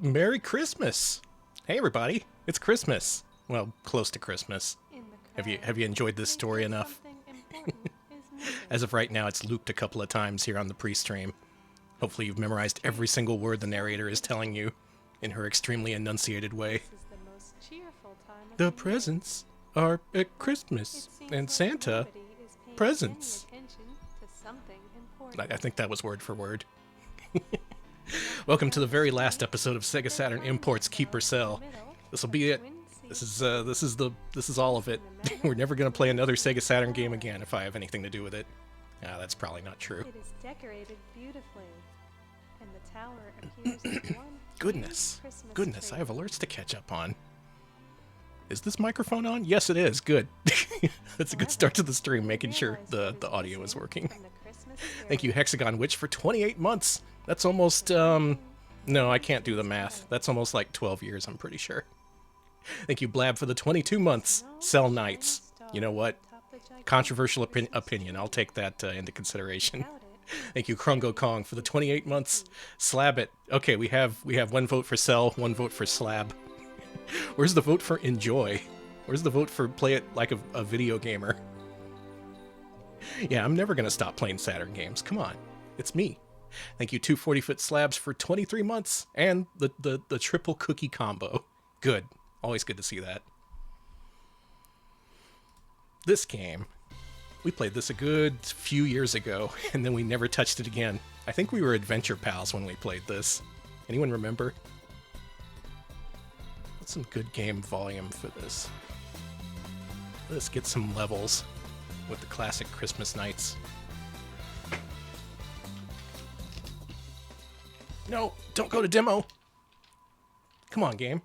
Merry Christmas! Hey everybody, it's Christmas. Well, close to Christmas. Have you enjoyed this story enough? As of right now, it's looped a couple of times here on the pre-stream. Hopefully you've memorized every single word the narrator is telling you in her extremely enunciated way. The presents are at Christmas, and Santa presents. I think that was word for word. Welcome to the very last episode of Sega Saturn Imports Keep or Sell. This will be it. This is all of it. We're never gonna play another Sega Saturn game again if I have anything to do with it. That's probably not true. It is decorated beautifully, and the tower appears as one Goodness, Christmas goodness, tree. I have alerts to catch up on. Is this microphone on? Yes, it is. Good. That's a good start to the stream, making sure the audio is working. From the Christmas Thank you, Hexagon Witch, for 28 months. That's almost, no, I can't do the math. That's almost like 12 years, I'm pretty sure. Thank you, Blab, for the 22 months. Cell Knights. You know what? Controversial opinion. I'll take that into consideration. Thank you, Krungo Kong, for the 28 months. Slab it. Okay, we have one vote for Cell, one vote for Slab. Where's the vote for Enjoy? Where's the vote for Play It Like a Video Gamer? Yeah, I'm never gonna stop playing Saturn games. Come on. It's me. Thank you, 240-foot slabs, for 23 months, and the triple cookie combo. Good. Always good to see that. This game, we played this a good few years ago, and then we never touched it again. I think we were adventure pals when we played this. Anyone remember? What's some good game volume for this? Let's get some levels with the classic Christmas nights. No, don't go to demo. Come on, game.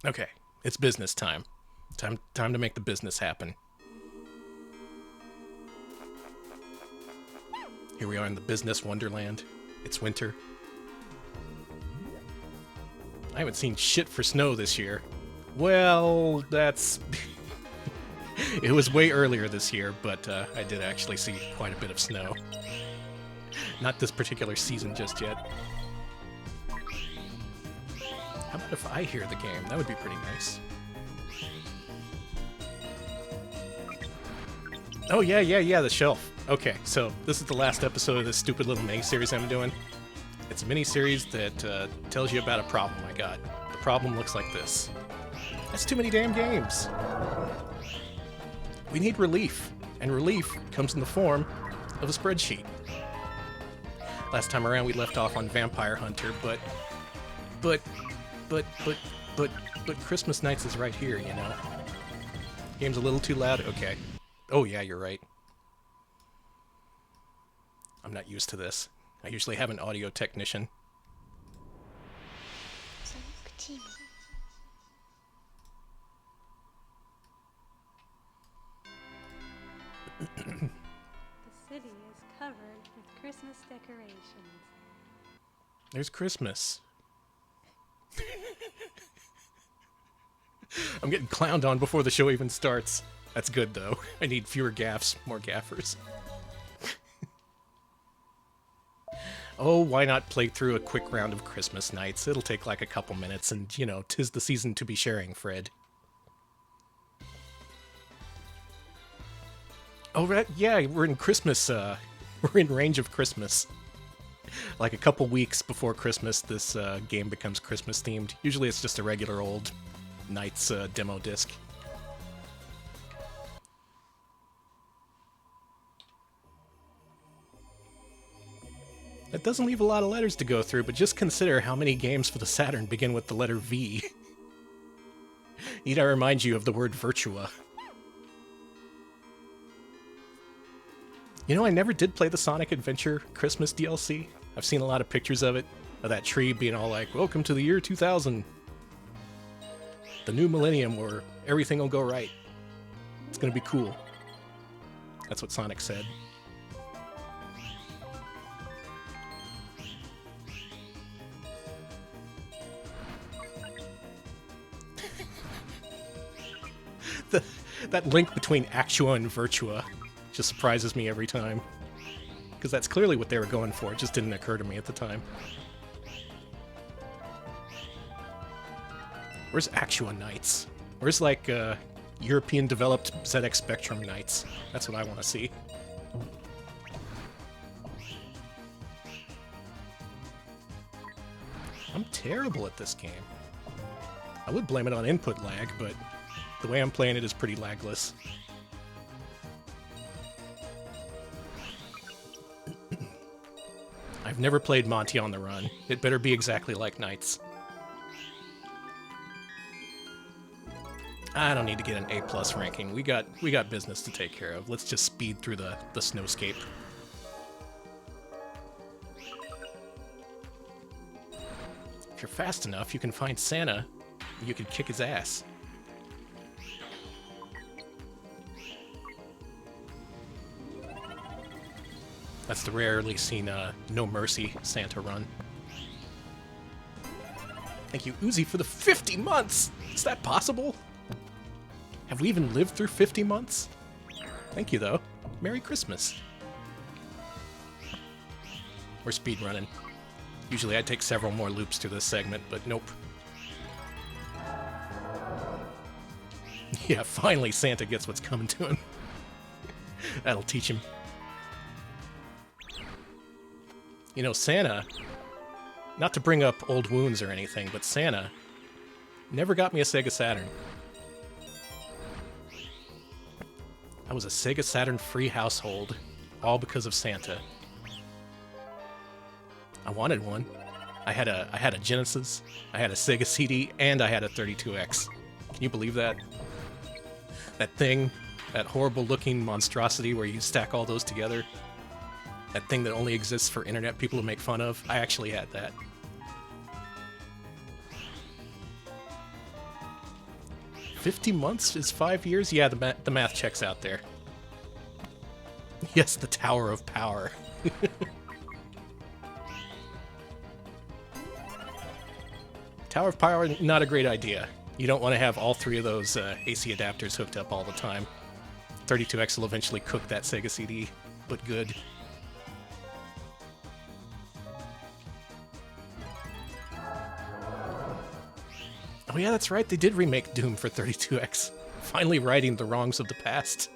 Okay, it's business time. Time to make the business happen. Here we are in the business wonderland. It's winter. I haven't seen shit for snow this year. Well, that's... It was way earlier this year, but I did actually see quite a bit of snow. Not this particular season just yet. How about if I hear the game? That would be pretty nice. Oh, yeah, the shelf. Okay, so this is the last episode of this stupid little mini-series I'm doing. It's a mini-series that tells you about a problem I got. The problem looks like this. That's too many damn games. We need relief, and relief comes in the form of a spreadsheet. Last time around we left off on Vampire Hunter, but Christmas Nights is right here, you know? Game's a little too loud? Okay. Oh yeah, you're right. I'm not used to this. I usually have an audio technician. The city is covered with Christmas decorations. There's Christmas. I'm getting clowned on before the show even starts. That's good, though. I need fewer gaffes, more gaffers. Oh, why not play through a quick round of Christmas Nights? It'll take like a couple minutes, and, you know, 'tis the season to be sharing, Fred. Oh, right, yeah, we're in Christmas, we're in range of Christmas. Like a couple weeks before Christmas, this game becomes Christmas-themed. Usually it's just a regular old Nights demo disc. It doesn't leave a lot of letters to go through, but just consider how many games for the Saturn begin with the letter V. Need I remind you of the word Virtua? You know, I never did play the Sonic Adventure Christmas DLC. I've seen a lot of pictures of it, of that tree being all like, welcome to the year 2000. The new millennium where everything will go right. It's gonna be cool. That's what Sonic said. That link between Actua and Virtua just surprises me every time. because that's clearly what they were going for. It just didn't occur to me at the time. Where's Actua Knights? Where's, like, European-developed ZX Spectrum Knights? That's what I want to see. I'm terrible at this game. I would blame it on input lag, but the way I'm playing it is pretty lagless. I've never played Monty on the Run. It better be exactly like Knights. I don't need to get an A+ ranking. We got business to take care of. Let's just speed through the snowscape. If you're fast enough, you can find Santa. You can kick his ass. That's the rarely seen No Mercy Santa run. Thank you, Uzi, for the 50 months! Is that possible? Have we even lived through 50 months? Thank you, though. Merry Christmas. We're speedrunning. Usually I'd take several more loops through this segment, but nope. Yeah, finally Santa gets what's coming to him. That'll teach him. You know, Santa, not to bring up old wounds or anything, but Santa never got me a Sega Saturn. I was a Sega Saturn free household, all because of Santa. I wanted one. I had a Genesis, I had a Sega CD, and I had a 32X. Can you believe that? That thing, that horrible-looking monstrosity where you stack all those together. That thing that only exists for internet people to make fun of. I actually had that. $50 months is 5 years? Yeah, the math checks out there. Yes, the Tower of Power. Tower of Power, not a great idea. You don't want to have all three of those AC adapters hooked up all the time. 32X will eventually cook that Sega CD, but good. Oh yeah, that's right, they did remake Doom for 32X. Finally righting the wrongs of the past.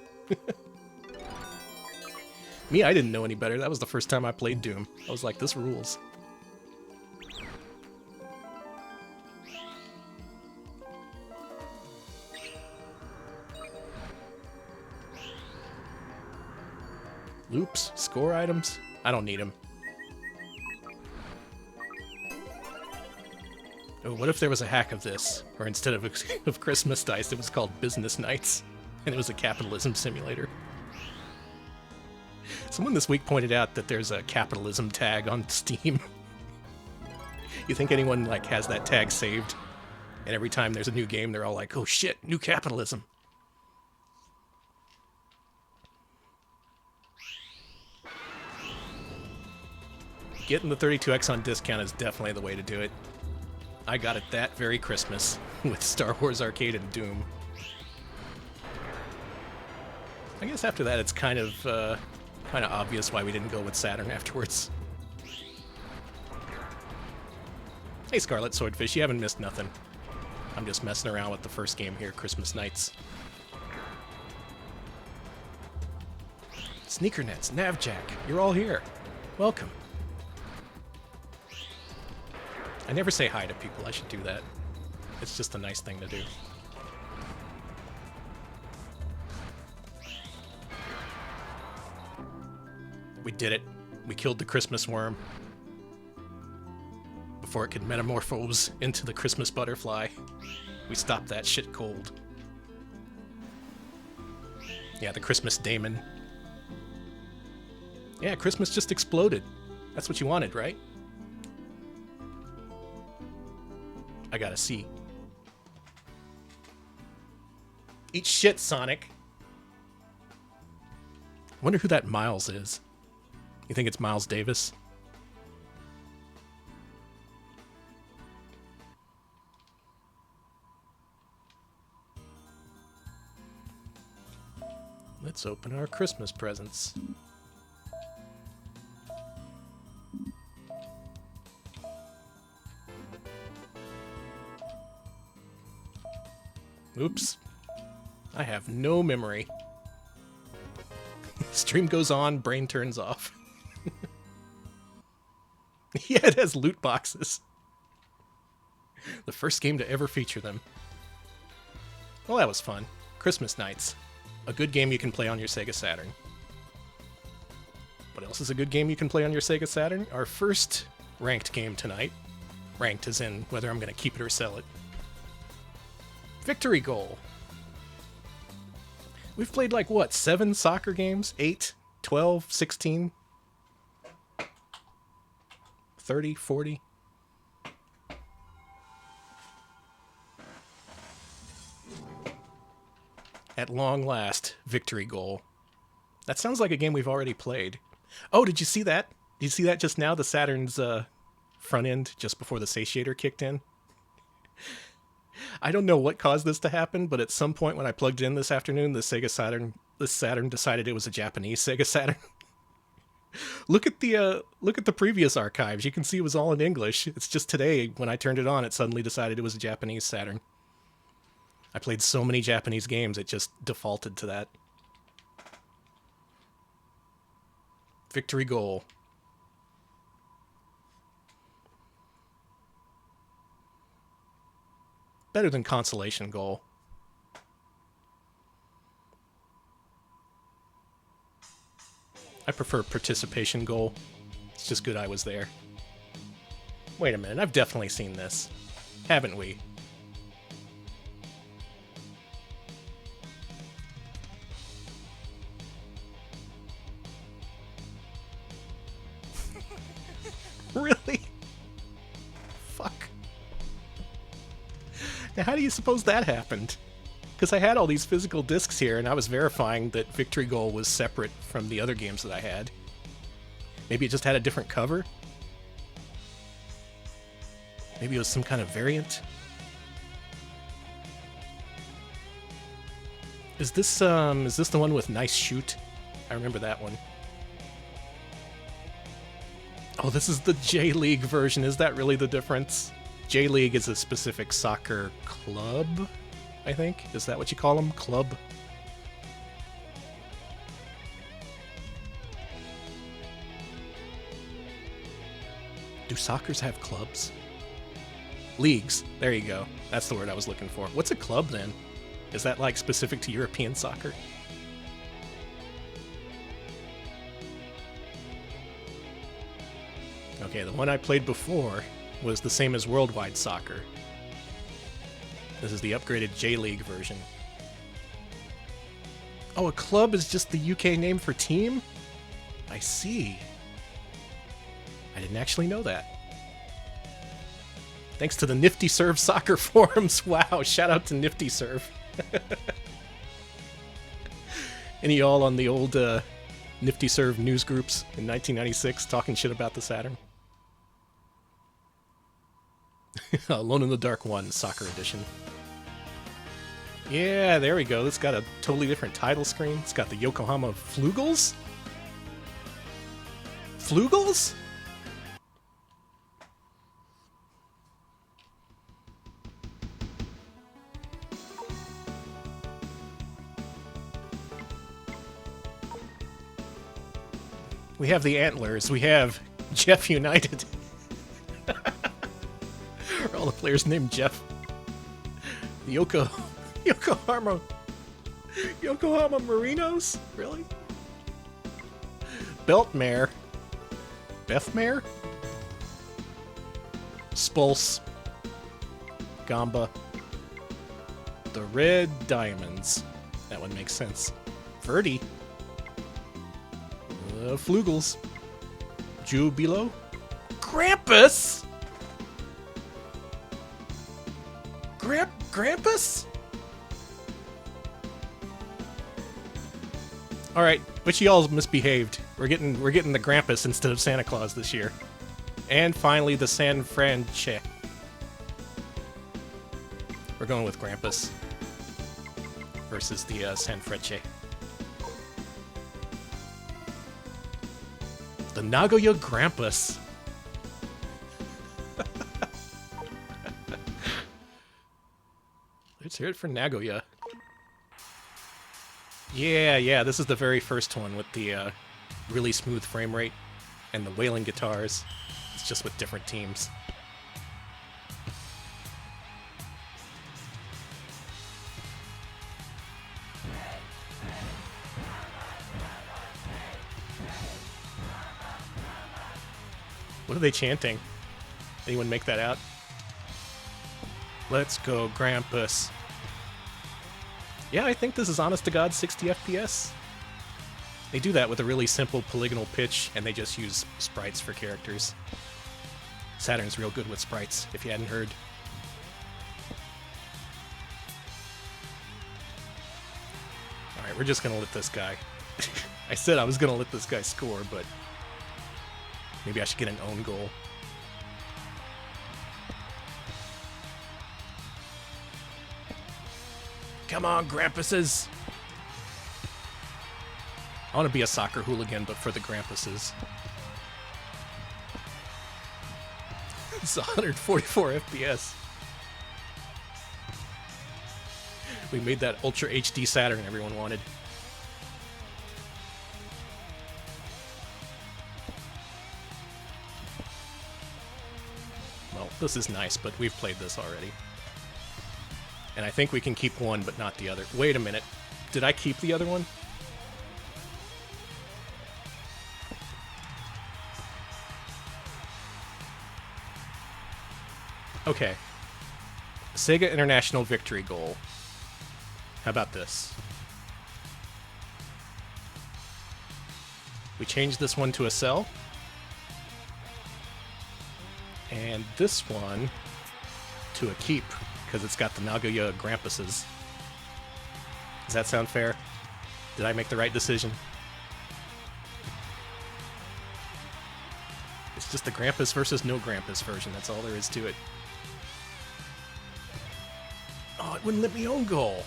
Me, I didn't know any better. That was the first time I played Doom. I was like, this rules. Loops, score items, I don't need them. Oh, what if there was a hack of this? Or instead of Christmas Dice, it was called Business Nights, and it was a capitalism simulator. Someone this week pointed out that there's a capitalism tag on Steam. You think anyone like has that tag saved? And every time there's a new game, they're all like, oh shit, new capitalism. Getting the 32X on discount is definitely the way to do it. I got it that very Christmas with Star Wars Arcade and Doom. I guess after that it's kind of obvious why we didn't go with Saturn afterwards. Hey Scarlet Swordfish, you haven't missed nothing. I'm just messing around with the first game here, Christmas Nights. Sneakernets, Navjack, you're all here. Welcome. I never say hi to people, I should do that. It's just a nice thing to do. We did it. We killed the Christmas worm before it could metamorphose into the Christmas butterfly. We stopped that shit cold. Yeah, the Christmas daemon. Yeah, Christmas just exploded. That's what you wanted, right? I got a C. Eat shit, Sonic. Wonder who that Miles is. You think it's Miles Davis? Let's open our Christmas presents. Oops. I have no memory. Stream goes on, brain turns off. Yeah, it has loot boxes. The first game to ever feature them. Well, that was fun. Christmas Nights. A good game you can play on your Sega Saturn. What else is a good game you can play on your Sega Saturn? Our first ranked game tonight. Ranked as in whether I'm going to keep it or sell it. Victory Goal. We've played like, what, 7 soccer games? 8? 12? 16? 30? 40? At long last, Victory Goal. That sounds like a game we've already played. Oh, did you see that? Did you see that just now? The Saturn's front end just before the satiator kicked in? I don't know what caused this to happen, but at some point when I plugged in this afternoon, the Saturn decided it was a Japanese Sega Saturn. Look at the previous archives. You can see it was all in English. It's just today when I turned it on, it suddenly decided it was a Japanese Saturn. I played so many Japanese games, it just defaulted to that. Victory Goal. Better than Consolation Goal. I prefer Participation Goal. It's just good I was there. Wait a minute, I've definitely seen this. Haven't we? Really? Fuck. Now, how do you suppose that happened? Because I had all these physical discs here, and I was verifying that Victory Goal was separate from the other games that I had. Maybe it just had a different cover? Maybe it was some kind of variant? Is this the one with Nice Shoot? I remember that one. Oh, this is the J-League version. Is that really the difference? J-League is a specific soccer club, I think. Is that what you call them? Club? Do soccers have clubs? Leagues. There you go. That's the word I was looking for. What's a club, then? Is that, like, specific to European soccer? Okay, the one I played before was the same as Worldwide Soccer. This is the upgraded J-League version. Oh, a club is just the UK name for team? I see. I didn't actually know that. Thanks to the Nifty Serve soccer forums. Wow, shout out to Nifty Serve. Any y'all on the old Nifty Serve news groups in 1996 talking shit about the Saturn? Alone in the Dark 1, Soccer Edition. Yeah, there we go. It's got a totally different title screen. It's got the Yokohama Flugels? Flugels? We have the Antlers. We have Jeff United. Are all the players named Jeff? Yokohama Marinos? Really? Beltmare. Bethmare? Spulse. Gamba. The Red Diamonds. That one makes sense. Verdi. Flugels. Jubilo. Krampus! Krampus? Alright, which of y'all misbehaved? We're getting the Krampus instead of Santa Claus this year. And finally the San Franche. We're going with Krampus versus the San Franche. The Nagoya Krampus. hear it for Nagoya. Yeah, this is the very first one with the really smooth frame rate and the wailing guitars. It's just with different teams. What are they chanting? Anyone make that out? Let's go, Grampus. Yeah, I think this is honest to God 60 FPS. They do that with a really simple polygonal pitch, and they just use sprites for characters. Saturn's real good with sprites, if you hadn't heard. Alright, we're just gonna let this guy... I said I was gonna let this guy score, but... maybe I should get an own goal. Come on, Grampuses! I want to be a soccer hooligan, but for the Grampuses. It's 144 FPS. We made that Ultra HD Saturn everyone wanted. Well, this is nice, but we've played this already. And I think we can keep one, but not the other. Wait a minute. Did I keep the other one? Okay. Sega International Victory Goal. How about this? We change this one to a cell. And this one to a keep, because it's got the Nagoya Grampuses. Does that sound fair? Did I make the right decision? It's just the Grampus versus no Grampus version, that's all there is to it. Oh, it wouldn't let me own goal.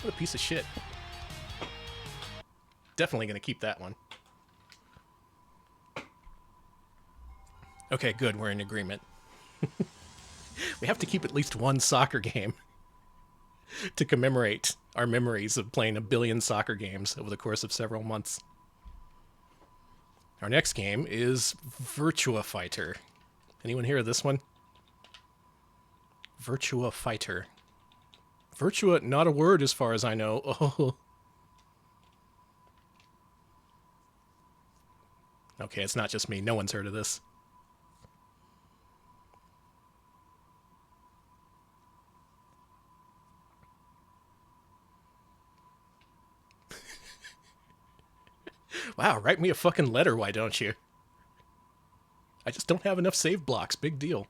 What a piece of shit. Definitely gonna keep that one. Okay, good, we're in agreement. We have to keep at least one soccer game to commemorate our memories of playing 1 billion soccer games over the course of several months. Our next game is Virtua Fighter. Anyone hear of this one? Virtua Fighter. Virtua, not a word as far as I know. Oh. Okay, it's not just me. No one's heard of this. Wow, write me a fucking letter, why don't you? I just don't have enough save blocks. Big deal.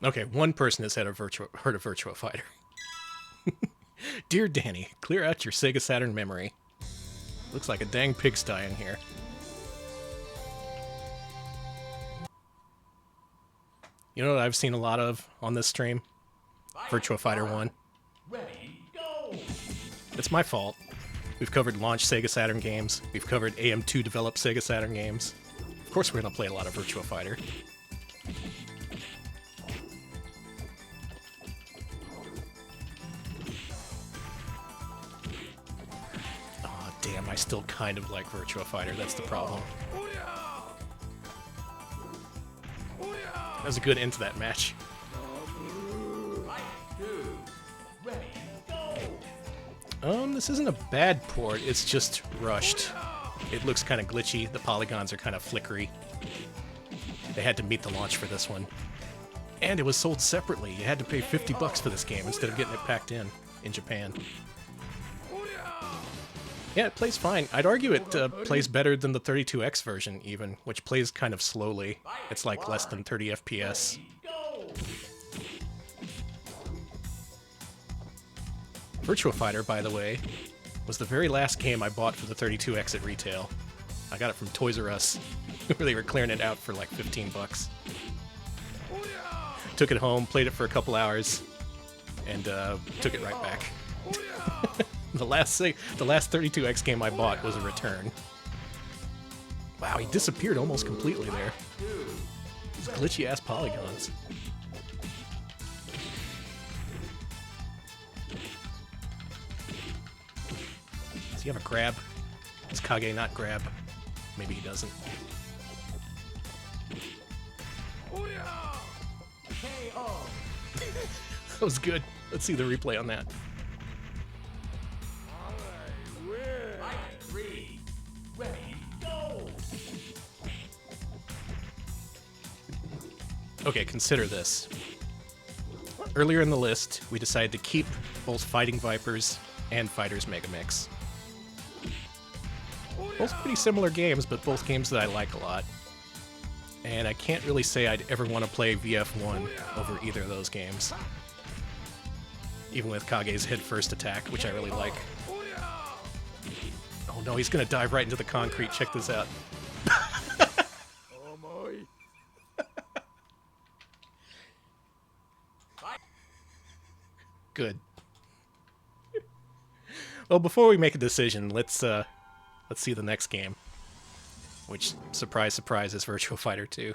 Okay, one person has heard of Virtua Fighter. Dear Danny, clear out your Sega Saturn memory. Looks like a dang pigsty in here. You know what I've seen a lot of on this stream? Virtua Fighter 1. Ready, go! It's my fault. We've covered launch Sega Saturn games. We've covered AM2 developed Sega Saturn games. Of course we're going to play a lot of Virtua Fighter. Oh, damn, I still kind of like Virtua Fighter. That's the problem. That was a good end to that match. This isn't a bad port, it's just rushed. It looks kind of glitchy, the polygons are kind of flickery. They had to meet the launch for this one. And it was sold separately. You had to pay $50 for this game instead of getting it packed in Japan. Yeah, it plays fine. I'd argue it plays better than the 32X version, even, which plays kind of slowly. It's like less than 30 FPS. Virtua Fighter, by the way, was the very last game I bought for the 32X at retail. I got it from Toys R Us, where they were clearing it out for like $15. Took it home, played it for a couple hours, and took it right back. The last 32X game I bought was a return. Wow, he disappeared almost completely there. These glitchy-ass polygons. Does he have a grab? Does Kage not grab? Maybe he doesn't. That was good. Let's see the replay on that. Fight 3. Ready, go! Okay, consider this. Earlier in the list, we decided to keep both Fighting Vipers and Fighters Megamix. Both pretty similar games, but both games that I like a lot. And I can't really say I'd ever want to play VF1 over either of those games. Even with Kage's head-first attack, which I really like. Oh no, he's gonna dive right into the concrete. Check this out. Good. Well, before we make a decision, let's see the next game. Which, surprise, surprise, is Virtua Fighter 2.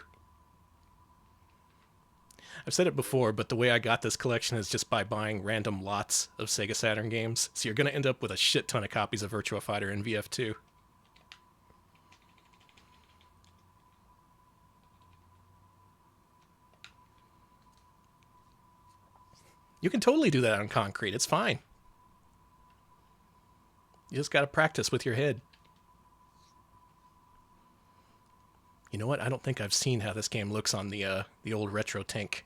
I've said it before, but the way I got this collection is just by buying random lots of Sega Saturn games, so you're going to end up with a shit ton of copies of Virtua Fighter and VF2. You can totally do that on concrete, it's fine. You just gotta practice with your head. You know what? I don't think I've seen how this game looks on the old retro tank.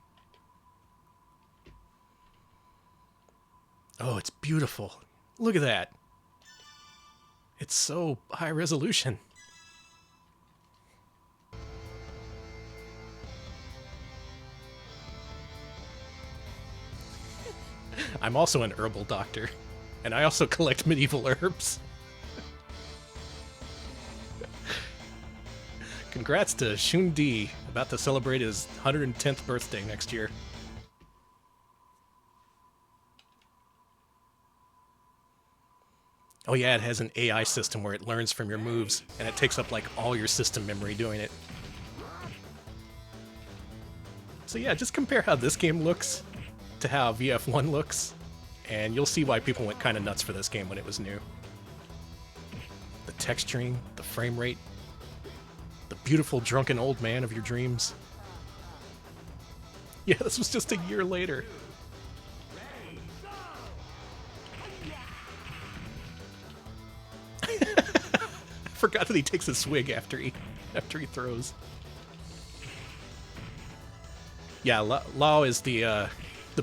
Oh, it's beautiful. Look at that. It's so high resolution. I'm also an herbal doctor, and I also collect medieval herbs. Congrats to Shundi, about to celebrate his 110th birthday next year. Oh yeah, it has an AI system where it learns from your moves, and it takes up like all your system memory doing it. So yeah, just compare how this game looks to how VF1 looks, and you'll see why people went kind of nuts for this game when it was new. The texturing, the frame rate, the beautiful drunken old man of your dreams. Yeah, this was just a year later. I forgot that he takes a swig after he throws. Yeah, Lao is the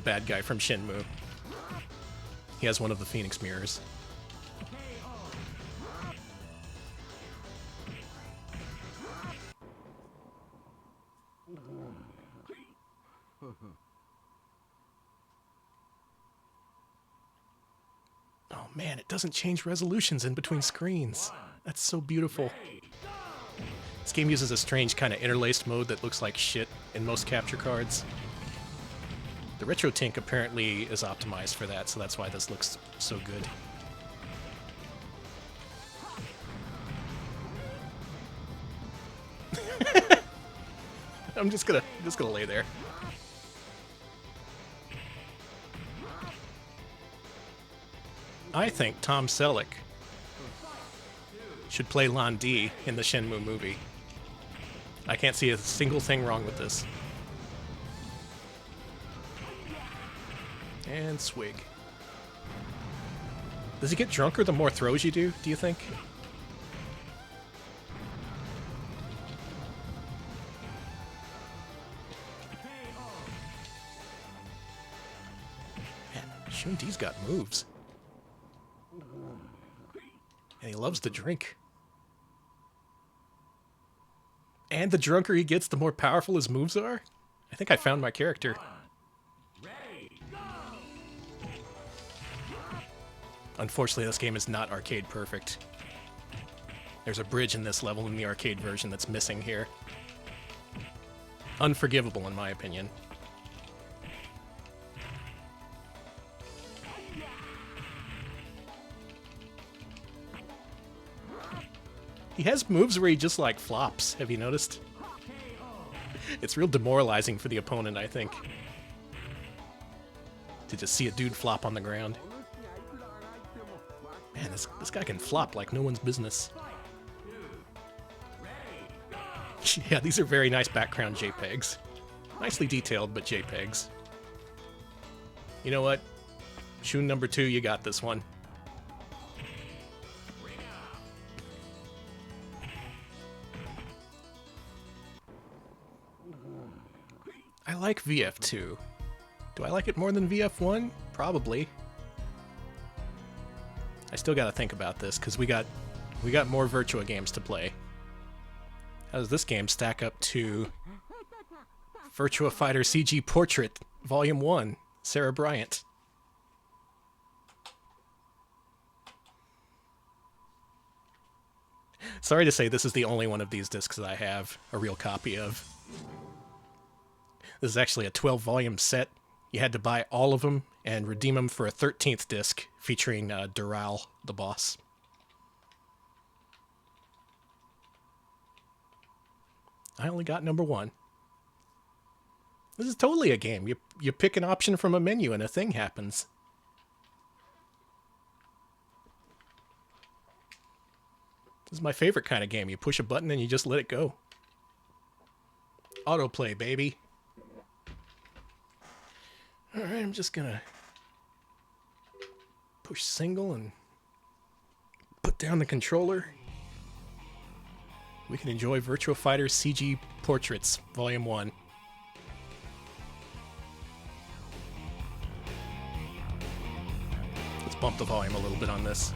bad guy from Shenmue. He has one of the Phoenix mirrors. Oh man, it doesn't change resolutions in between screens. That's so beautiful. This game uses a strange kind of interlaced mode that looks like shit in most capture cards. The Retro Tink apparently is optimized for that, so that's why this looks so good. I'm just gonna lay there. I think Tom Selleck should play Lan Di in the Shenmue movie. I can't see a single thing wrong with this. And swig. Does he get drunker the more throws you do you think? Man, Shundi's got moves. And he loves to drink. And the drunker he gets, the more powerful his moves are? I think I found my character. Unfortunately, this game is not arcade perfect. There's a bridge in this level in the arcade version that's missing here. Unforgivable, in my opinion. He has moves where he just, like, flops. Have you noticed? It's real demoralizing for the opponent, I think. To just see a dude flop on the ground. Man, this guy can flop like no one's business. Yeah, these are very nice background JPEGs. Nicely detailed, but JPEGs. You know what? Shun number 2, you got this one. I like VF2. Do I like it more than VF1? Probably. I still gotta think about this, because we got more Virtua games to play. How does this game stack up to Virtua Fighter CG Portrait, Volume 1, Sarah Bryant? Sorry to say this is the only one of these discs that I have a real copy of. This is actually a 12-volume set. You had to buy all of them and redeem them for a 13th disc featuring Dural, the boss. I only got number 1. This is totally a game. You pick an option from a menu and a thing happens. This is my favorite kind of game. You push a button and you just let it go. Autoplay, baby. Alright, I'm just gonna push single and put down the controller. We can enjoy Virtua Fighter CG Portraits, Volume 1. Let's bump the volume a little bit on this.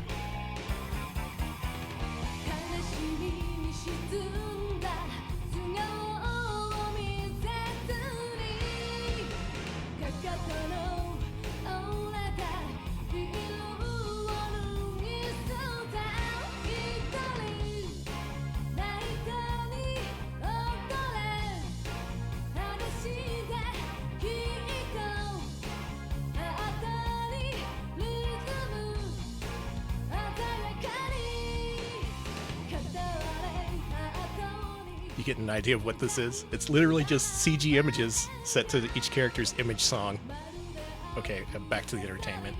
You get an idea of what this is. It's literally just CG images set to each character's image song. Okay, back to the entertainment.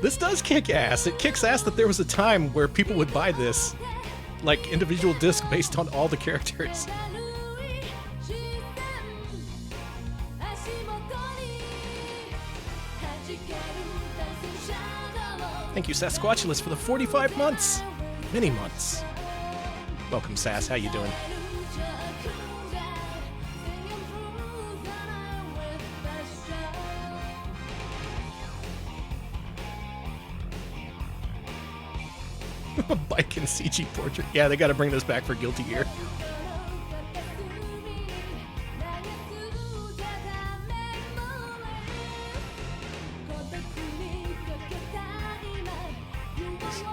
This does kick ass. It kicks ass that there was a time where people would buy this, like individual disc based on all the characters. Thank you, Sasquatchulus, for the 45 months. Many months. Welcome, Sass. How you doing? Bike and CG portrait. Yeah, they gotta bring this back for Guilty Gear.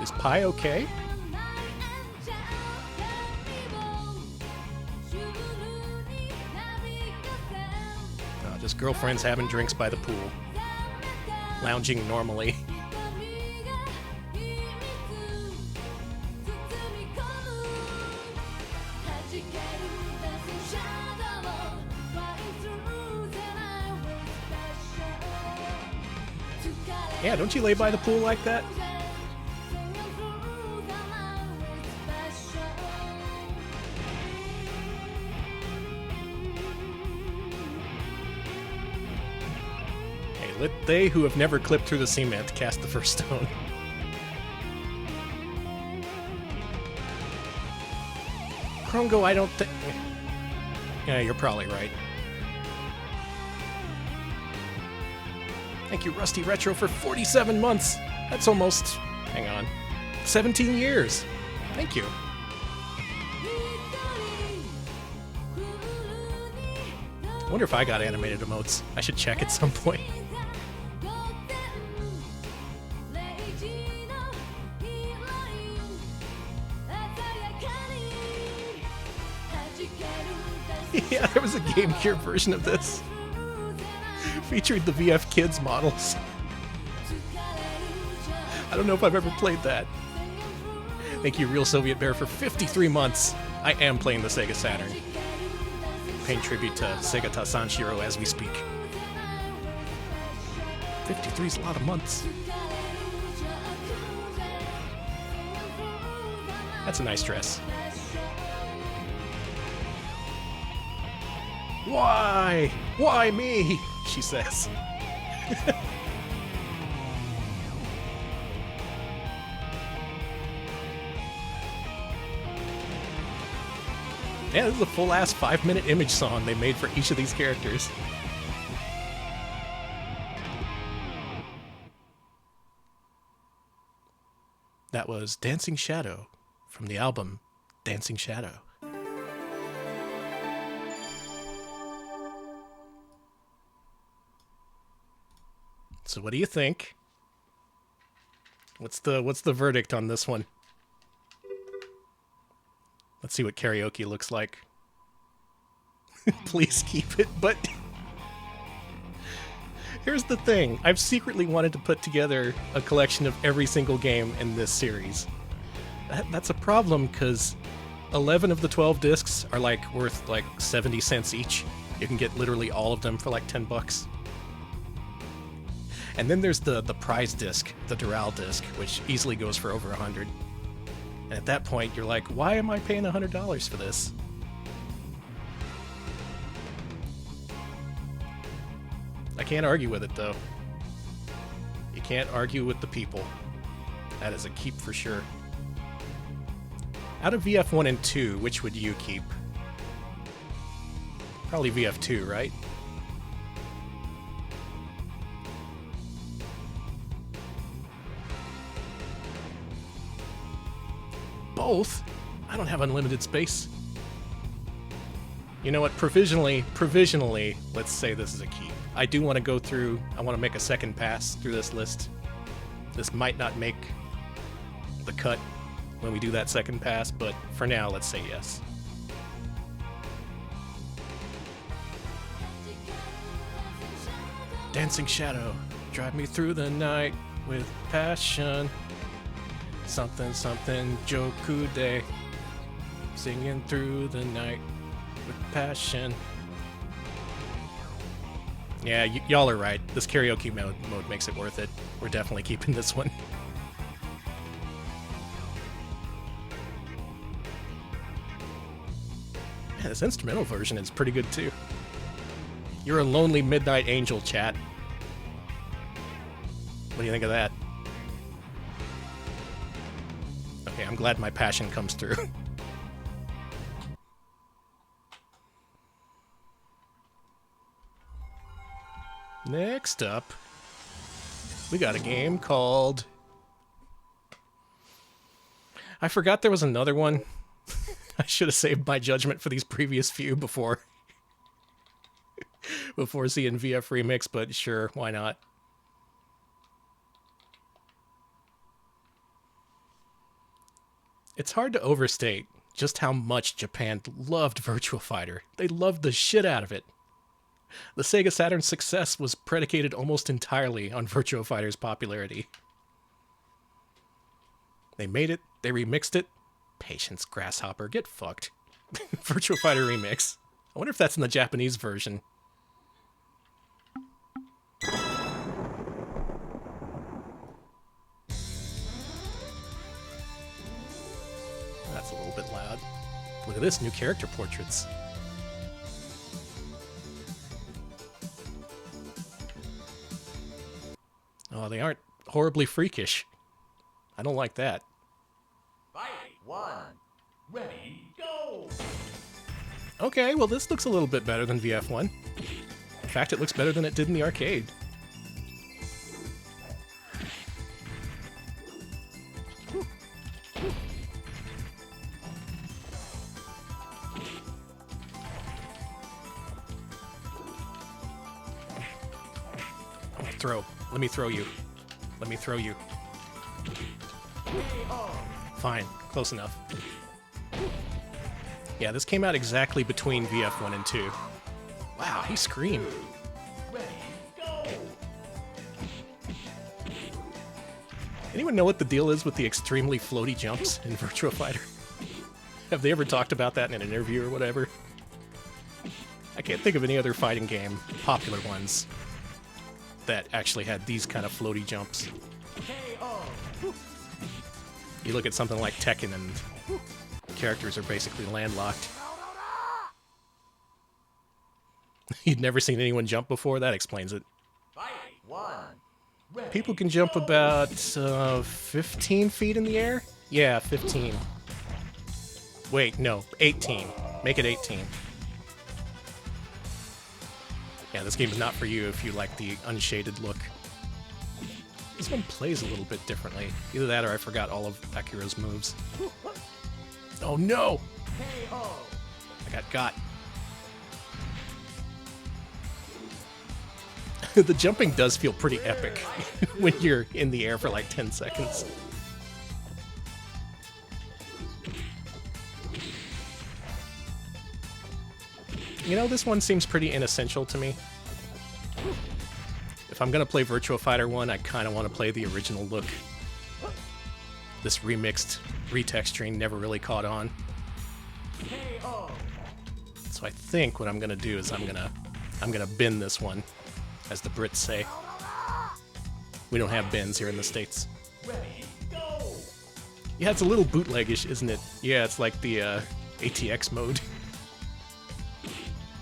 Is Pi okay? Oh, just girlfriends having drinks by the pool. Lounging normally. Yeah, don't you lay by the pool like that? Hey, let they who have never clipped through the cement cast the first stone. Krongo, I don't think... Yeah, you're probably right. Thank you, Rusty Retro, for 47 months. That's almost... hang on. 17 years. Thank you. I wonder if I got animated emotes. I should check at some point. Yeah, there was a Game Gear version of this. featured the VF Kids models. I don't know if I've ever played that. Thank you, Real Soviet Bear, for 53 months. I am playing the Sega Saturn. Paying tribute to Sega Tasanshiro as we speak. 53 is a lot of months. That's a nice dress. Why? Why me? She says. Yeah, this is a full-ass 5-minute image song they made for each of these characters. That was Dancing Shadow from the album Dancing Shadow. So what do you think? What's the verdict on this one? Let's see what karaoke looks like. Please keep it, but here's the thing. I've secretly wanted to put together a collection of every single game in this series. That's a problem, because 11 of the 12 discs are worth 70 cents each. You can get literally all of them for like $10. And then there's the prize disc, the Doral disc, which easily goes for over 100. And at that point, you're like, why am I paying $100 for this? I can't argue with it, though. You can't argue with the people. That is a keep for sure. Out of VF1 and 2, which would you keep? Probably VF2, right? Both? I don't have unlimited space. You know what? Provisionally, let's say this is a keep. I do want to go through, I want to make a second pass through this list. This might not make the cut when we do that second pass, but for now, let's say yes. Dancing Shadow, drive me through the night with passion. Something, something, Jokude, singing through the night with passion. Yeah, y'all are right. This karaoke mode makes it worth it. We're definitely keeping this one. Yeah, this instrumental version is pretty good too. You're a lonely midnight angel, chat. What do you think of that? Okay, I'm glad my passion comes through. Next up, we got a game called... I forgot there was another one. I should have saved my judgment for these previous few before seeing VF Remix, but sure, why not? It's hard to overstate just how much Japan loved Virtua Fighter. They loved the shit out of it. The Sega Saturn's success was predicated almost entirely on Virtua Fighter's popularity. They made it, they remixed it. Patience, Grasshopper, get fucked. Virtua Fighter Remix. I wonder if that's in the Japanese version. That's a little bit loud. Look at this, new character portraits. Oh, they aren't horribly freakish. I don't like that. Fight! 1. Ready, go! Okay, well this looks a little bit better than VF1. In fact, it looks better than it did in the arcade. Throw. Let me throw you. Let me throw you. Fine. Close enough. Yeah, this came out exactly between VF1 and 2. Wow, he screamed. Ready, go! Anyone know what the deal is with the extremely floaty jumps in Virtua Fighter? Have they ever talked about that in an interview or whatever? I can't think of any other fighting game, popular ones, that actually had these kind of floaty jumps. You look at something like Tekken and characters are basically landlocked. You'd never seen anyone jump before? That explains it. People can jump about 15 feet in the air? Yeah, 15. Wait, no, 18. Make it 18. Yeah, this game is not for you if you like the unshaded look. This one plays a little bit differently. Either that or I forgot all of Akira's moves. Oh no! I got. The jumping does feel pretty epic when you're in the air for like 10 seconds. You know, this one seems pretty inessential to me. If I'm gonna play Virtua Fighter 1, I kinda want to play the original look. This remixed retexturing never really caught on. So I think what I'm gonna do is I'm gonna bin this one, as the Brits say. We don't have bins here in the States. Yeah, it's a little bootleggish, isn't it? Yeah, it's like the ATX mode.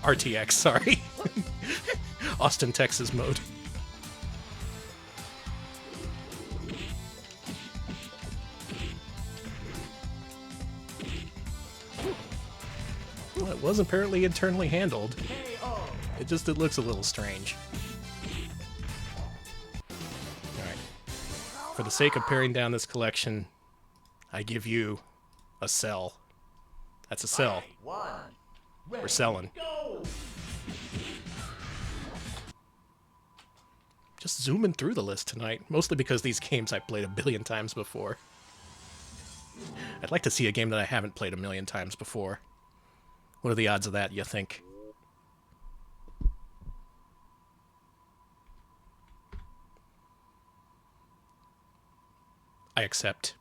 RTX, sorry. Austin, Texas mode. Well, it was apparently internally handled. It looks a little strange. Alright. For the sake of paring down this collection, I give you a cell. That's a cell. We're selling. Just zooming through the list tonight, mostly because these games I've played a billion times before. I'd like to see a game that I haven't played a million times before. What are the odds of that, you think? I accept.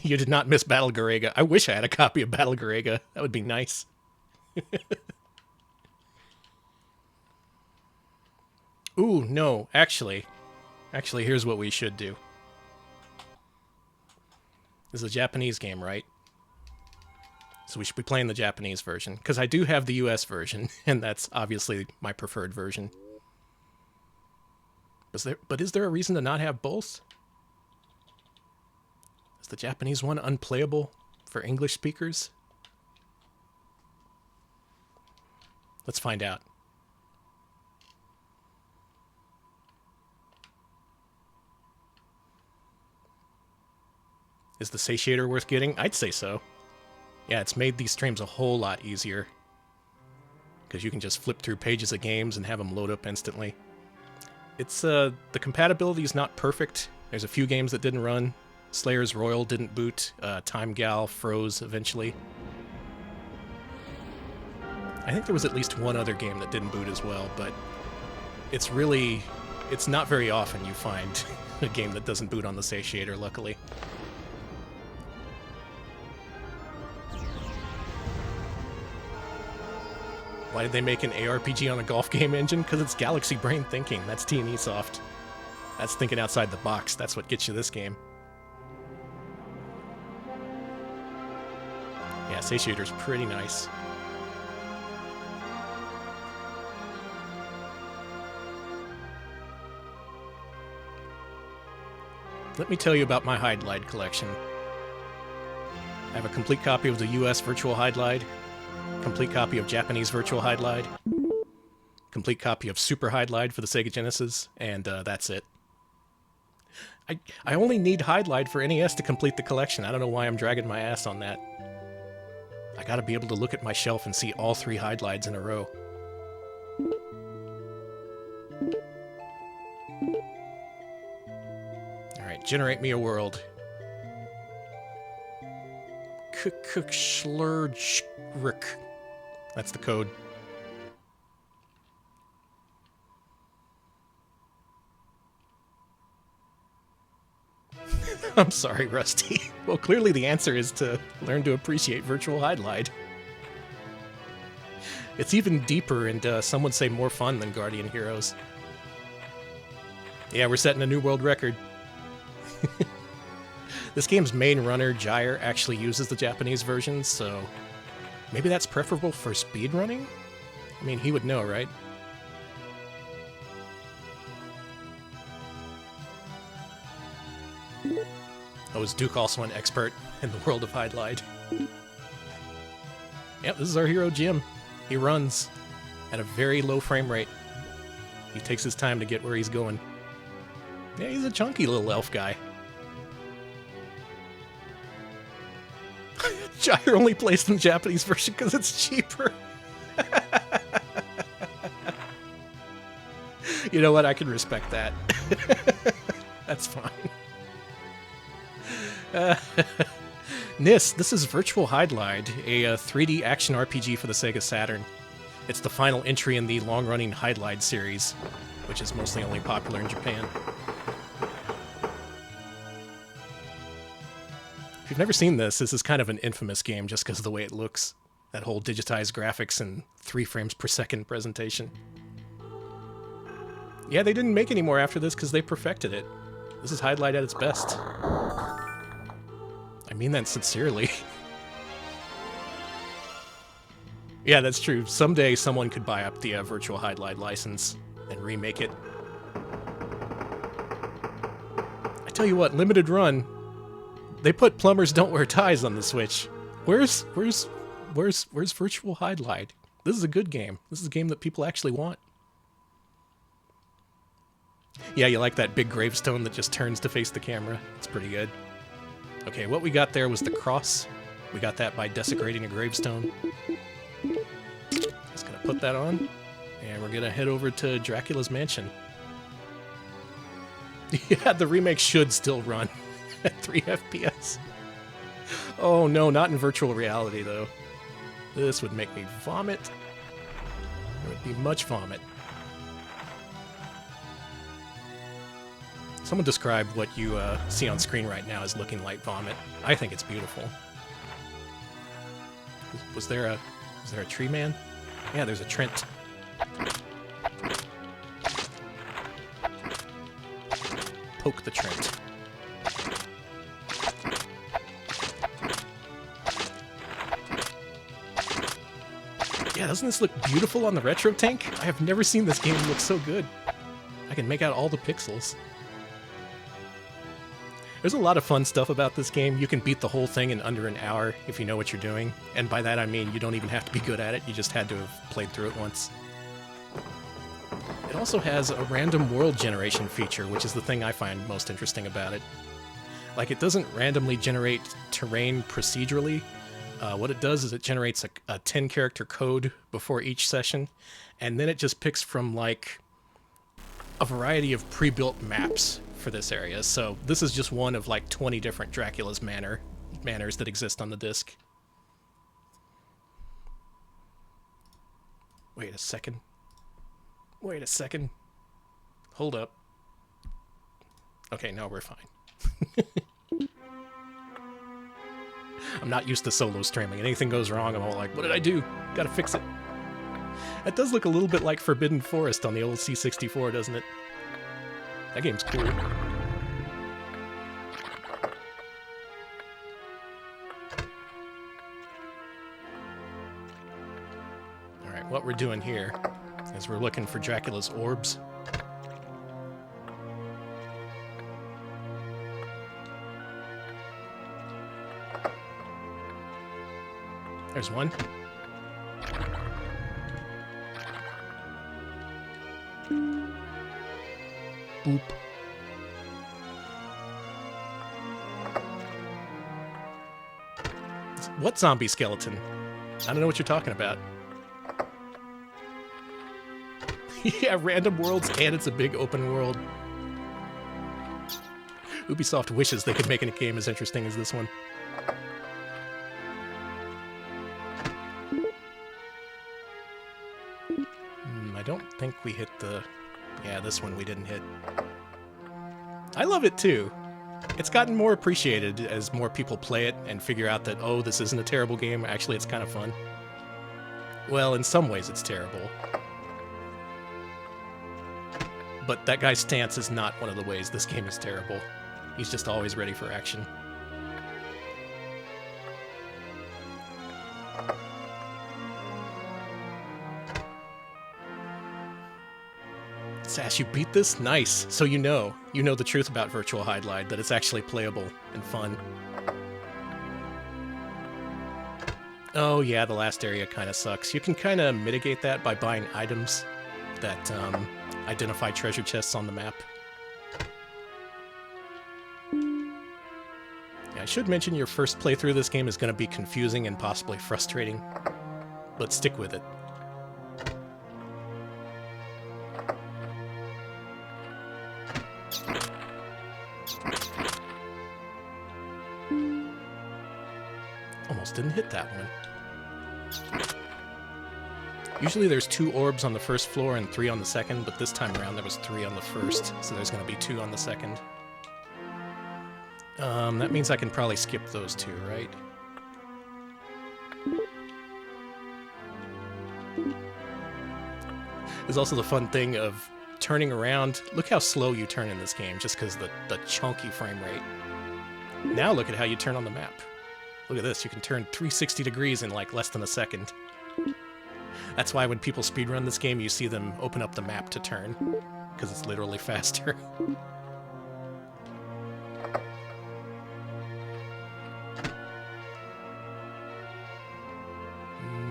You did not miss Battle Garega. I wish I had a copy of Battle Garega. That would be nice. Ooh, no, actually, here's what we should do. This is a Japanese game, right? So we should be playing the Japanese version, because I do have the US version, and that's obviously my preferred version. But is there a reason to not have both? Is the Japanese one unplayable for English speakers? Let's find out. Is the satiator worth getting? I'd say so. Yeah, it's made these streams a whole lot easier. Because you can just flip through pages of games and have them load up instantly. It's, the compatibility is not perfect. There's a few games that didn't run. Slayer's Royal didn't boot. Time Gal froze eventually. I think there was at least one other game that didn't boot as well, but it's not very often you find a game that doesn't boot on the satiator, luckily. Why did they make an ARPG on a golf game engine? Because it's Galaxy Brain thinking. That's T&E Soft. That's thinking outside the box. That's what gets you this game. Yeah, satiator's pretty nice. Let me tell you about my Hydlide collection. I have a complete copy of the US Virtual Hydlide, complete copy of Japanese Virtual Hydlide, complete copy of Super Hydlide for the Sega Genesis, and that's it. I only need Hydlide for NES to complete the collection. I don't know why I'm dragging my ass on that. I gotta be able to look at my shelf and see all 3 Hydlides in a row. Alright, generate me a world. Schlurgrik. That's the code. I'm sorry, Rusty. Well, clearly the answer is to learn to appreciate Virtual Hydlide. It's even deeper and some would say more fun than Guardian Heroes. Yeah, we're setting a new world record. This game's main runner, Gyre, actually uses the Japanese version, so maybe that's preferable for speedrunning? I mean, he would know, right? Oh, is Duke also an expert in the world of Hydlide? Yep, this is our hero, Jim. He runs at a very low frame rate. He takes his time to get where he's going. Yeah, he's a chunky little elf guy. Gyre only plays the Japanese version because it's cheaper. You know what? I can respect that. That's fine. This is Virtual Hydlide, a 3D action RPG for the Sega Saturn. It's the final entry in the long-running Hydlide series, which is mostly only popular in Japan. If you've never seen this is kind of an infamous game just because of the way it looks. That whole digitized graphics and 3 frames per second presentation. Yeah, they didn't make any more after this because they perfected it. This is Hydlide at its best. I mean that sincerely. Yeah, that's true. Someday someone could buy up the Virtual Hydlide license and remake it. I tell you what, limited run. They put Plumbers Don't Wear Ties on the Switch. Where's Virtual Hydlide? This is a good game. This is a game that people actually want. Yeah, you like that big gravestone that just turns to face the camera? It's pretty good. Okay, what we got there was the cross. We got that by desecrating a gravestone. Just gonna put that on, and we're gonna head over to Dracula's mansion. Yeah, the remake should still run at 3 FPS. Oh no, not in virtual reality though. This would make me vomit. It would be much vomit. Someone described what you see on screen right now as looking like vomit. I think it's beautiful. Was there a tree man? Yeah, there's a Trent. Poke the Trent. Yeah, doesn't this look beautiful on the retro tank? I have never seen this game look so good. I can make out all the pixels. There's a lot of fun stuff about this game. You can beat the whole thing in under an hour if you know what you're doing. And by that I mean you don't even have to be good at it, you just had to have played through it once. It also has a random world generation feature, which is the thing I find most interesting about it. Like, it doesn't randomly generate terrain procedurally. What it does is it generates a 10-character code before each session, and then it just picks from, like, a variety of pre-built maps for this area. So this is just one of like 20 different Dracula's manors that exist on the disc. Wait a second. Wait a second. Hold up. Okay, now we're fine. I'm not used to solo streaming. Anything goes wrong, I'm all like, what did I do? Gotta fix it. That does look a little bit like Forbidden Forest on the old C64, doesn't it? That game's cool. Alright, what we're doing here is we're looking for Dracula's orbs. There's one. Boop. What zombie skeleton? I don't know what you're talking about. Yeah, random worlds, and it's a big open world. Ubisoft wishes they could make a game as interesting as this one. I don't think we hit the... Yeah, this one we didn't hit. I love it too. It's gotten more appreciated as more people play it and figure out that, oh, this isn't a terrible game. Actually, it's kind of fun. Well, in some ways it's terrible. But that guy's stance is not one of the ways this game is terrible. He's just always ready for action. Sash, you beat this? Nice. So you know the truth about Virtual Hydlide, that it's actually playable and fun. Oh yeah, the last area kind of sucks. You can kind of mitigate that by buying items that identify treasure chests on the map. Yeah, I should mention your first playthrough of this game is going to be confusing and possibly frustrating, but stick with it. Almost didn't hit that one. Usually there's 2 orbs on the first floor and 3 on the second, but this time around there was 3 on the first, so there's going to be 2 on the second. That means I can probably skip those 2, right? There's also the fun thing of turning around. Look how slow you turn in this game, just because the chunky frame rate. Now look at how you turn on the map. Look at this, you can turn 360 degrees in like less than a second. That's why when people speedrun this game, you see them open up the map to turn, because it's literally faster.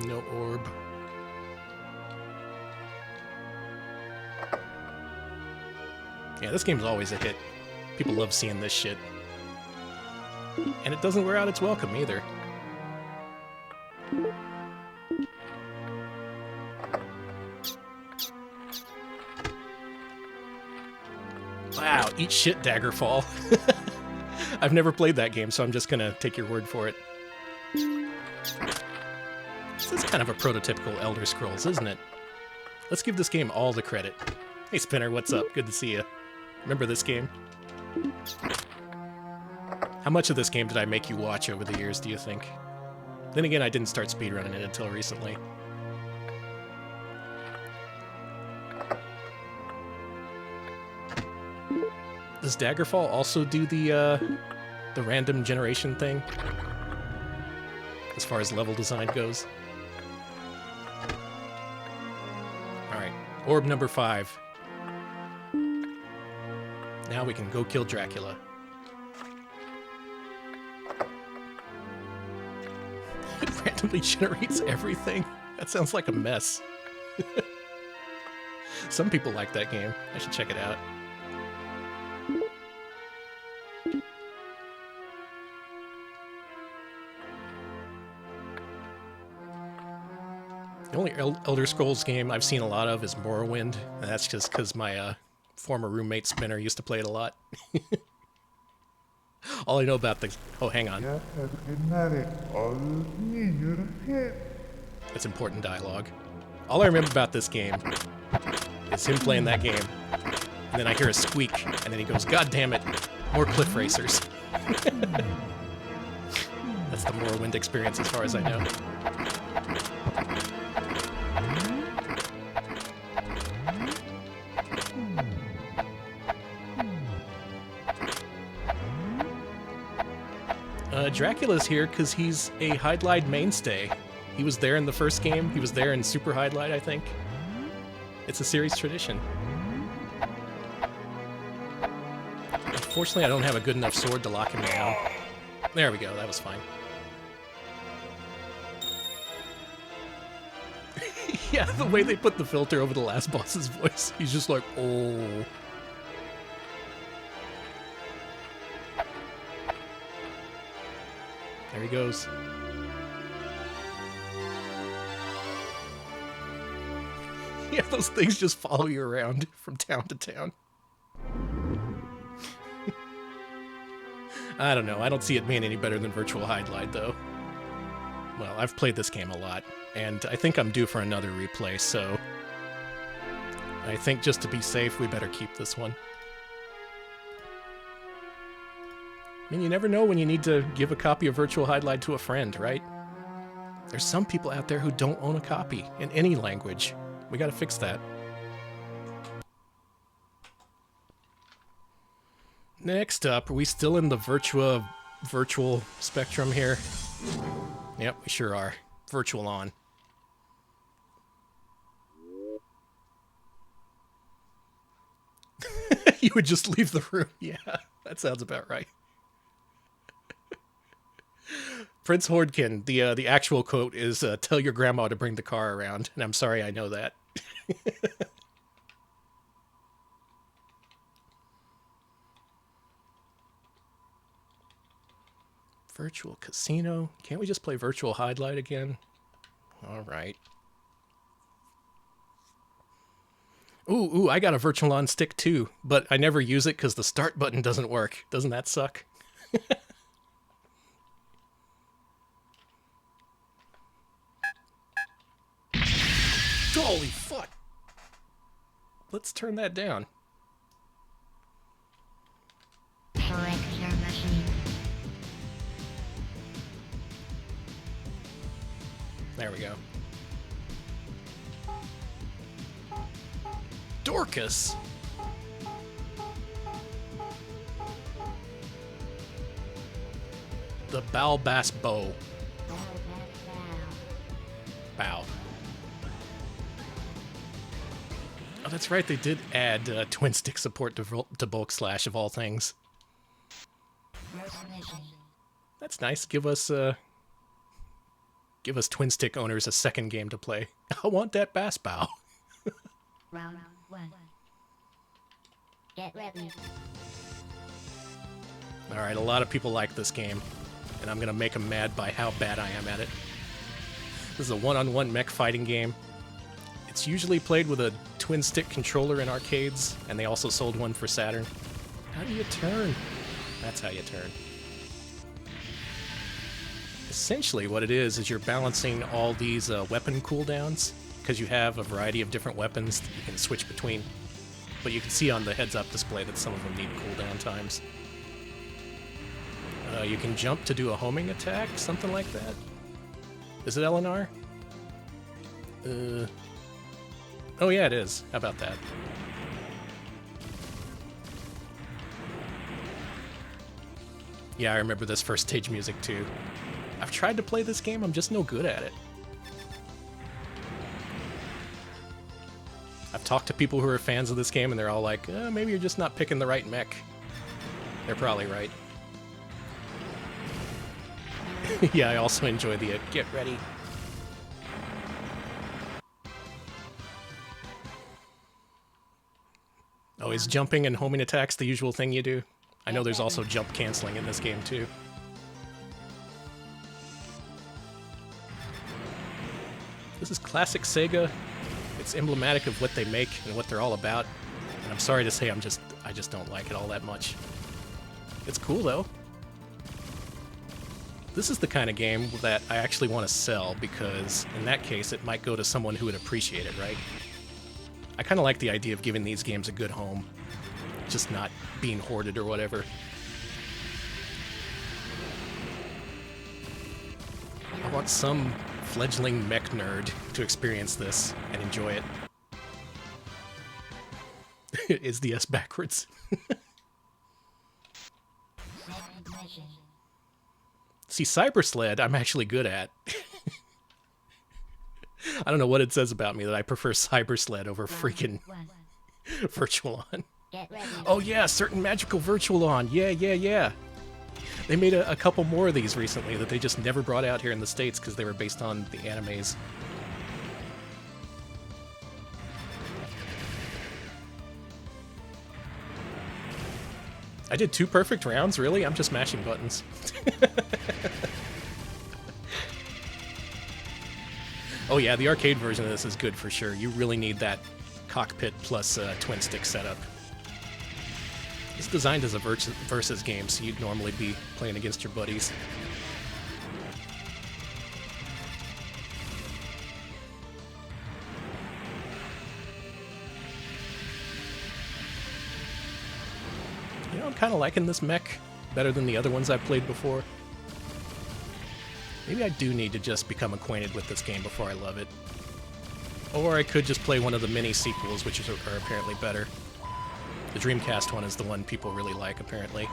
No orb. Yeah, this game's always a hit. People love seeing this shit. And it doesn't wear out its welcome either. Wow, eat shit, Daggerfall. I've never played that game, so I'm just gonna take your word for it. This is kind of a prototypical Elder Scrolls, isn't it? Let's give this game all the credit. Hey Spinner, what's up? Good to see you. Remember this game? How much of this game did I make you watch over the years, do you think? Then again, I didn't start speedrunning it until recently. Does Daggerfall also do the random generation thing? As far as level design goes? Alright, orb number 5. Now we can go kill Dracula. It randomly generates everything? That sounds like a mess. Some people like that game. I should check it out. The only Elder Scrolls game I've seen a lot of is Morrowind, and that's just because my former roommate Spinner used to play it a lot. All I know about the... Oh, hang on. That's important dialogue. All I remember about this game is him playing that game, and then I hear a squeak, and then he goes, "God damn it, more cliff racers." That's the Morrowind experience as far as I know. Dracula's here because he's a Hydlide mainstay. He was there in the first game. He was there in Super Hydlide, I think. It's a series tradition. Unfortunately, I don't have a good enough sword to lock him down. There we go, that was fine. Yeah, the way they put the filter over the last boss's voice. He's just like, oh. There he goes. Yeah, those things just follow you around from town to town. I don't know. I don't see it being any better than Virtual Hydlide, though. Well, I've played this game a lot, and I think I'm due for another replay, so I think just to be safe, we better keep this one. I mean, you never know when you need to give a copy of Virtual Hydlide to a friend, right? There's some people out there who don't own a copy in any language. We gotta fix that. Next up, are we still in the virtual spectrum here? Yep, we sure are. Virtual on. You would just leave the room. Yeah, that sounds about right. Prince Hordkin, the actual quote is, tell your grandma to bring the car around. And I'm sorry I know that. Virtual Casino. Can't we just play Virtual Hydlide again? All right. Ooh, I got a Virtual On stick too, but I never use it because the start button doesn't work. Doesn't that suck? Holy fuck! Let's turn that down. There we go. Dorcas! The Bow Bass Bow. Bow. Oh, that's right, they did add twin stick support to Bulk Slash of all things. That's nice. Give us twin stick owners a second game to play. I want that bass bow. Round 1. Get ready. Alright, a lot of people like this game, and I'm gonna make them mad by how bad I am at it. This is a one-on-one mech fighting game. It's usually played with a twin stick controller in arcades, and they also sold one for Saturn. How do you turn? That's how you turn. Essentially what it is you're balancing all these weapon cooldowns, because you have a variety of different weapons that you can switch between. But you can see on the heads-up display that some of them need cooldown times. You can jump to do a homing attack, something like that. Is it LNR? Oh yeah, it is. How about that? Yeah, I remember this first stage music too. I've tried to play this game, I'm just no good at it. I've talked to people who are fans of this game and they're all like, maybe you're just not picking the right mech. They're probably right. Yeah, I also enjoy the get ready. Oh, is jumping and homing attacks the usual thing you do? I know there's also jump canceling in this game too. This is classic Sega. It's emblematic of what they make and what they're all about. And I'm sorry to say I just don't like it all that much. It's cool though. This is the kind of game that I actually want to sell because in that case it might go to someone who would appreciate it, right? I kind of like the idea of giving these games a good home, just not being hoarded or whatever. I want some fledgling mech nerd to experience this and enjoy it. Is the S backwards? See, Cyber Sled I'm actually good at. I don't know what it says about me that I prefer Cyber Sled over freaking Virtual On. Oh yeah, certain magical Virtual On. Yeah. They made a couple more of these recently that they just never brought out here in the States because they were based on the animes. I did 2 perfect rounds, really? I'm just mashing buttons. Oh yeah, the arcade version of this is good for sure. You really need that cockpit plus twin stick setup. It's designed as a versus game, so you'd normally be playing against your buddies. I'm kind of liking this mech better than the other ones I've played before. Maybe I do need to just become acquainted with this game before I love it. Or I could just play one of the mini sequels, which are apparently better. The Dreamcast one is the one people really like, apparently.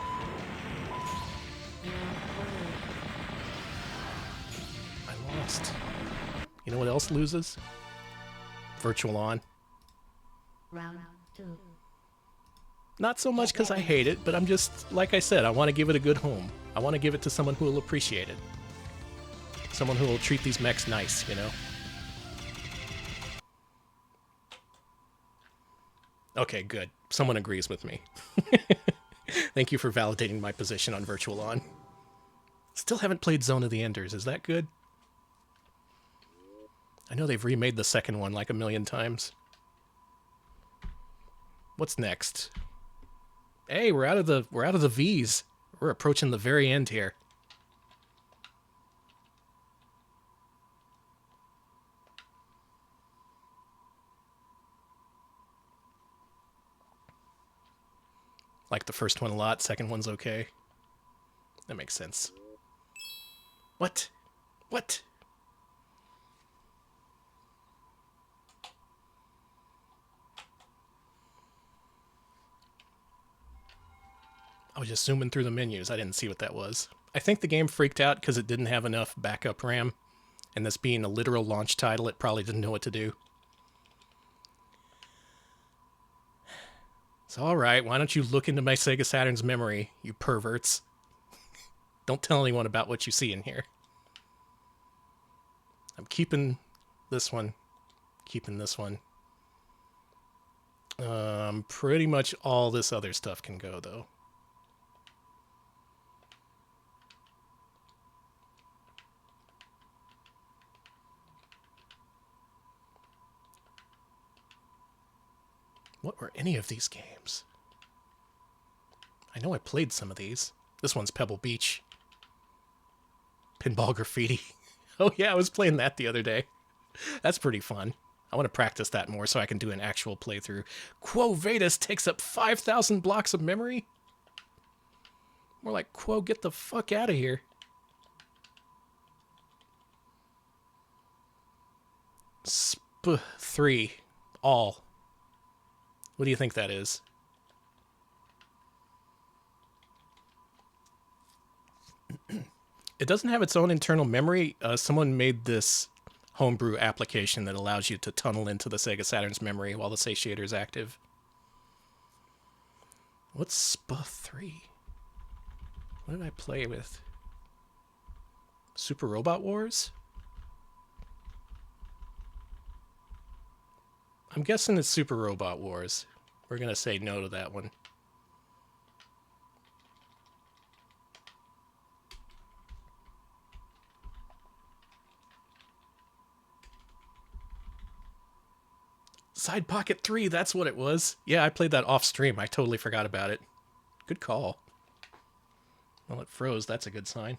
I lost. You know what else loses? Virtual On. Round 2. Not so much because I hate it, but I'm just, like I said, I want to give it a good home. I want to give it to someone who will appreciate it. Someone who will treat these mechs nice, you know? Okay, good. Someone agrees with me. Thank you for validating my position on Virtual On. Still haven't played Zone of the Enders. Is that good? I know they've remade the second one like a million times. What's next? Hey, we're out of the V's. We're approaching the very end here. Like the first one a lot, second one's okay. That makes sense. What? What? I was just zooming through the menus. I didn't see what that was. I think the game freaked out because it didn't have enough backup RAM. And this being a literal launch title, it probably didn't know what to do. It's alright, why don't you look into my Sega Saturn's memory, you perverts. Don't tell anyone about what you see in here. I'm keeping this one. Keeping this one. Pretty much all this other stuff can go, though. What were any of these games? I know I played some of these. This one's Pebble Beach. Pinball Graffiti. Oh yeah, I was playing that the other day. That's pretty fun. I want to practice that more so I can do an actual playthrough. Quo Vadis takes up 5,000 blocks of memory? More like, Quo, get the fuck out of here. Sp3. All. What do you think that is? It doesn't have its own internal memory. Someone made this homebrew application that allows you to tunnel into the Sega Saturn's memory while the satiator is active. What's Sp3? What did I play with? Super Robot Wars? I'm guessing it's Super Robot Wars. We're going to say no to that one. Side Pocket 3, that's what it was. Yeah, I played that off stream. I totally forgot about it. Good call. Well, it froze. That's a good sign.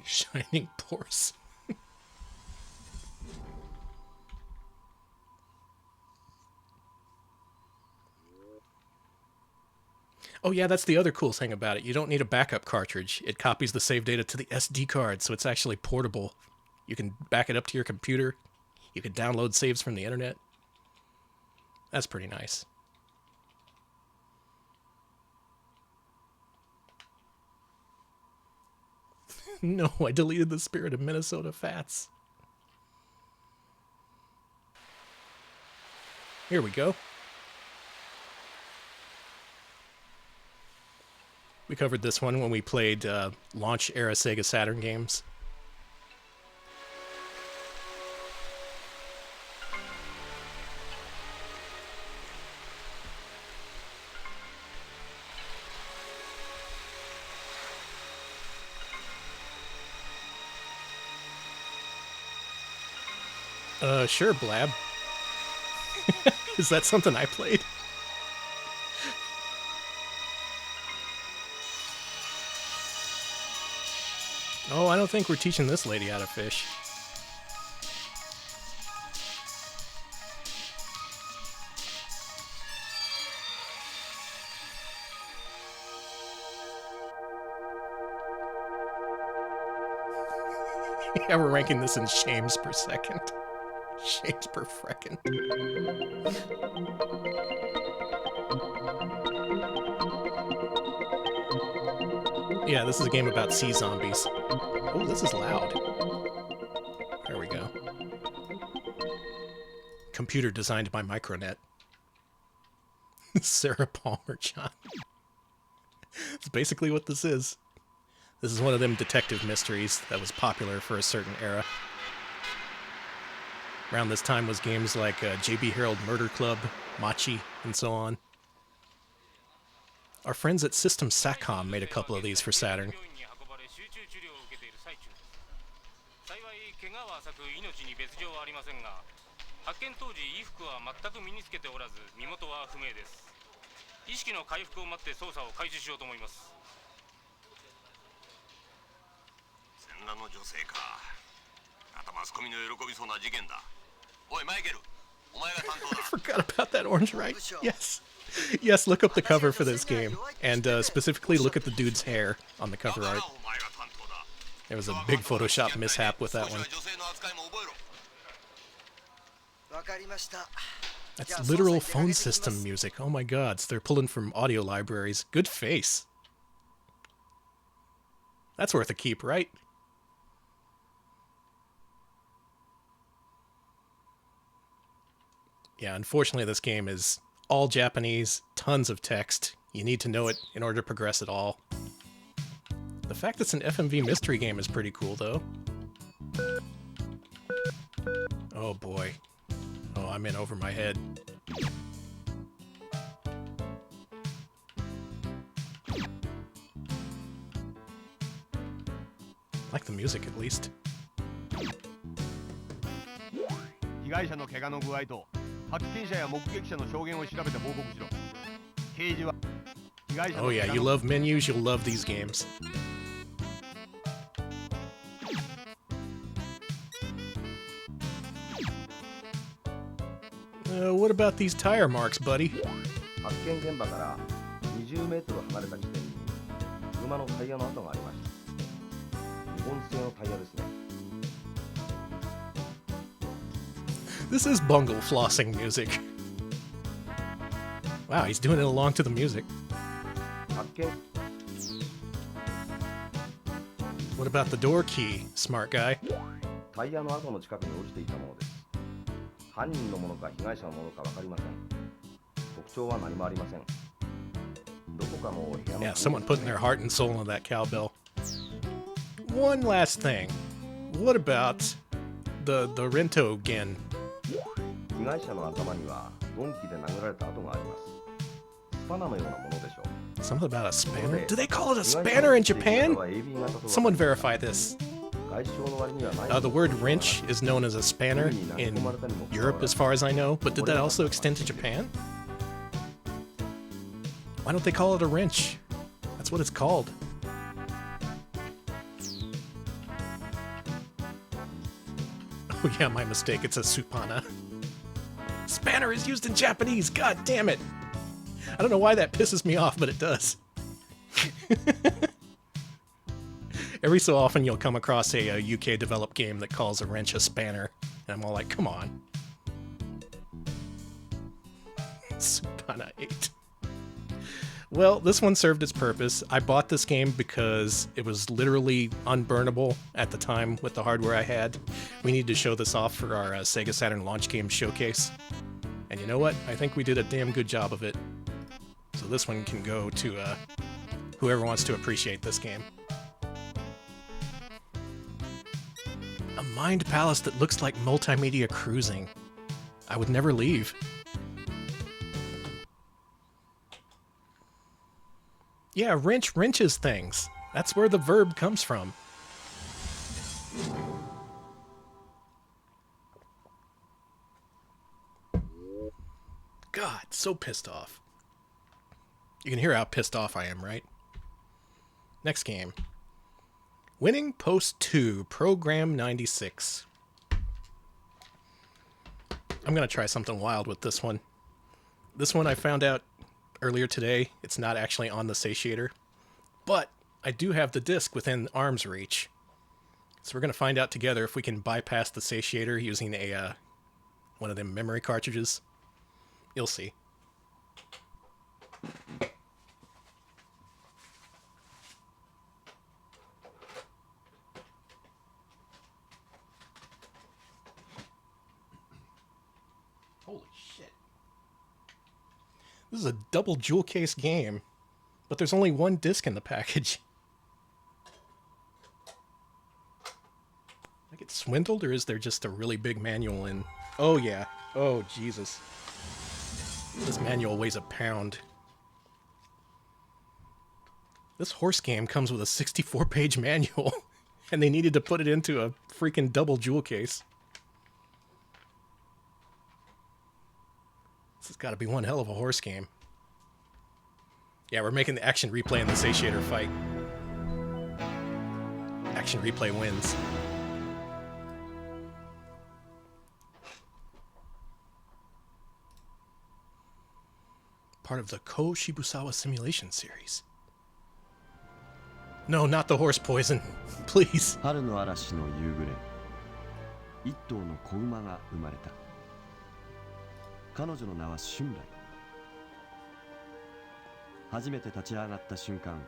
Shining Pores. Oh yeah, that's the other cool thing about it. You don't need a backup cartridge. It copies the save data to the SD card, so it's actually portable. You can back it up to your computer. You can download saves from the internet. That's pretty nice. No, I deleted the Spirit of Minnesota Fats. Here we go. We covered this one when we played launch-era Sega Saturn games. Sure, Blab. Is that something I played? Oh, I don't think we're teaching this lady how to fish. Yeah, we're ranking this in shames per second. Shames per freckin'. Yeah, this is a game about sea zombies. Oh, this is loud. There we go. Computer designed by Micronet. Sarah Palmer John. That's basically what this is. This is one of them detective mysteries that was popular for a certain era. Around this time was games like JB Harold Murder Club, Machi, and so on. Our friends at System Satcom made a couple of these for Saturn. I forgot about that orange right. Yes. Yes, look up the cover for this game. And specifically look at the dude's hair on the cover art. There was a big Photoshop mishap with that one. That's literal phone system music. Oh my god, so they're pulling from audio libraries. Good face. That's worth a keep, right? Yeah, unfortunately this game is all Japanese, tons of text. You need to know it in order to progress at all. The fact it's an FMV mystery game is pretty cool, though. Oh boy. Oh, I'm in over my head. Like the music, at least. Oh yeah, you love menus, you'll love these games. What about these tire marks, buddy? This is bungle flossing music. Wow, he's doing it along to the music. What about the door key, smart guy? Yeah, someone putting their heart and soul into that cowbell. One last thing. What about the Rento Gen? Something about a spanner? Do they call it a spanner in Japan? Someone verify this. The word wrench is known as a spanner in Europe, as far as I know, but did that also extend to Japan? Why don't they call it a wrench? That's what it's called. Oh yeah, my mistake, it's a supana. Spanner is used in Japanese, god damn it! I don't know why that pisses me off, but it does. Every so often you'll come across a UK-developed game that calls a wrench a spanner, and I'm all like, come on. Supana 8. Well, this one served its purpose. I bought this game because it was literally unburnable at the time with the hardware I had. We needed to show this off for our Sega Saturn launch game showcase. And you know what? I think we did a damn good job of it. So this one can go to whoever wants to appreciate this game. A mind palace that looks like multimedia cruising. I would never leave. Yeah, wrench wrenches things. That's where the verb comes from. God, so pissed off. You can hear how pissed off I am, right? Next game. Winning Post 2, Program 96. I'm going to try something wild with this one. This one I found out earlier today. It's not actually on the satiator, but I do have the disc within arm's reach. So we're going to find out together if we can bypass the satiator using a one of them memory cartridges. You'll see. Holy shit. This is a double jewel case game, but there's only one disc in the package. I get swindled, or is there just a really big manual in? Oh yeah. Oh Jesus. This manual weighs a pound. This horse game comes with a 64-page manual, and they needed to put it into a freaking double jewel case. This has got to be one hell of a horse game. Yeah, we're making the action replay in the satiator fight. Action replay wins. Part of the Ko Shibusawa simulation series. No, not the horse poison. Please. 春の嵐の夕暮れ、一頭の子馬が生まれた。彼女の名は春来。初めて立ち上がった瞬間、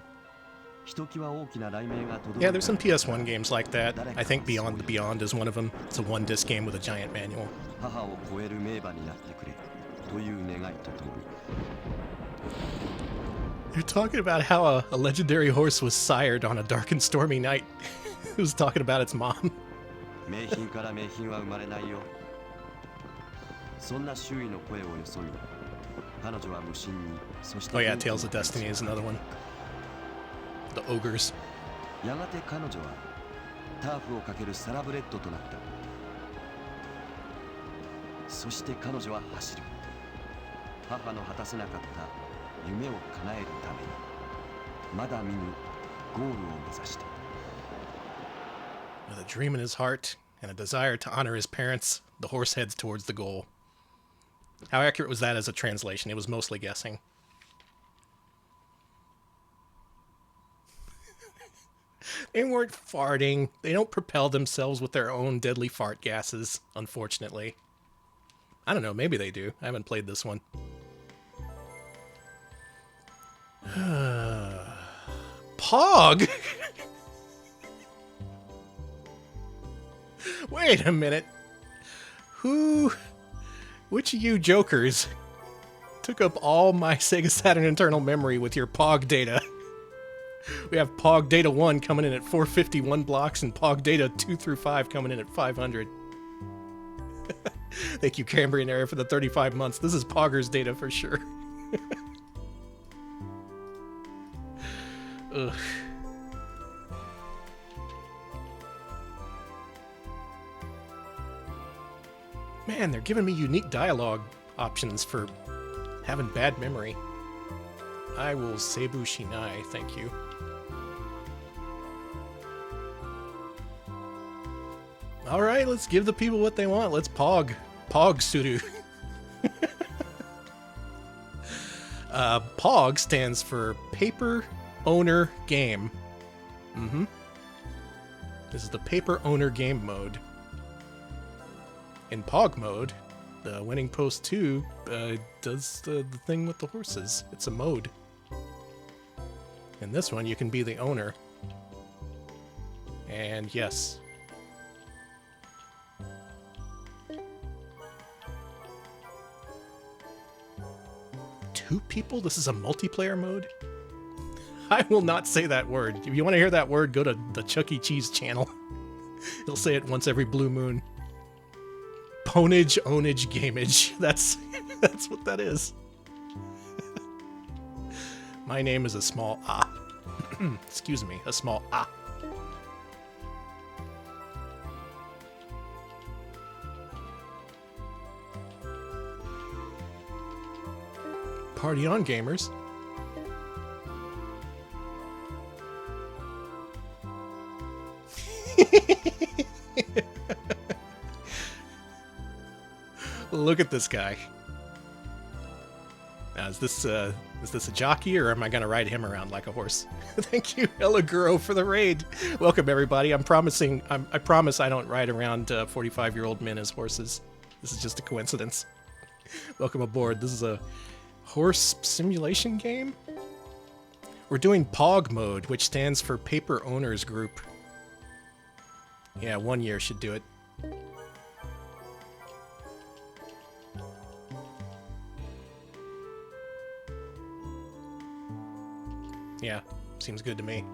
ひときわ大きな雷鳴が轟いた。 Yeah, there's some PS1 games like that. I think Beyond the Beyond is one of them. It's a one-disc game with a giant manual. 母を超える名馬になってくれという願いとともに。 They're talking about how a legendary horse was sired on a dark and stormy night. It was talking about its mom. 名品から名品は生まれないよ。そんな周囲の声をよそに、彼女は無心に、そして Oh yeah, Tales of Destiny is another one. The ogres. やがて彼女はターフをかけるサラブレッドとなった。そして彼女は走る。母の果たせなかった夢を叶えるために、まだ見ぬゴールを目指して。 With a dream in his heart and a desire to honor his parents, the horse heads towards the goal. How accurate was that as a translation? It was mostly guessing. They weren't farting. They don't propel themselves with their own deadly fart gases, unfortunately. I don't know, maybe they do. I haven't played this one. Pog! Wait a minute. Which of you jokers took up all my Sega Saturn internal memory with your Pog data? We have Pog Data 1 coming in at 451 blocks and Pog Data 2 through 5 coming in at 500. Thank you, Cambrian Area, for the 35 months. This is Pogger's data for sure. Ugh. Man, they're giving me unique dialogue options for having bad memory. I will Seibu Shinai, thank you. Alright, let's give the people what they want. Let's Pog. Pog Suru. Pog stands for Paper Owner Game. This is the Paper Owner Game mode. In Pog mode, the Winning Post 2 does the thing with the horses. It's a mode. In this one, you can be the owner. And yes. Two people? This is a multiplayer mode? I will not say that word. If you want to hear that word, go to the Chuck E. Cheese channel. He'll say it once every blue moon. Ponage, ownage, gameage. That's what that is. My name is a small ah. Excuse me, a small ah. Party on, gamers. Look at this guy. Now, is this a jockey, or am I gonna ride him around like a horse? Thank you, Elaguro, for the raid. Welcome, everybody. I promise I don't ride around 45-year-old men as horses. This is just a coincidence. Welcome aboard. This is a horse simulation game. We're doing POG mode, which stands for Paper Owners Group. Yeah, 1 year should do it. Yeah, seems good to me.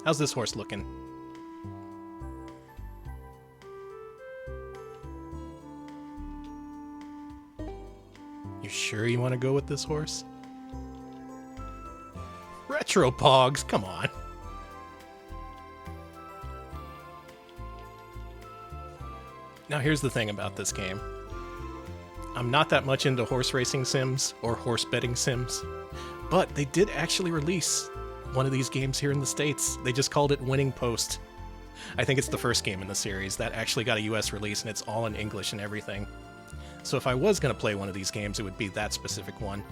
How's this horse looking? You sure you want to go with this horse? Retro Pogs, come on. Now here's the thing about this game. I'm not that much into horse racing sims or horse betting sims, but they did actually release one of these games here in the States. They just called it Winning Post. I think it's the first game in the series that actually got a US release, and it's all in English and everything. So if I was going to play one of these games, it would be that specific one.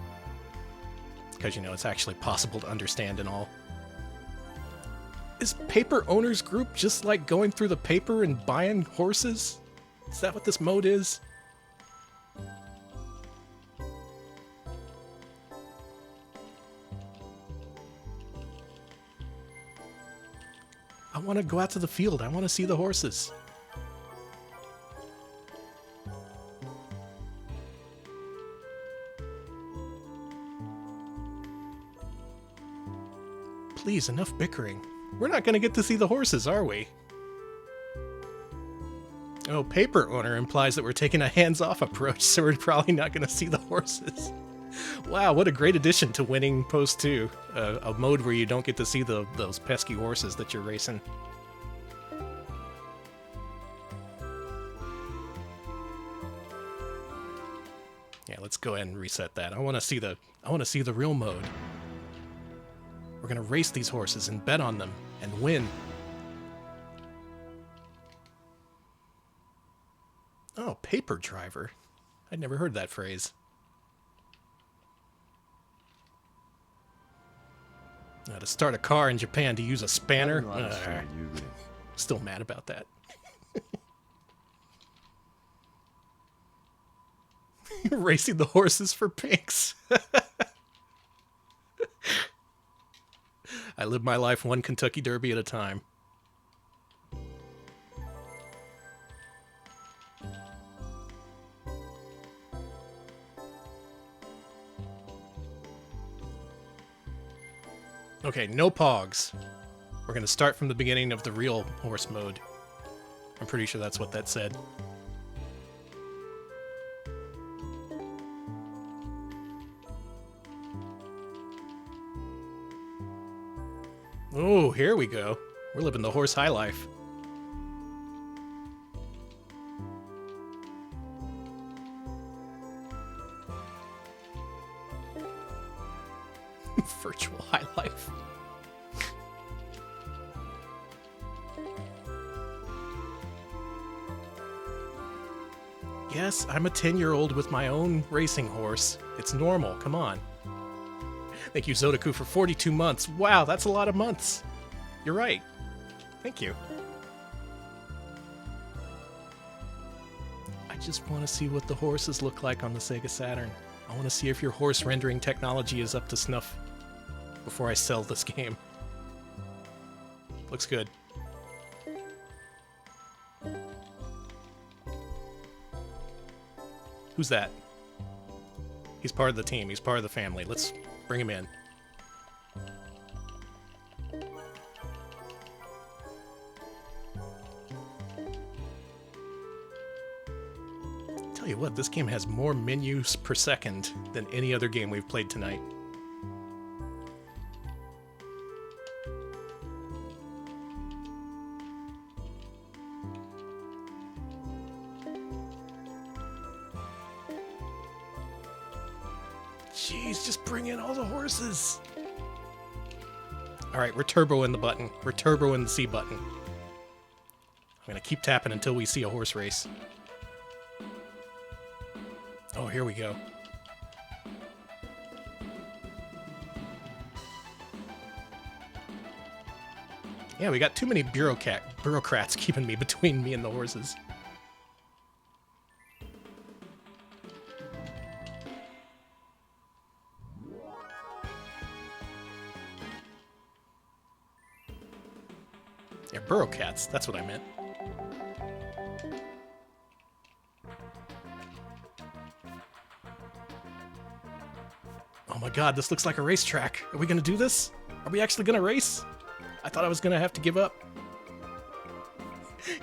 Because, you know, it's actually possible to understand and all. Is Paper Owners Group just like going through the paper and buying horses? Is that what this mode is? I want to go out to the field. I want to see the horses. Please, enough bickering. We're not going to get to see the horses, are we? Oh, paper owner implies that we're taking a hands-off approach, so we're probably not going to see the horses. Wow, what a great addition to Winning Post 2. A mode where you don't get to see those pesky horses that you're racing. Yeah, let's go ahead and reset that. I want to see the real mode. We're going to race these horses and bet on them and win. Oh, paper driver. I'd never heard that phrase. To start a car in Japan to use a spanner? Still mad about that. Racing the horses for pinks. I live my life one Kentucky Derby at a time. Okay, no pogs. We're gonna start from the beginning of the real horse mode. I'm pretty sure that's what that said. Oh, here we go. We're living the horse high life. Virtual high life. Yes, I'm a 10-year-old with my own racing horse. It's normal, come on. Thank you, Zodaku, for 42 months. Wow, that's a lot of months. You're right. Thank you. I just want to see what the horses look like on the Sega Saturn. I want to see if your horse rendering technology is up to snuff before I sell this game. Looks good. Who's that? He's part of the team. He's part of the family. Let's bring him in. Tell you what, this game has more menus per second than any other game we've played tonight. Jeez, just bring in all the horses. Alright, we're turboing the button. We're turboing the C button. I'm gonna keep tapping until we see a horse race. Oh, here we go. Yeah, we got too many bureaucrats keeping me between me and the horses. Yeah, bureaucrats, that's what I meant. Oh my god, this looks like a racetrack. Are we gonna do this? Are we actually gonna race? I thought I was gonna have to give up.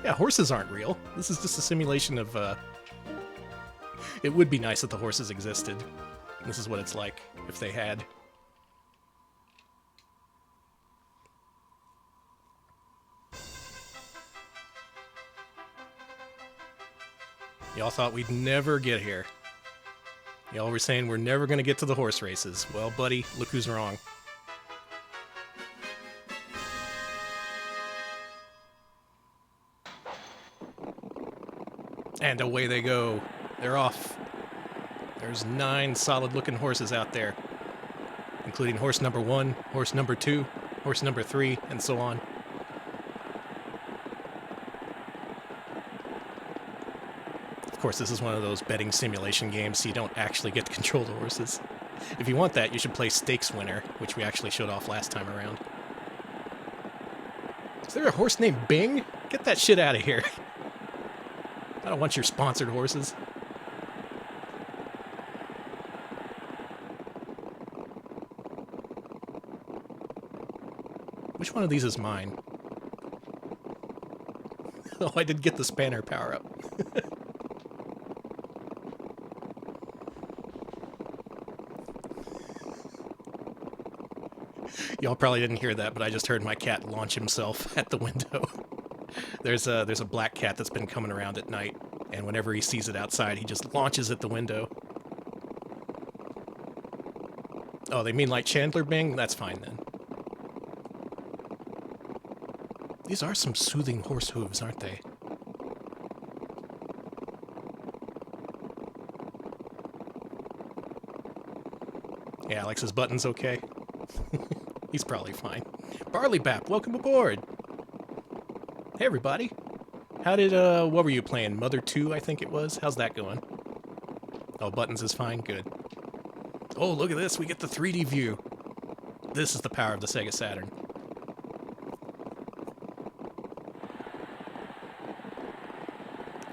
Yeah, horses aren't real. This is just a simulation of, It would be nice if the horses existed. This is what it's like if they had. Y'all thought we'd never get here. Y'all were saying we're never gonna get to the horse races. Well, buddy, look who's wrong. And away they go. They're off. There's 9 solid-looking horses out there, including horse number 1, horse number 2, horse number 3, and so on. Of course, this is one of those betting simulation games, so you don't actually get to control the horses. If you want that, you should play Stakes Winner, which we actually showed off last time around. Is there a horse named Bing? Get that shit out of here. I don't want your sponsored horses. Which one of these is mine? Oh, I did get the spanner power up. Y'all probably didn't hear that, but I just heard my cat launch himself at the window. There's a black cat that's been coming around at night, and whenever he sees it outside, he just launches at the window. Oh, they mean like Chandler Bing? That's fine then. These are some soothing horse hooves, aren't they? Yeah, Alex's button's okay. He's probably fine. Barleybap, welcome aboard! Hey everybody! How did, what were you playing? Mother 2, I think it was? How's that going? Oh, Buttons is fine? Good. Oh, look at this! We get the 3D view! This is the power of the Sega Saturn.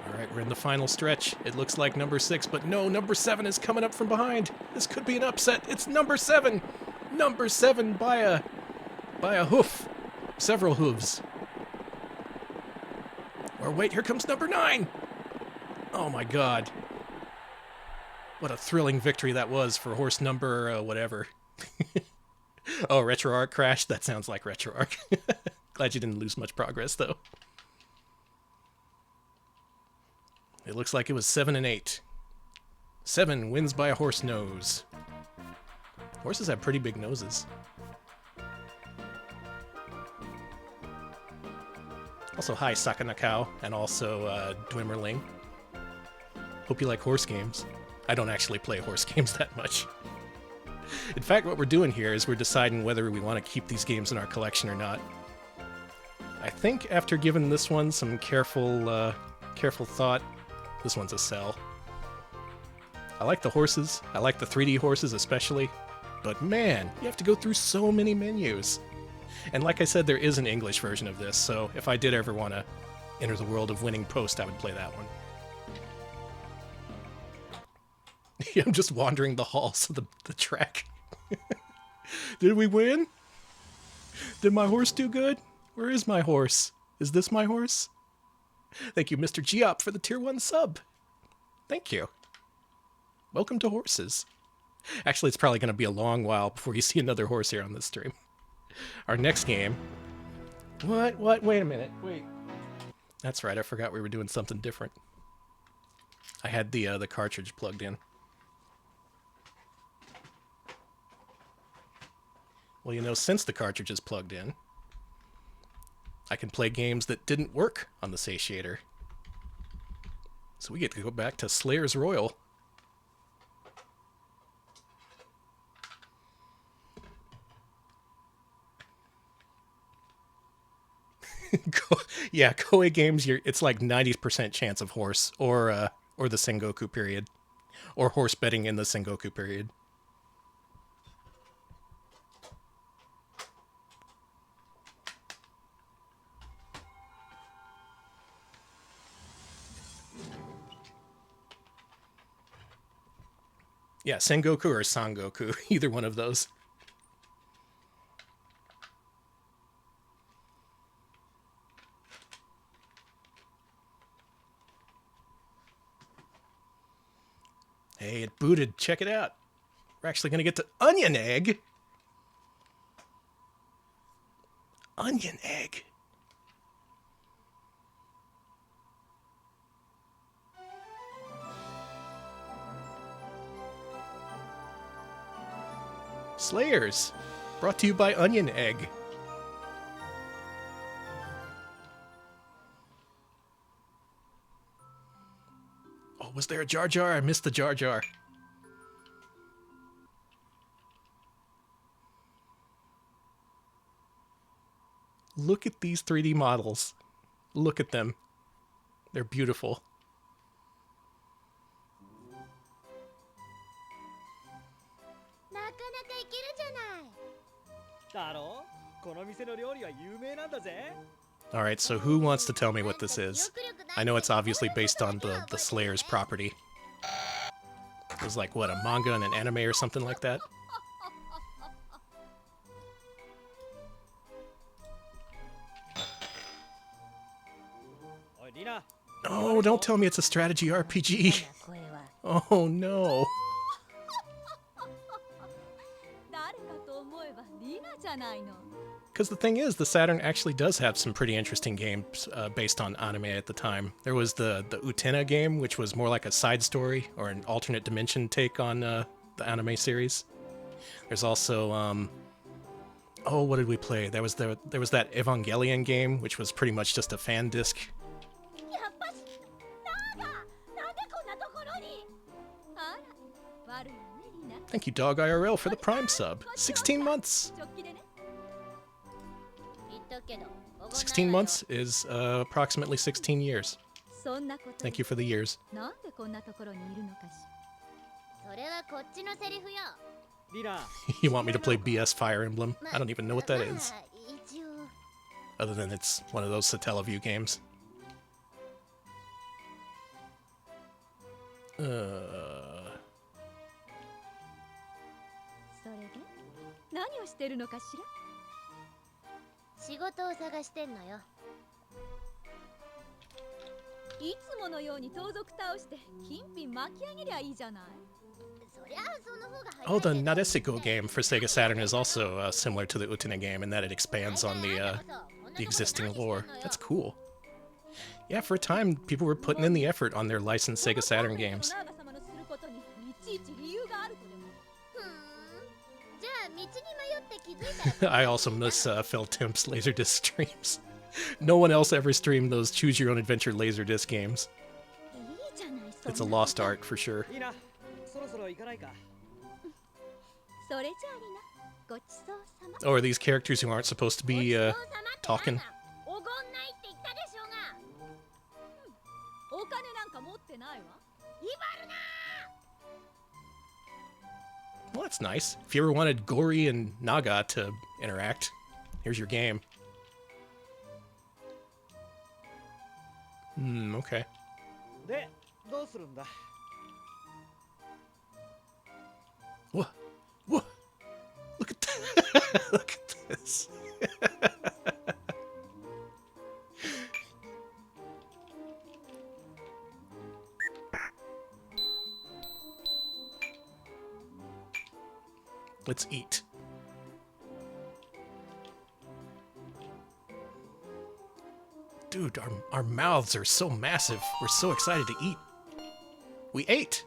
Alright, we're in the final stretch. It looks like number 6, but no, number 7 is coming up from behind! This could be an upset! It's number 7! Number 7 by a hoof. Several hooves. Or wait, here comes number 9! Oh my god. What a thrilling victory that was for horse number, whatever. Oh, RetroArch crashed? That sounds like RetroArch. Glad you didn't lose much progress, though. It looks like it was 7 and 8. 7 wins by a horse nose. Horses have pretty big noses. Also, hi, Sakanakao, and also Dwimmerling. Hope you like horse games. I don't actually play horse games that much. In fact, what we're doing here is we're deciding whether we want to keep these games in our collection or not. I think after giving this one some careful thought, this one's a sell. I like the horses. I like the 3D horses especially. But man, you have to go through so many menus. And like I said, there is an English version of this, so if I did ever want to enter the world of Winning Post, I would play that one. I'm just wandering the halls of the track. Did we win? Did my horse do good? Where is my horse? Is this my horse? Thank you, Mr. Geop, for the Tier 1 sub. Thank you. Welcome to horses. Actually, it's probably going to be a long while before you see another horse here on this stream. Our next game... What? Wait a minute. Wait. That's right, I forgot we were doing something different. I had the cartridge plugged in. Well, you know, since the cartridge is plugged in, I can play games that didn't work on the satiator. So we get to go back to Slayer's Royal. Yeah, Koei games, it's like 90% chance of horse or the Sengoku period, or horse betting in the Sengoku period. Yeah, Sengoku or Sangoku, either one of those. Hey, it booted. Check it out. We're actually going to get to onion egg. Onion egg. Slayers, brought to you by Onion Egg. Oh, was there a Jar Jar? I missed the Jar Jar. Look at these 3D models. Look at them. They're beautiful. なかなかいけるじゃない。だろう？この店の料理は有名なんだぜ。 Alright, so who wants to tell me what this is? I know it's obviously based on the Slayers property. It was like, what, a manga and an anime or something like that? Oh, don't tell me it's a strategy RPG. Oh no. 誰かと思えばリナじゃないの。 Because the thing is, the Saturn actually does have some pretty interesting games based on anime at the time. There was the Utena game, which was more like a side story or an alternate dimension take on the anime series. There's also, oh, what did we play? There was that Evangelion game, which was pretty much just a fan disc. やっぱし、なんでこんなところに。あら、悪いね、リナ。 Thank you, Dog IRL, for the Prime sub. 16 months! 直帰でね。言っとくけど、おごんないわよ。 16 months is approximately 16 years. そんなこと。 Thank you for the years. なんでこんなところにいるのかし。それはこっちのセリフよ。 リナ、 You want me to play BS Fire Emblem? I don't even know what that is. まあ一応。 Other than it's one of those Satellaview games. それで何をしてるのかしら。仕事を探してんのよ。いつものように盗賊倒して金品巻き上げりゃいいじゃない。そりゃその方が早い。 Oh, the Nadesico game for Sega Saturn is also similar to the Utena game in that it expands on the existing lore. That's cool. Yeah, for a time, people were putting in the effort on their licensed Sega Saturn games. ナーガ様のすることにいちいち理由があるとでも。じゃあ道に迷って気づいたら。 I also miss Phil Timp's Laserdisc streams. No one else ever streamed those Choose Your Own Adventure Laserdisc games. いいじゃない。 It's a lost art for sure. リナ、そろそろ行かないか。それじゃあリナ、ごちそうさま。 Or these characters who aren't supposed to be talking. おごんないって言ったでしょうが。お金なんか持ってないわ。威張るな。 Well, that's nice. If you ever wanted Gori and Naga to interact, here's your game. Okay. で、どうするんだ。 What? What? Look at that. Look at this. Let's eat. Dude, our mouths are so massive. We're so excited to eat. We ate.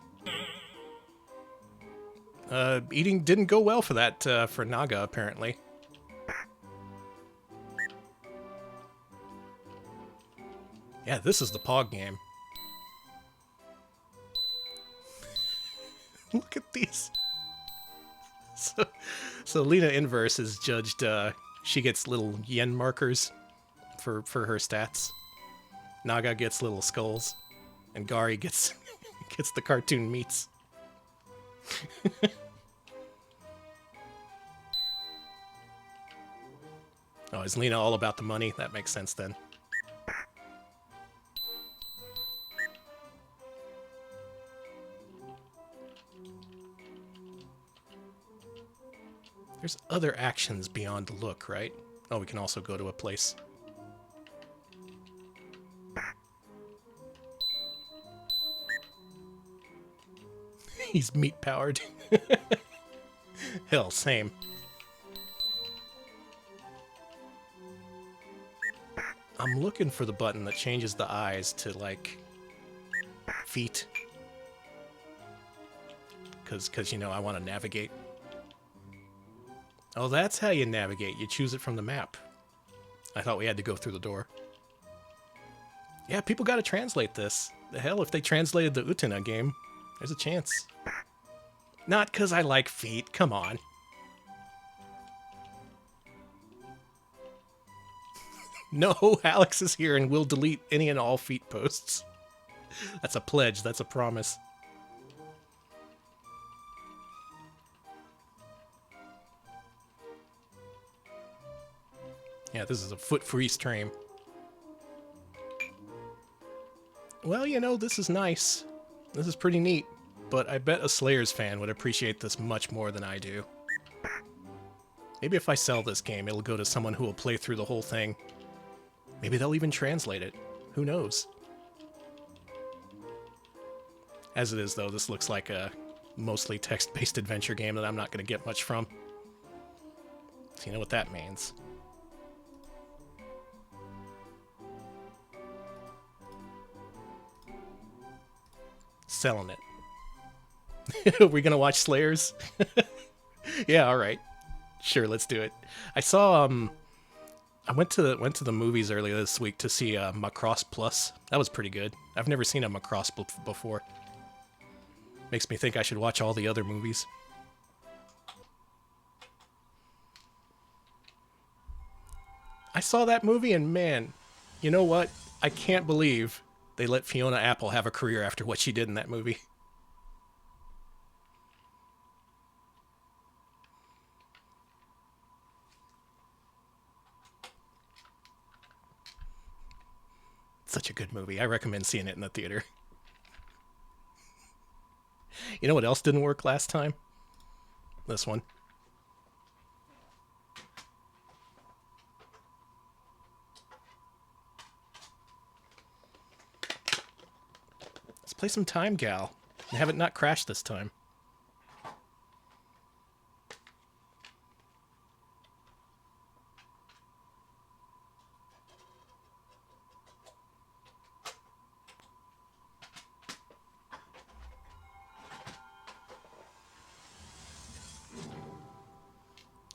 Eating didn't go well for that, for Naga, apparently. Yeah, this is the Pog game. Look at these. So Lena Inverse is judged, she gets little yen markers for her stats. Naga gets little skulls, and Gari gets gets the cartoon meats. Oh, is Lena all about the money? That makes sense then. There's other actions beyond the look, right? Oh, we can also go to a place. He's meat-powered. Hell, same. I'm looking for the button that changes the eyes to, like, feet. Because, you know, I want to navigate. Oh, that's how you navigate. You choose it from the map. I thought we had to go through the door. Yeah, people gotta translate this. The hell, if they translated the Utena game, there's a chance. Not because I like feet, come on. No, Alex is here and will delete any and all feet posts. That's a pledge, that's a promise. Yeah, this is a foot-free stream. Well, you know, this is nice. This is pretty neat. But I bet a Slayers fan would appreciate this much more than I do. Maybe if I sell this game, it'll go to someone who will play through the whole thing. Maybe they'll even translate it. Who knows? As it is, though, this looks like a mostly text-based adventure game that I'm not going to get much from. So you know what that means. Selling it. We're gonna watch Slayers? Yeah, alright. Sure, let's do it. I saw, I went to the movies earlier this week to see Macross Plus. That was pretty good. I've never seen a Macross before. Makes me think I should watch all the other movies. I saw that movie and man, you know what? I can't believe they let Fiona Apple have a career after what she did in that movie. Such a good movie. I recommend seeing it in the theater. You know what else didn't work last time? This one. Let's play some Time Gal and have it not crash this time.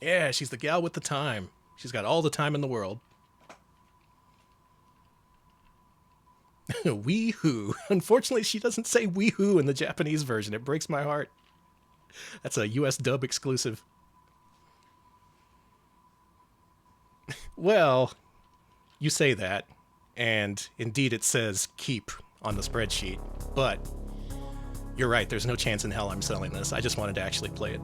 Yeah, she's the gal with the time. She's got all the time in the world. Wee-hoo. Unfortunately, she doesn't say wee-hoo in the Japanese version. It breaks my heart. That's a US dub exclusive. Well, you say that, and indeed it says keep on the spreadsheet, but you're right, there's no chance in hell I'm selling this. I just wanted to actually play it.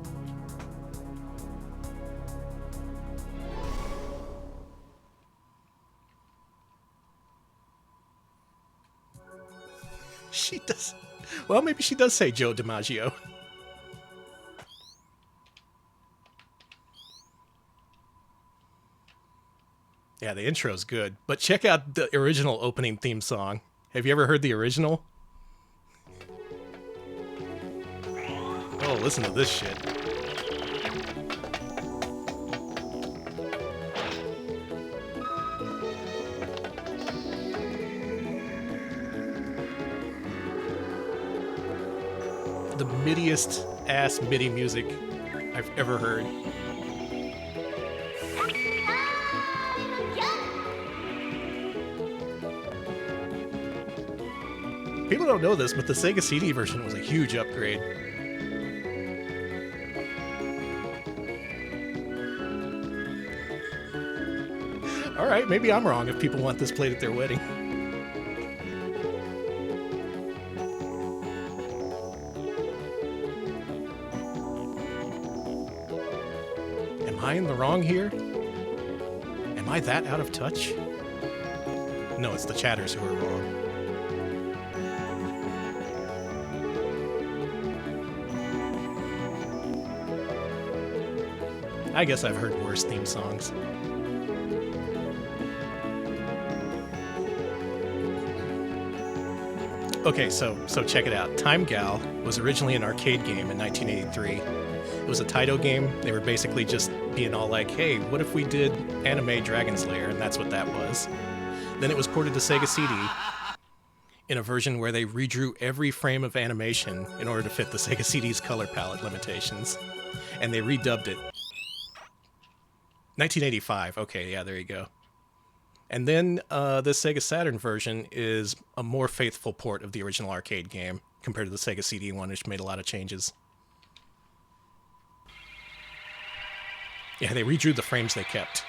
She does. Well, maybe she does say Joe DiMaggio. Yeah, the intro's good, but check out the original opening theme song. Have you ever heard the original? Oh, listen to this shit. The midiest ass MIDI music I've ever heard. People don't know this, but the Sega CD version was a huge upgrade. Alright, maybe I'm wrong if people want this played at their wedding. Am I in the wrong here? Am I that out of touch? No, it's the chatters who are wrong. I guess I've heard worse theme songs. Okay, so check it out. Time Gal was originally an arcade game in 1983. It was a Taito game. They were basically just being all like, hey, what if we did anime Dragon Slayer? And that's what that was. Then it was ported to Sega CD in a version where they redrew every frame of animation in order to fit the Sega CD's color palette limitations. And they redubbed it. 1985. Okay, yeah, there you go. And then the Sega Saturn version is a more faithful port of the original arcade game compared to the Sega CD one, which made a lot of changes. Yeah, they redrew the frames they kept.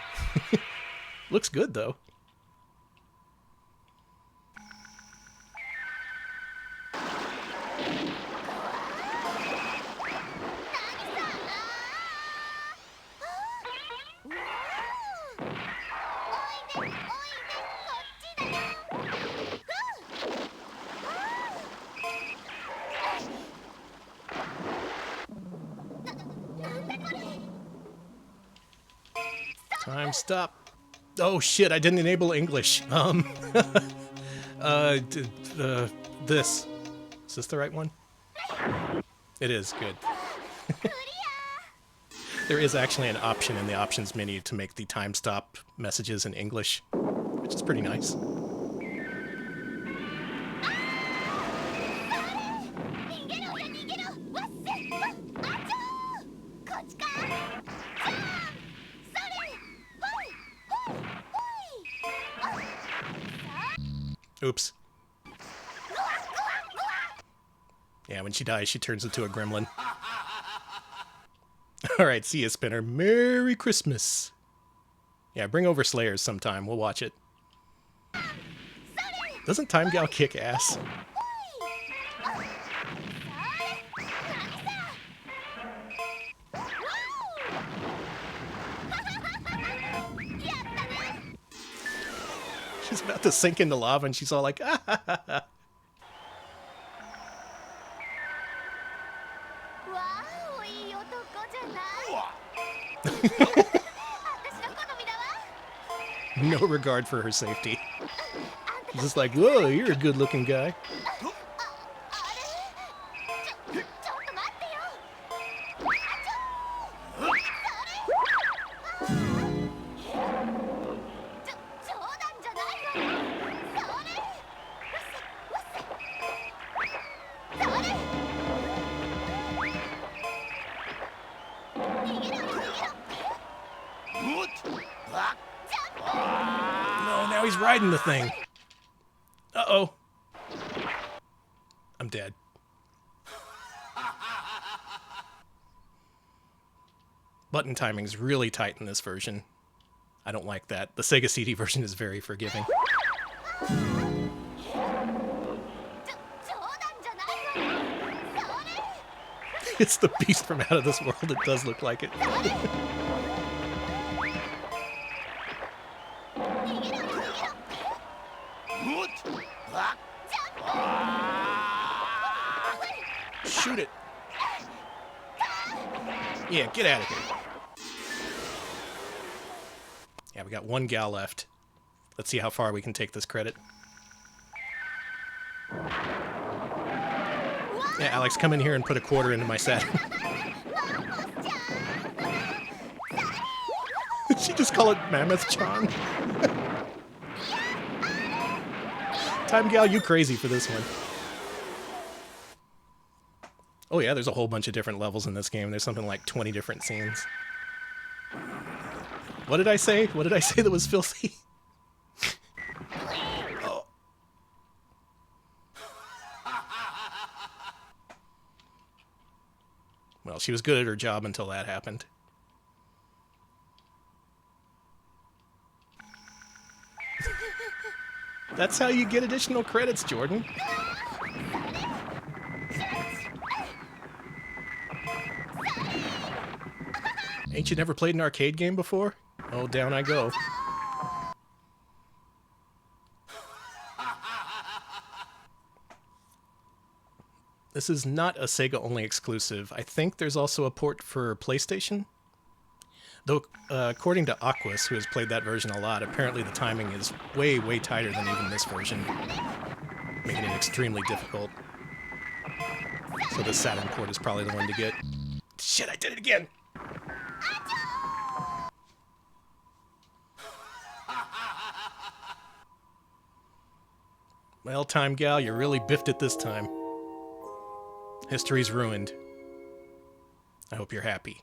Looks good, though. Time stop. Oh shit, I didn't enable English. This. Is this the right one? It is, good. There is actually an option in the options menu to make the time stop messages in English, which is pretty nice. Oops. Yeah, when she dies, she turns into a gremlin. Alright, see ya, Spinner. Merry Christmas! Yeah, bring over Slayers sometime. We'll watch it. Doesn't Time Gal kick ass? She's about to sink into lava and she's all like, ah ha ha ha. No regard for her safety. Just like, whoa, you're a good looking guy. Now he's riding the thing. Uh-oh. I'm dead. Button timing's really tight in this version. I don't like that. The Sega CD version is very forgiving. It's the beast from out of this world. It does look like it. Shoot it. Yeah, get out of here. Yeah, we got one gal left. Let's see how far we can take this credit. Yeah, Alex, come in here and put a quarter into my Saturn. Did she just call it Mammoth-chan? Time Gal, you crazy for this one. Oh yeah, there's a whole bunch of different levels in this game. There's something like 20 different scenes. What did I say? What did I say that was filthy? Oh. Well, she was good at her job until that happened. That's how you get additional credits, Jordan. Ain't you never played an arcade game before? Oh, down I go. This is not a Sega-only exclusive. I think there's also a port for PlayStation. Though, according to Aquas, who has played that version a lot, apparently the timing is way, way tighter than even this version, making it extremely difficult. So the Saturn port is probably the one to get. Shit, I did it again! Well, Time Gal, you really biffed it this time. History's ruined. I hope you're happy.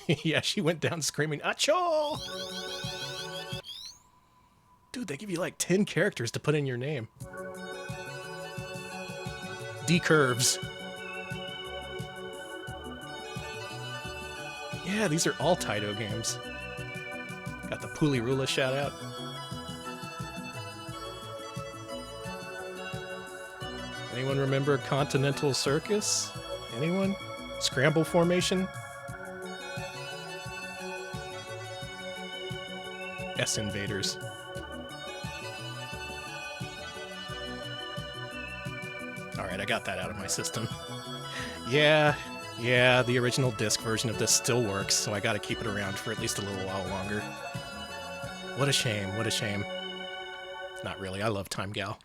Yeah, she went down screaming, Achoo! Dude, they give you like 10 characters to put in your name. D-curves. Yeah, these are all Taito games. Got the Pulirula shout out. Anyone remember Continental Circus? Anyone? Scramble Formation? S-Invaders. Alright, I got that out of my system. Yeah, the original disc version of this still works, so I gotta keep it around for at least a little while longer. What a shame, what a shame. Not really, I love Time Gal.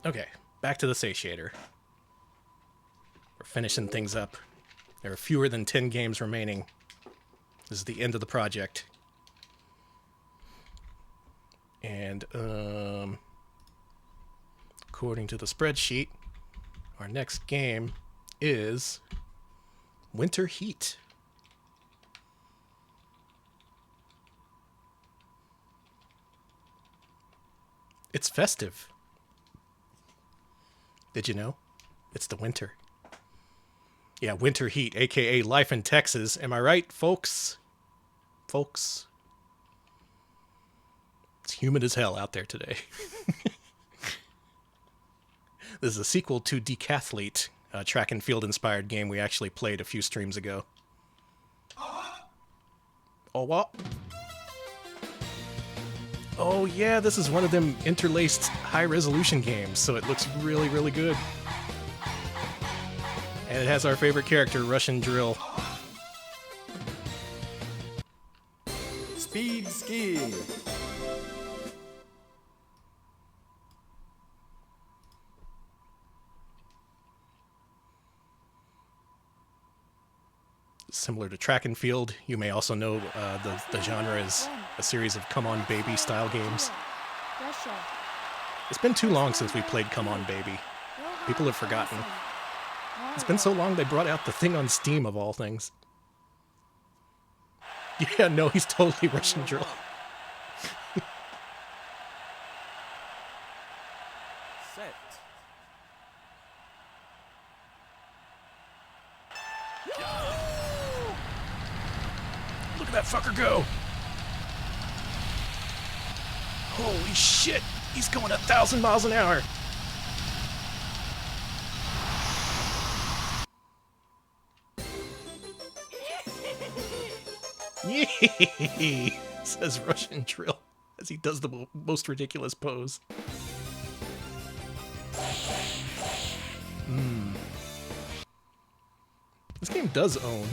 Okay, back to the satiator. We're finishing things up. There are fewer than 10 games remaining. This is the end of the project. And, according to the spreadsheet, our next game is Winter Heat. It's festive. Did you know? It's the winter. Yeah, Winter Heat, aka Life in Texas. Am I right, folks? Folks. It's humid as hell out there today. This is a sequel to Decathlete, a track and field inspired game we actually played a few streams ago. Oh, what? Oh yeah, this is one of them interlaced high-resolution games, so it looks really, really good. And it has our favorite character, Russian Drill. Speed skiing. Similar to track and field, you may also know the genre is a series of Come On Baby style games. Russia. It's been too long since we played Come On Baby. People have forgotten. It's been so long they brought out the thing on Steam of all things. Yeah, no, he's totally Russian Drill. Set. Look at that fucker go! Holy shit! He's going 1,000 miles an hour! Yee! Says Russian Drill as he does the most ridiculous pose. This game does own.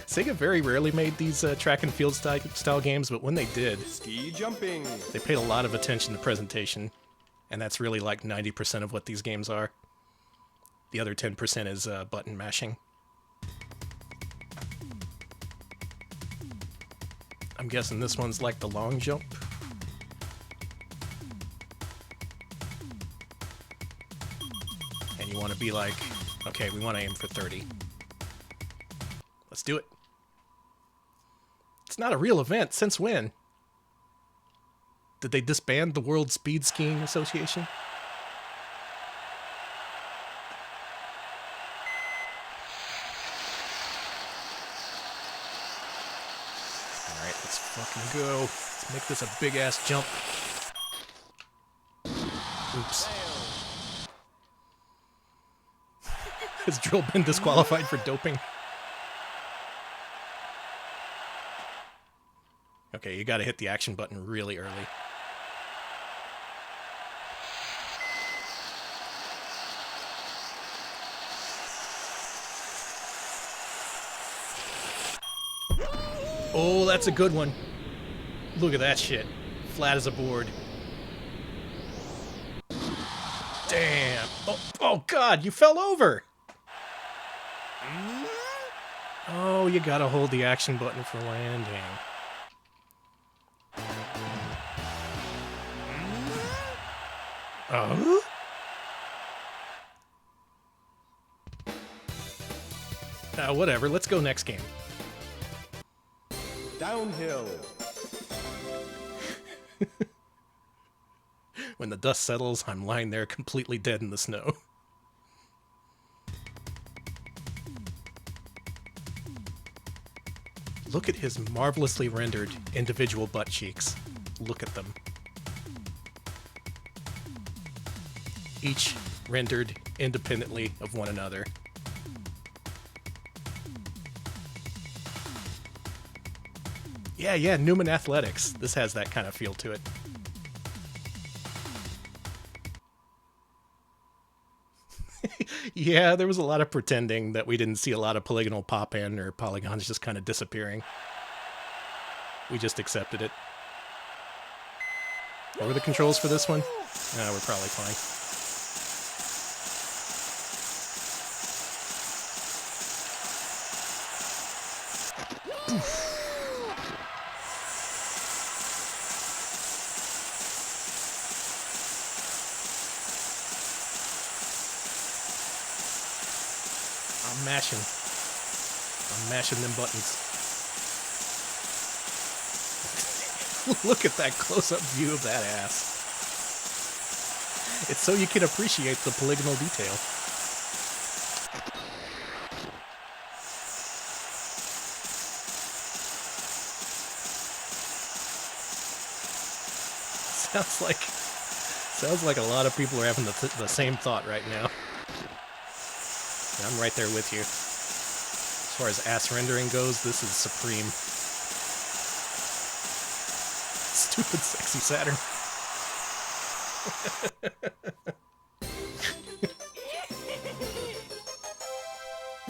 Sega very rarely made these track and field style games, but when they did, Ski jumping. they paid a lot of attention to presentation, and that's really like 90% of what these games are. The other 10% is button mashing. I'm guessing this one's like the long jump. And you want to be like, okay, we want to aim for 30. Let's do it. It's not a real event. Since when? Did they disband the World Speed Skiing Association? Alright, let's fucking go. Let's make this a big-ass jump. Oops. Has Drill been disqualified for doping? Okay, you gotta hit the action button really early. Oh, that's a good one. Look at that shit. Flat as a board. Damn. Oh God, you fell over. Oh, you gotta hold the action button for landing. Oh? Whatever, let's go next game. Downhill. When the dust settles, I'm lying there completely dead in the snow. Look at his marvelously rendered individual butt cheeks. Look at them. Each rendered independently of one another. Yeah, Newman Athletics. This has that kind of feel to it. Yeah, there was a lot of pretending that we didn't see a lot of polygonal pop-in or polygons just kind of disappearing. We just accepted it. What were the controls for this one? We're probably fine. I'm mashing them buttons. Look at that close-up view of that ass. It's so you can appreciate the polygonal detail. Sounds like a lot of people are having the same thought right now. I'm right there with you. As far as ass rendering goes, this is supreme. Stupid sexy Saturn.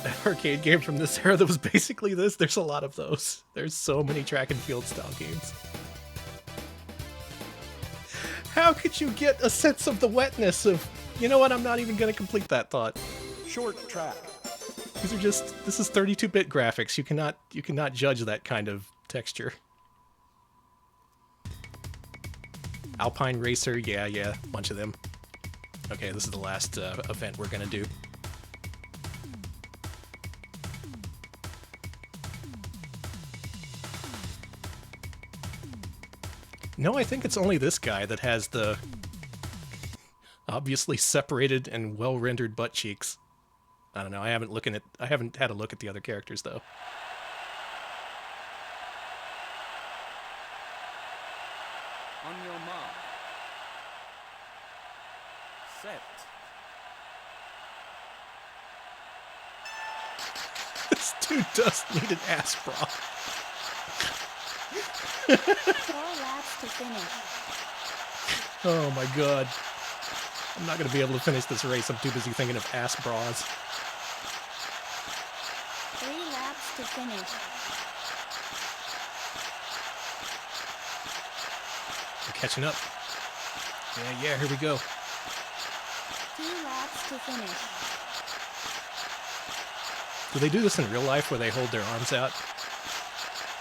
An arcade game from this era that was basically this, there's a lot of those. There's so many track and field style games. How could you get a sense of the wetness of... You know what, I'm not even going to complete that thought. Short track. This is 32-bit graphics. You cannot judge that kind of texture. Alpine Racer, yeah, bunch of them. Okay, this is the last event we're gonna do. No, I think it's only this guy that has the obviously separated and well-rendered butt cheeks. I don't know. I haven't had a look at the other characters though. On your mark. Set. This dude does need an ass bra. 4 laps to finish. Oh my god. I'm not gonna be able to finish this race. I'm too busy thinking of ass bras. 3 laps to finish. We're catching up. Yeah, here we go. 2 laps to finish. Do they do this in real life where they hold their arms out?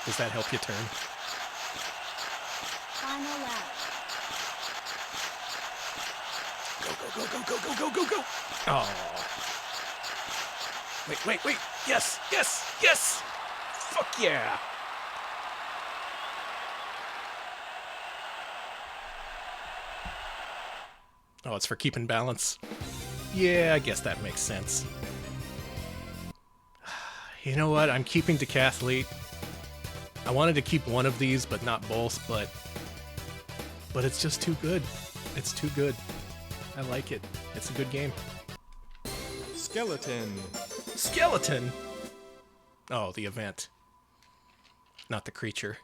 Does that help you turn? Final lap. Go. Oh. Wait. Yes. Fuck yeah! Oh, it's for keeping balance. Yeah, I guess that makes sense. You know what? I'm keeping Decathlete. I wanted to keep one of these, but not both, but it's just too good. It's too good. I like it. It's a good game. Skeleton. Skeleton! Oh, the event. Not the creature.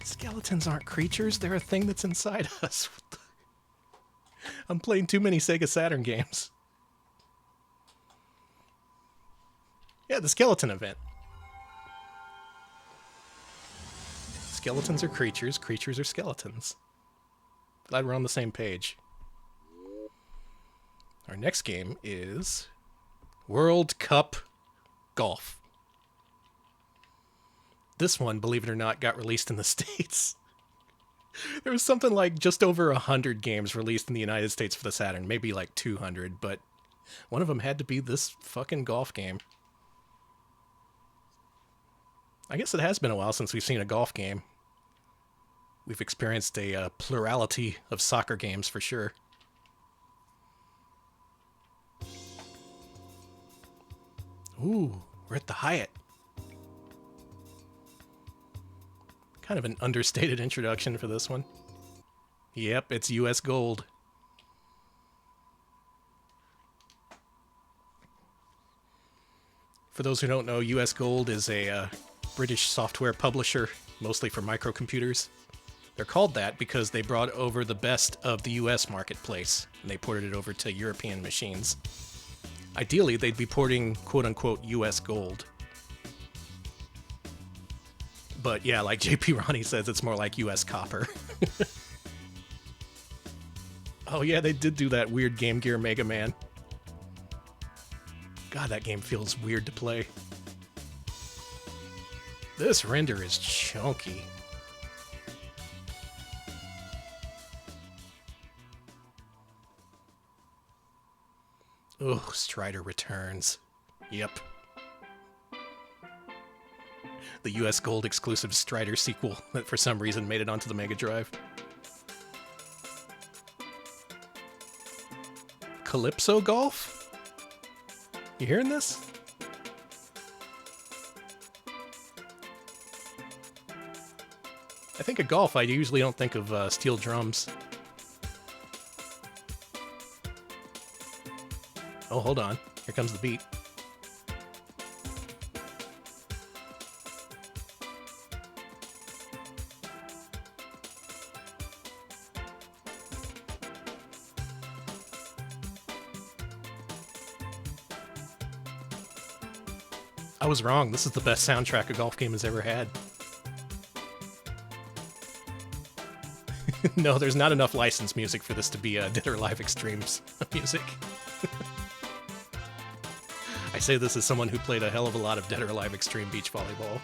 Skeletons aren't creatures, they're a thing that's inside us. What the... I'm playing too many Sega Saturn games. Yeah, the skeleton event. Skeletons are creatures, creatures are skeletons. Glad we're on the same page. Our next game is World Cup Golf. This one, believe it or not, got released in the States. There was something like just over 100 games released in the United States for the Saturn, maybe like 200, but one of them had to be this fucking golf game. I guess it has been a while since we've seen a golf game. We've experienced a plurality of soccer games for sure. Ooh, we're at the Hyatt. Kind of an understated introduction for this one. Yep, it's US Gold. For those who don't know, US Gold is a British software publisher, mostly for microcomputers. They're called that because they brought over the best of the US marketplace, and they ported it over to European machines. Ideally, they'd be porting quote-unquote US Gold. But yeah, like JP Ronnie says, it's more like US Copper. Oh yeah, they did do that weird Game Gear Mega Man. God, that game feels weird to play. This render is chunky. Oh, Strider returns. Yep. The US Gold exclusive Strider sequel that for some reason made it onto the Mega Drive. Calypso Golf? You hearing this? I think of golf, I usually don't think of steel drums. Oh, hold on. Here comes the beat. I was wrong. This is the best soundtrack a golf game has ever had. No, there's not enough licensed music for this to be Dead or Alive Extremes music. I say this as someone who played a hell of a lot of Dead or Alive Extreme Beach Volleyball.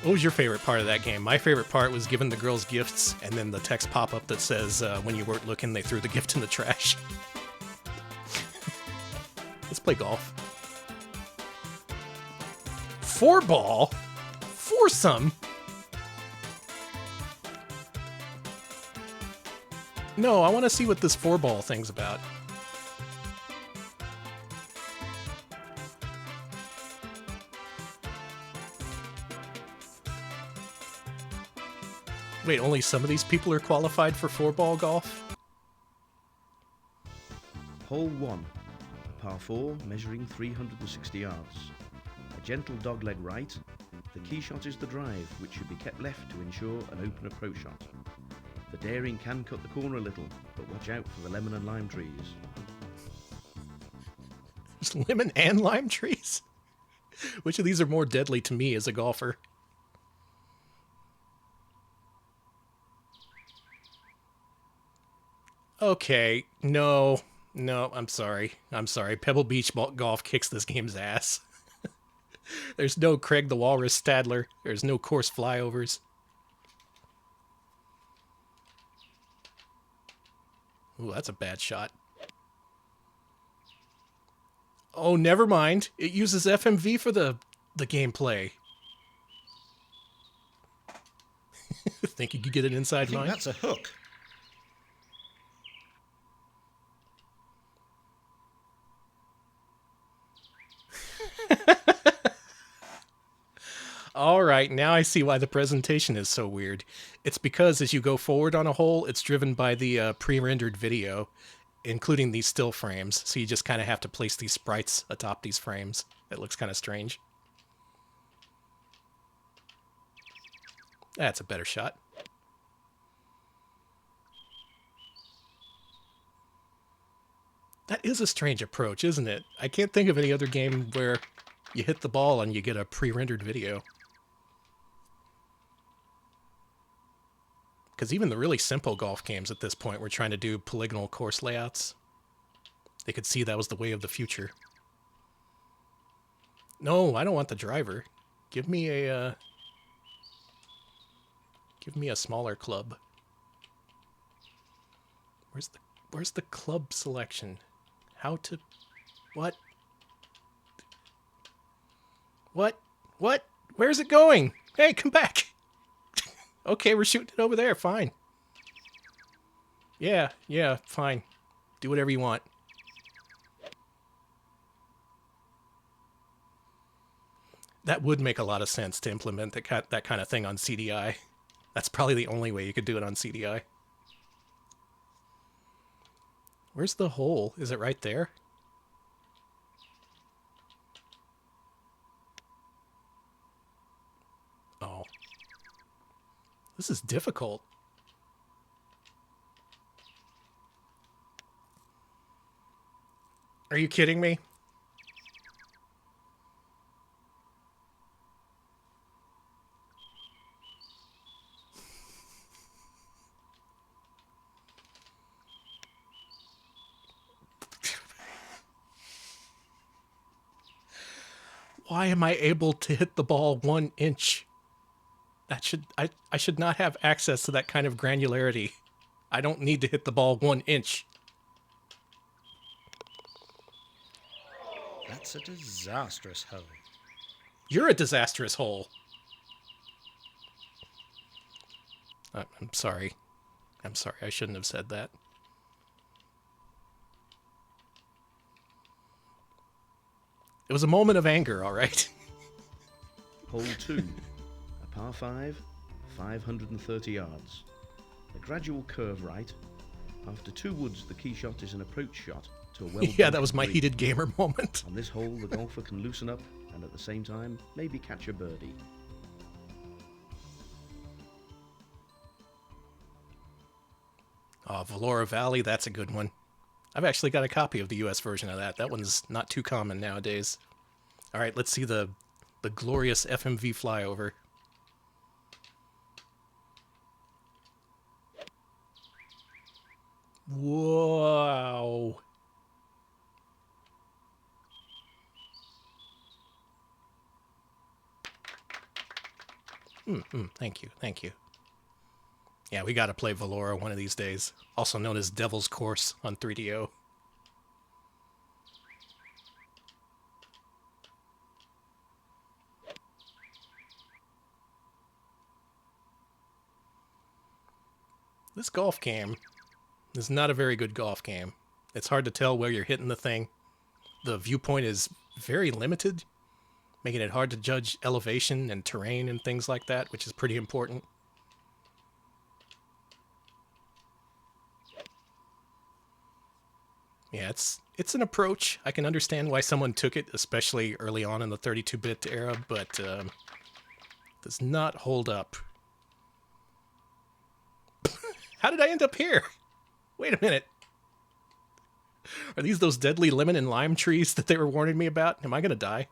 What was your favorite part of that game? My favorite part was giving the girls gifts and then the text pop-up that says, when you weren't looking, they threw the gift in the trash. Let's play golf. 4-ball? Foursome? No, I want to see what this 4-ball thing's about. Wait, only some of these people are qualified for 4-ball golf? Hole 1, a par 4 measuring 360 yards. A gentle dogleg right. The key shot is the drive, which should be kept left to ensure an open approach shot. The daring can cut the corner a little, but watch out for the lemon and lime trees. There's lemon and lime trees? Which of these are more deadly to me as a golfer? Okay, no, I'm sorry. Pebble Beach Golf kicks this game's ass. There's no Craig the Walrus Stadler. There's no course flyovers. Ooh, that's a bad shot. Oh, never mind. It uses FMV for the gameplay. Think you could get it I inside think mine? that's a hook. All right, now I see why the presentation is so weird. It's because as you go forward on a hole, it's driven by the pre-rendered video, including these still frames. So you just kind of have to place these sprites atop these frames. It looks kind of strange. That's a better shot. That is a strange approach, isn't it? I can't think of any other game where you hit the ball and you get a pre-rendered video. Because even the really simple golf games at this point were trying to do polygonal course layouts. They could see that was the way of the future. No, I don't want the driver. Give me a smaller club. Where's the club selection? How to... What? What? What? Where's it going? Hey, come back! Okay, we're shooting it over there, fine. Yeah, fine. Do whatever you want. That would make a lot of sense to implement that kind of thing on CDI. That's probably the only way you could do it on CDI. Where's the hole? Is it right there? Oh. This is difficult. Are you kidding me? Why am I able to hit the ball 1 inch? I should not have access to that kind of granularity. I don't need to hit the ball 1 inch. That's a disastrous hole. You're a disastrous hole. I'm sorry. I'm sorry. I shouldn't have said that. It was a moment of anger, all right? Hole 2, a par 5, 530 yards. A gradual curve right. After 2 woods, the key shot is an approach shot to a well. Yeah, that was my heated gamer moment. On this hole, the golfer can loosen up and at the same time, maybe catch a birdie. Oh, Valora Valley, that's a good one. I've actually got a copy of the US version of that. That one's not too common nowadays. All right, let's see the glorious FMV flyover. Whoa. Thank you, thank you. Yeah, we gotta play Valora one of these days. Also known as Devil's Course on 3DO. This golf game is not a very good golf game. It's hard to tell where you're hitting the thing. The viewpoint is very limited, making it hard to judge elevation and terrain and things like that, which is pretty important. Yeah, it's an approach. I can understand why someone took it, especially early on in the 32-bit era, but does not hold up. How did I end up here? Wait a minute. Are these those deadly lemon and lime trees that they were warning me about? Am I gonna die?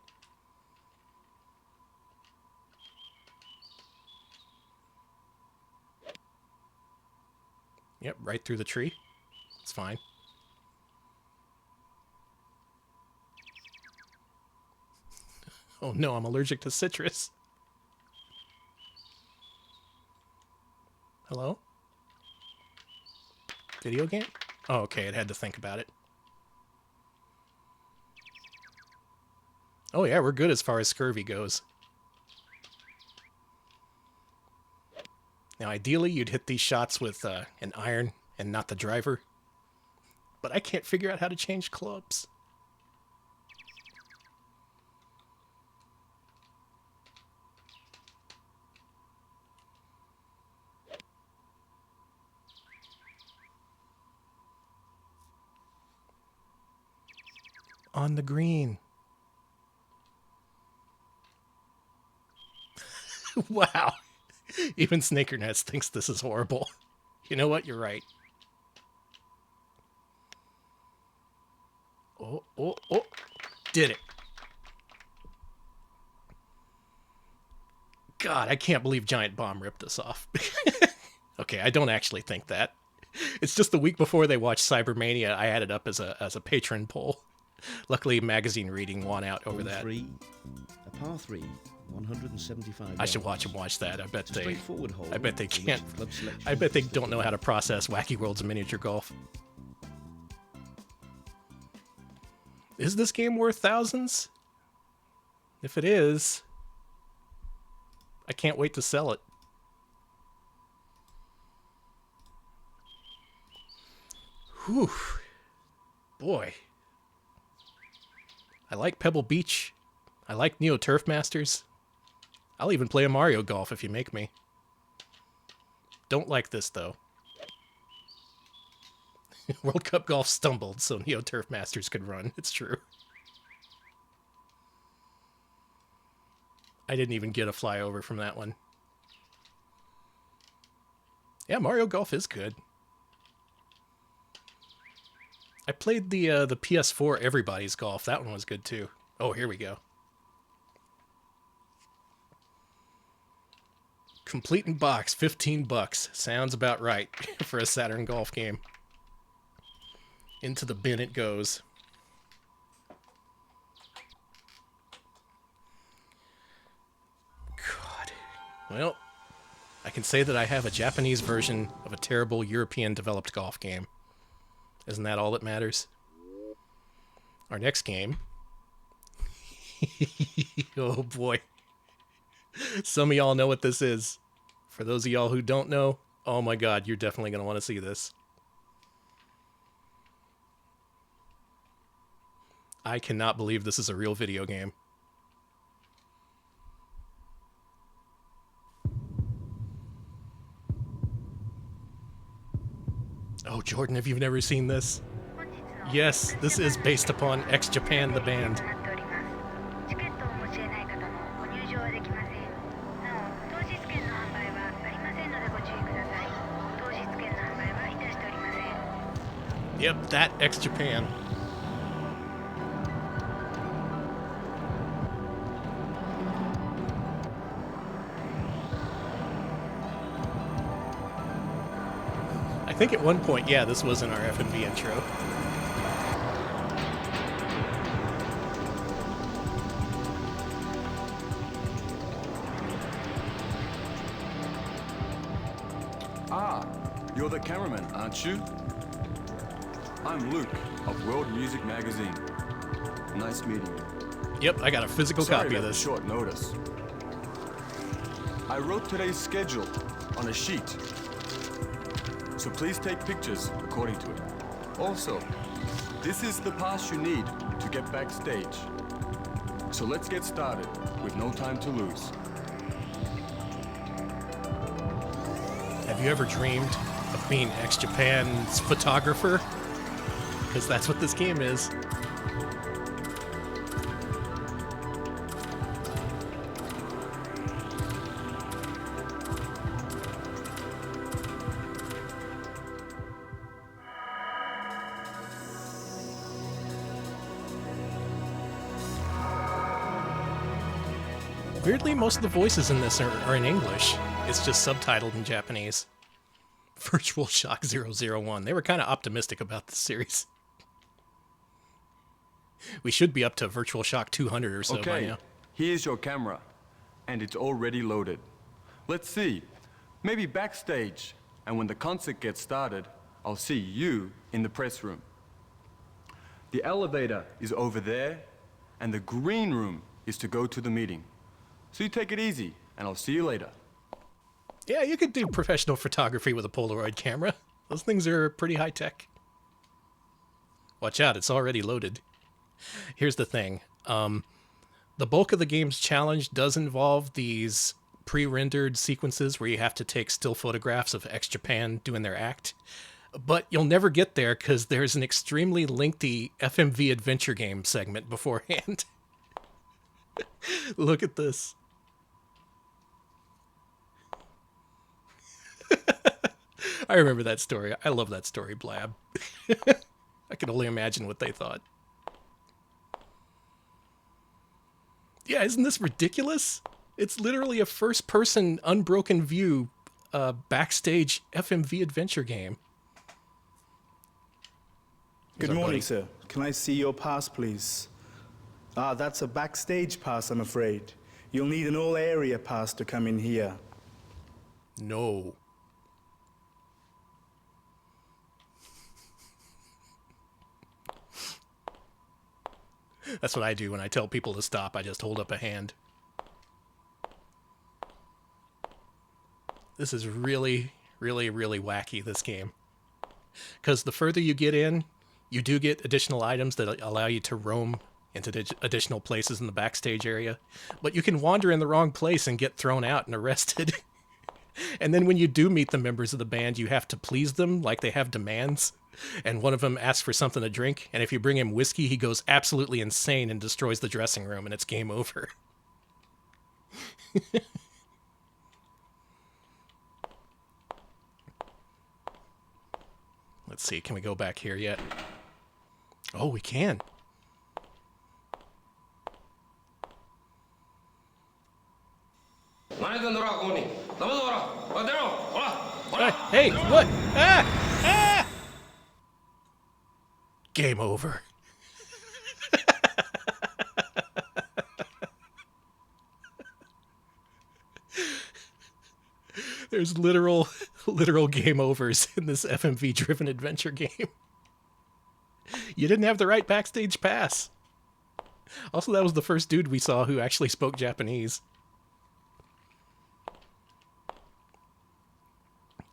Yep, right through the tree. It's fine. Oh no, I'm allergic to citrus. Hello? Video game? Oh, okay, it had to think about it. Oh yeah, we're good as far as scurvy goes. Now ideally you'd hit these shots with an iron and not the driver. But I can't figure out how to change clubs. On the green. Wow. Even Snakernest thinks this is horrible. You know what? You're right. Oh, oh, oh. Did it. God, I can't believe Giant Bomb ripped this off. Okay, I don't actually think that. It's just the week before they watched Cybermania, I had it up as a patron poll. Luckily, magazine reading won out over that. A par 3, 175 I should watch them watch that. I bet they can't. Club selection I bet they don't know how to process Wacky Worlds of Miniature Golf. Is this game worth thousands? If it is, I can't wait to sell it. Whew. Boy. I like Pebble Beach. I like Neo Turf Masters. I'll even play a Mario Golf if you make me. Don't like this, though. World Cup Golf stumbled, so Neo Turf Masters could run. It's true. I didn't even get a flyover from that one. Yeah, Mario Golf is good. I played the PS4 Everybody's Golf. That one was good, too. Oh, here we go. Complete in box, $15. Sounds about right for a Saturn golf game. Into the bin it goes. God. Well, I can say that I have a Japanese version of a terrible European-developed golf game. Isn't that all that matters? Our next game. Oh boy. Some of y'all know what this is. For those of y'all who don't know, oh my god, you're definitely going to want to see this. I cannot believe this is a real video game. Oh, Jordan, have you never seen this? Yes, this is based upon X Japan the band. Yep, that X Japan. I think at one point, yeah, this was in our F&V intro. Ah, you're the cameraman, aren't you? I'm Luke of World Music Magazine. Nice meeting you. Yep, I got a physical Sorry copy of about this. the short notice. I wrote today's schedule on a sheet, so please take pictures according to it. Also, this is the pass you need to get backstage. So let's get started with no time to lose. Have you ever dreamed of being X Japan's photographer? Because that's what this game is. Weirdly, most of the voices in this are in English. It's just subtitled in Japanese. Virtual Shock 001. They were kind of optimistic about this series. We should be up to Virtual Shock 200 or so by Okay, now. here's your camera, and it's already loaded. Let's see, maybe backstage, and when the concert gets started, I'll see you in the press room. The elevator is over there, and the green room is to go to the meeting. So you take it easy, and I'll see you later. Yeah, you could do professional photography with a Polaroid camera. Those things are pretty high-tech. Watch out, it's already loaded. Here's the thing. The bulk of the game's challenge does involve these pre-rendered sequences where you have to take still photographs of ex-Japan doing their act. But you'll never get there because there's an extremely lengthy FMV adventure game segment beforehand. Look at this. I remember that story. I love that story, Blab. I can only imagine what they thought. Yeah, isn't this ridiculous? It's literally a first-person, unbroken view, backstage FMV adventure game. Good morning, sir. Can I see your pass, please? Ah, that's a backstage pass, I'm afraid. You'll need an all-area pass to come in here. No. That's what I do when I tell people to stop. I just hold up a hand. This is really, really, really wacky, this game. Because the further you get in, you do get additional items that allow you to roam into additional places in the backstage area. But you can wander in the wrong place and get thrown out and arrested. And then when you do meet the members of the band, you have to please them like they have demands. And one of them asks for something to drink, and if you bring him whiskey, he goes absolutely insane and destroys the dressing room, and it's game over. Let's see, can we go back here yet? Oh, we can. Hey, what? Ah! Ah! Game over. There's literal game overs in this FMV-driven adventure game. You didn't have the right backstage pass. Also, that was the first dude we saw who actually spoke Japanese.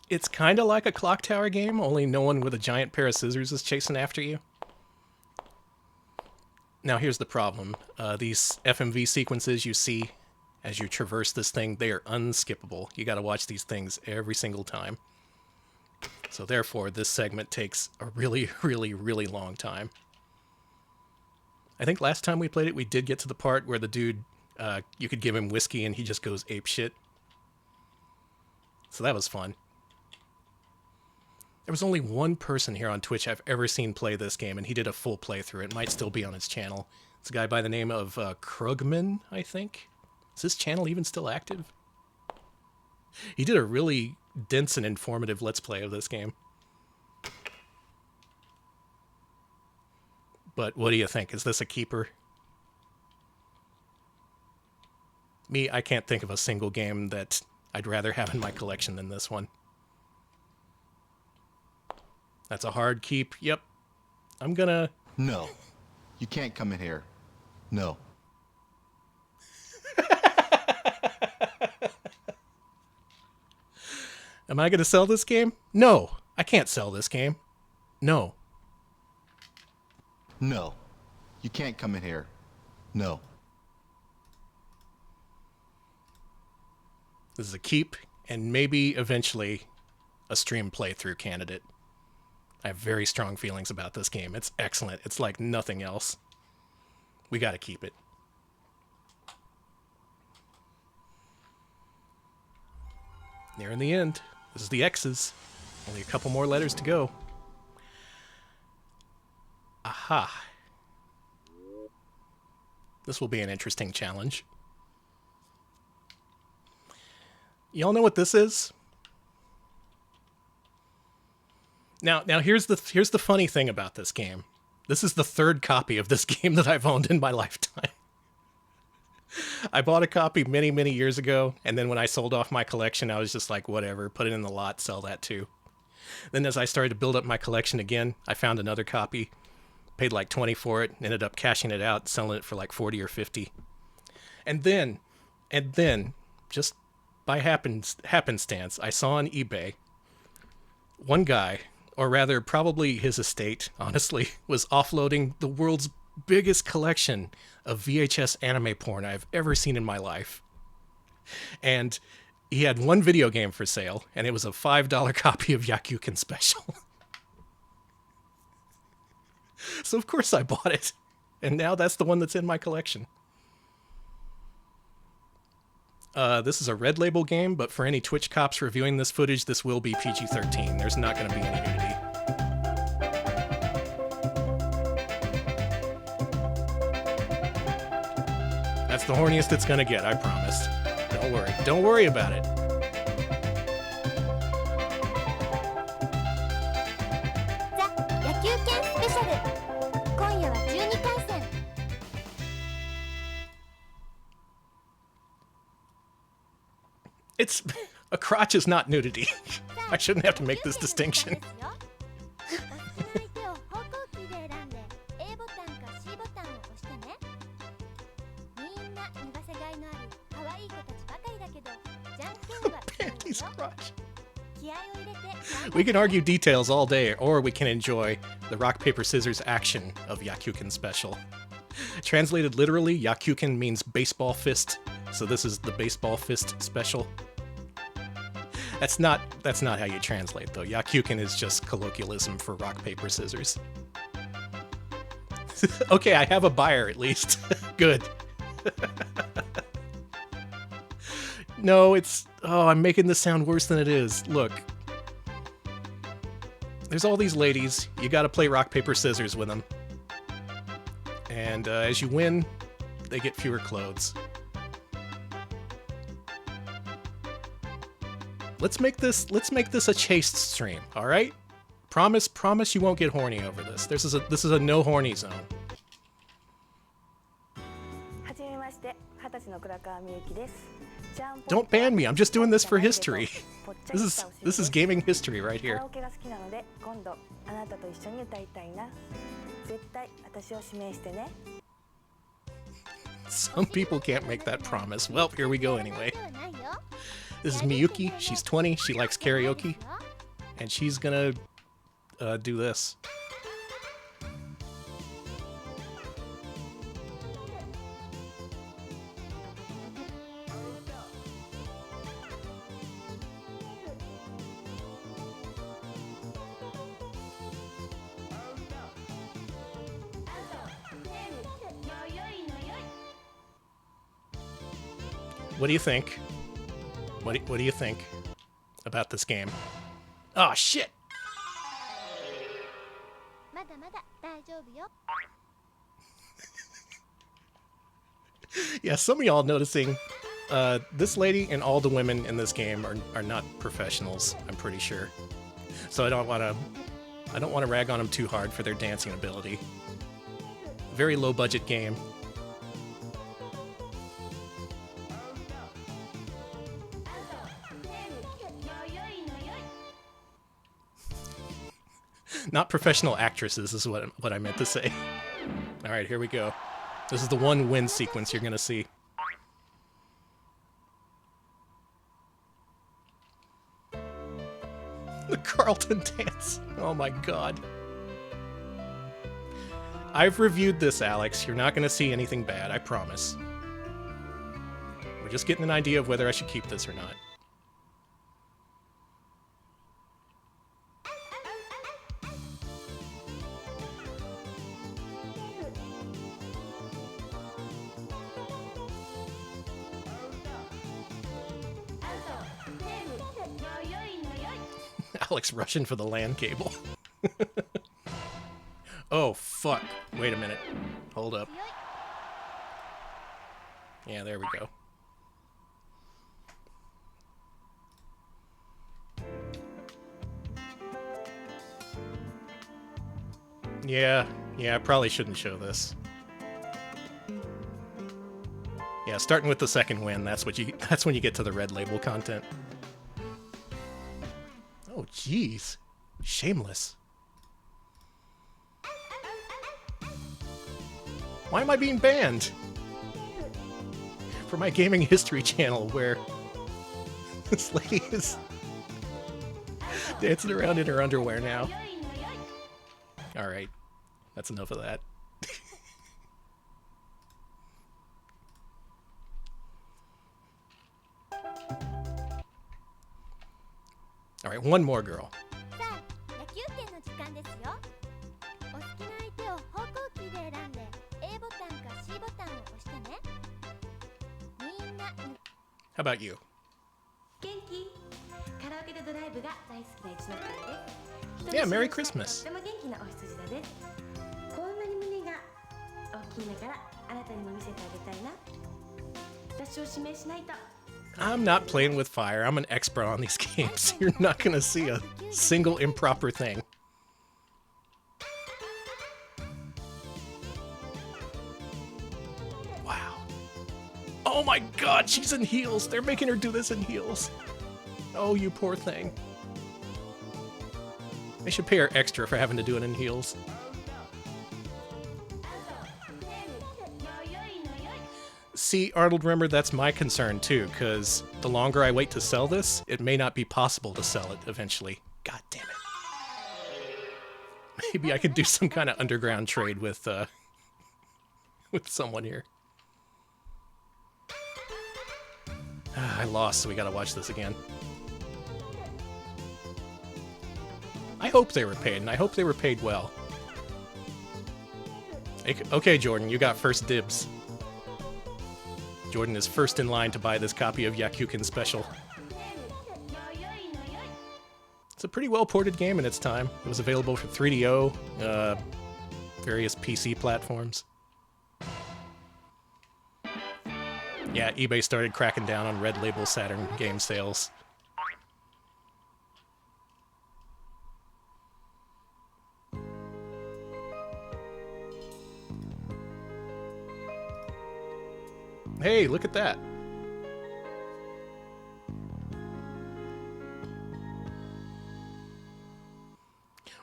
It's kind of like a clock tower game, only no one with a giant pair of scissors is chasing after you. Now here's the problem. These FMV sequences you see as you traverse this thing, they are unskippable. You gotta watch these things every single time. So therefore, this segment takes a really, really, really long time. I think last time we played it, we did get to the part where the dude, you could give him whiskey and he just goes apeshit. So that was fun. There was only one person here on Twitch I've ever seen play this game, and he did a full playthrough. It might still be on his channel. It's a guy by the name of Krugman, I think. Is his channel even still active? He did a really dense and informative Let's Play of this game. But what do you think? Is this a keeper? Me, I can't think of a single game that I'd rather have in my collection than this one. That's a hard keep. Yep. I'm gonna... No. You can't come in here. No. Am I gonna sell this game? No. I can't sell this game. No. No. You can't come in here. No. This is a keep, and maybe eventually a stream playthrough candidate. I have very strong feelings about this game. It's excellent. It's like nothing else. We gotta keep it. Nearing the end. This is the X's. Only a couple more letters to go. Aha. This will be an interesting challenge. Y'all know what this is? Now here's the funny thing about this game. This is the third copy of this game that I've owned in my lifetime. I bought a copy many, many years ago, and then when I sold off my collection, I was just like, whatever, put it in the lot, sell that too. Then as I started to build up my collection again, I found another copy. Paid like 20 for it, ended up cashing it out, selling it for like 40 or 50. And then, just by happenstance, I saw on eBay, one guy, or rather probably his estate, honestly, was offloading the world's biggest collection of VHS anime porn I've ever seen in my life. And he had one video game for sale, and it was a $5 copy of Yakyuken Special. So of course I bought it. And now that's the one that's in my collection. This is a red label game, but for any Twitch cops reviewing this footage, this will be PG-13. There's not going to be any nudity. That's the horniest it's going to get, I promise. Don't worry. Don't worry about it. Yakyuken Special 今夜は12回戦 It's... a crotch is not nudity. I shouldn't have to make this distinction. おすすめの相手を方向キーで選んで A ボタンか C ボタンを押してねみんな脱がせがいのある可愛い子たちばかりだけどじゃんけんは強いよ Panty's crotch. 気合を入れて We can argue details all day, or we can enjoy the rock, paper, scissors action of Yakyuken Special. Translated literally, Yakyuken means baseball fist, so this is the baseball fist special. That's not how you translate, though. Yakyuken is just colloquialism for rock, paper, scissors. Okay, I have a buyer at least. Good. No, it's... Oh, I'm making this sound worse than it is. Look. There's all these ladies. You gotta play rock, paper, scissors with them. And as you win, they get fewer clothes. Let's make this a chaste stream, all right? Promise you won't get horny over this. This is a no horny zone. Don't ban me. I'm just doing this for history. This is gaming history right here. Some people can't make that promise. Well, here we go anyway. This is Miyuki. She's 20. She likes karaoke. And she's gonna do this. What do you think? What do you think about this game? Oh shit! Yeah, some of y'all noticing this lady and all the women in this game are not professionals, I'm pretty sure. So I don't want to rag on them too hard for their dancing ability. Very low budget game. Not professional actresses is what I meant to say. Alright, here we go. This is the one win sequence you're gonna see. The Carlton dance. Oh my god. I've reviewed this, Alex. You're not gonna see anything bad, I promise. We're just getting an idea of whether I should keep this or not. Alex rushing for the LAN cable. Oh, fuck. Wait a minute. Hold up. Yeah, there we go. Yeah, I probably shouldn't show this. Yeah, starting with the second win, that's when you get to the red label content. Oh, jeez. Shameless. Why am I being banned? For my gaming history channel where this lady is dancing around in her underwear now. Alright, that's enough of that. Alright, one more girl. さあ、野球拳の時間ですよ。お好きな相手を方向キーで選んで A ボタンか C ボタンを押してね。みんな How about you? 元気カラオケでドライブが大好きな一ノッYeah, Merry Christmas. とても元気なお羊だね。こんなに胸が大きいんだからあなたにも見せてあげたいな。私を指名しないと。 I'm not playing with fire. I'm an expert on these games. You're not gonna see a single improper thing. Wow. Oh my god, she's in heels. They're making her do this in heels. Oh, you poor thing. They should pay her extra for having to do it in heels. See, Arnold, remember, that's my concern too, because the longer I wait to sell this, it may not be possible to sell it eventually. God damn it. Maybe I could do some kind of underground trade with someone here. I lost, so we gotta watch this again. I hope they were paid, and I hope they were paid well. Okay, Jordan, you got first dibs. Jordan is first in line to buy this copy of Yakyuken Special. It's a pretty well-ported game in its time. It was available for 3DO, various PC platforms. Yeah, eBay started cracking down on Red Label Saturn game sales. Hey, look at that.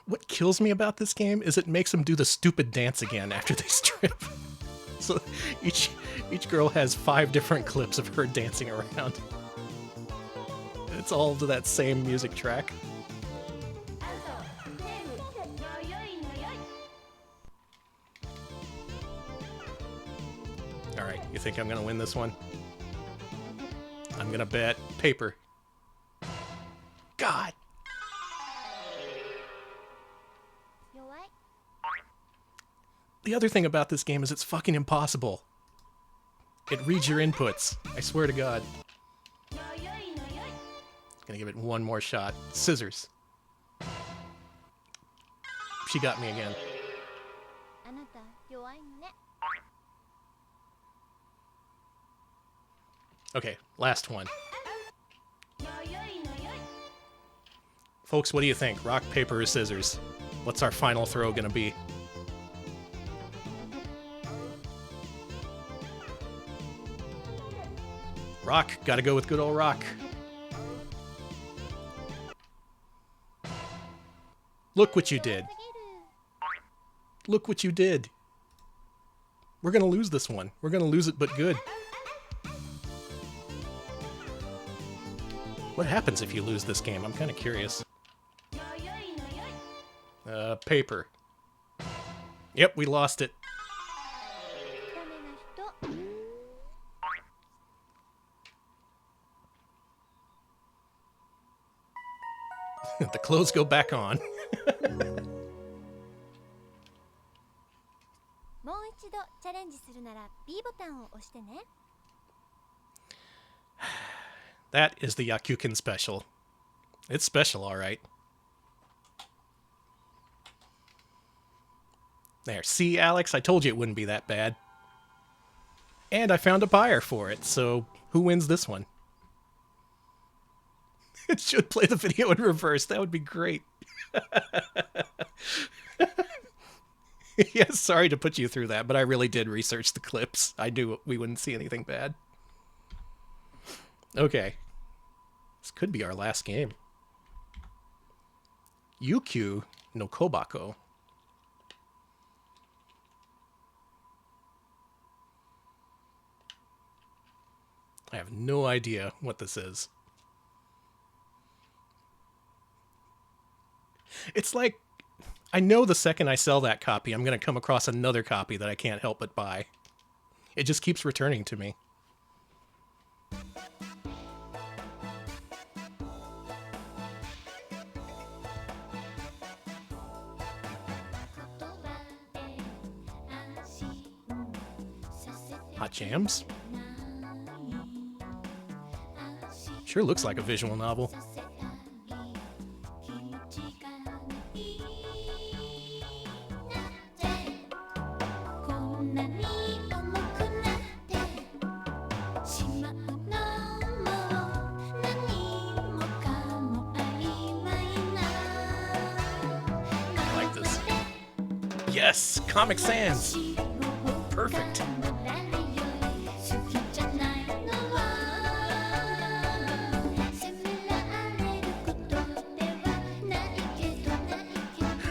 What kills me about this game is it makes them do the stupid dance again after they strip. So each girl has 5 different clips of her dancing around. It's all to that same music track. Alright, you think I'm gonna win this one? I'm gonna bet paper. God! The other thing about this game is it's fucking impossible. It reads your inputs. I swear to God. Gonna give it one more shot. Scissors. She got me again. Okay, last one. Folks, what do you think? Rock, paper, or scissors? What's our final throw gonna be? Rock. Gotta go with good old rock. Look what you did. Look what you did. We're gonna lose this one. We're gonna lose it, but good. What happens if you lose this game? I'm kind of curious. Paper. Yep, we lost it. The clothes go back on. That is the Yakyuken special. It's special, alright. There, see, Alex? I told you it wouldn't be that bad. And I found a buyer for it, so who wins this one? It should play the video in reverse. That would be great. Yes, sorry to put you through that, but I really did research the clips. I knew we wouldn't see anything bad. Okay. This could be our last game. Yukyu no Kobako. I have no idea what this is. It's like, I know the second I sell that copy, I'm going to come across another copy that I can't help but buy. It just keeps returning to me. Hot Jams? Sure looks like a visual novel. I like this. Yes! Comic Sans! Perfect.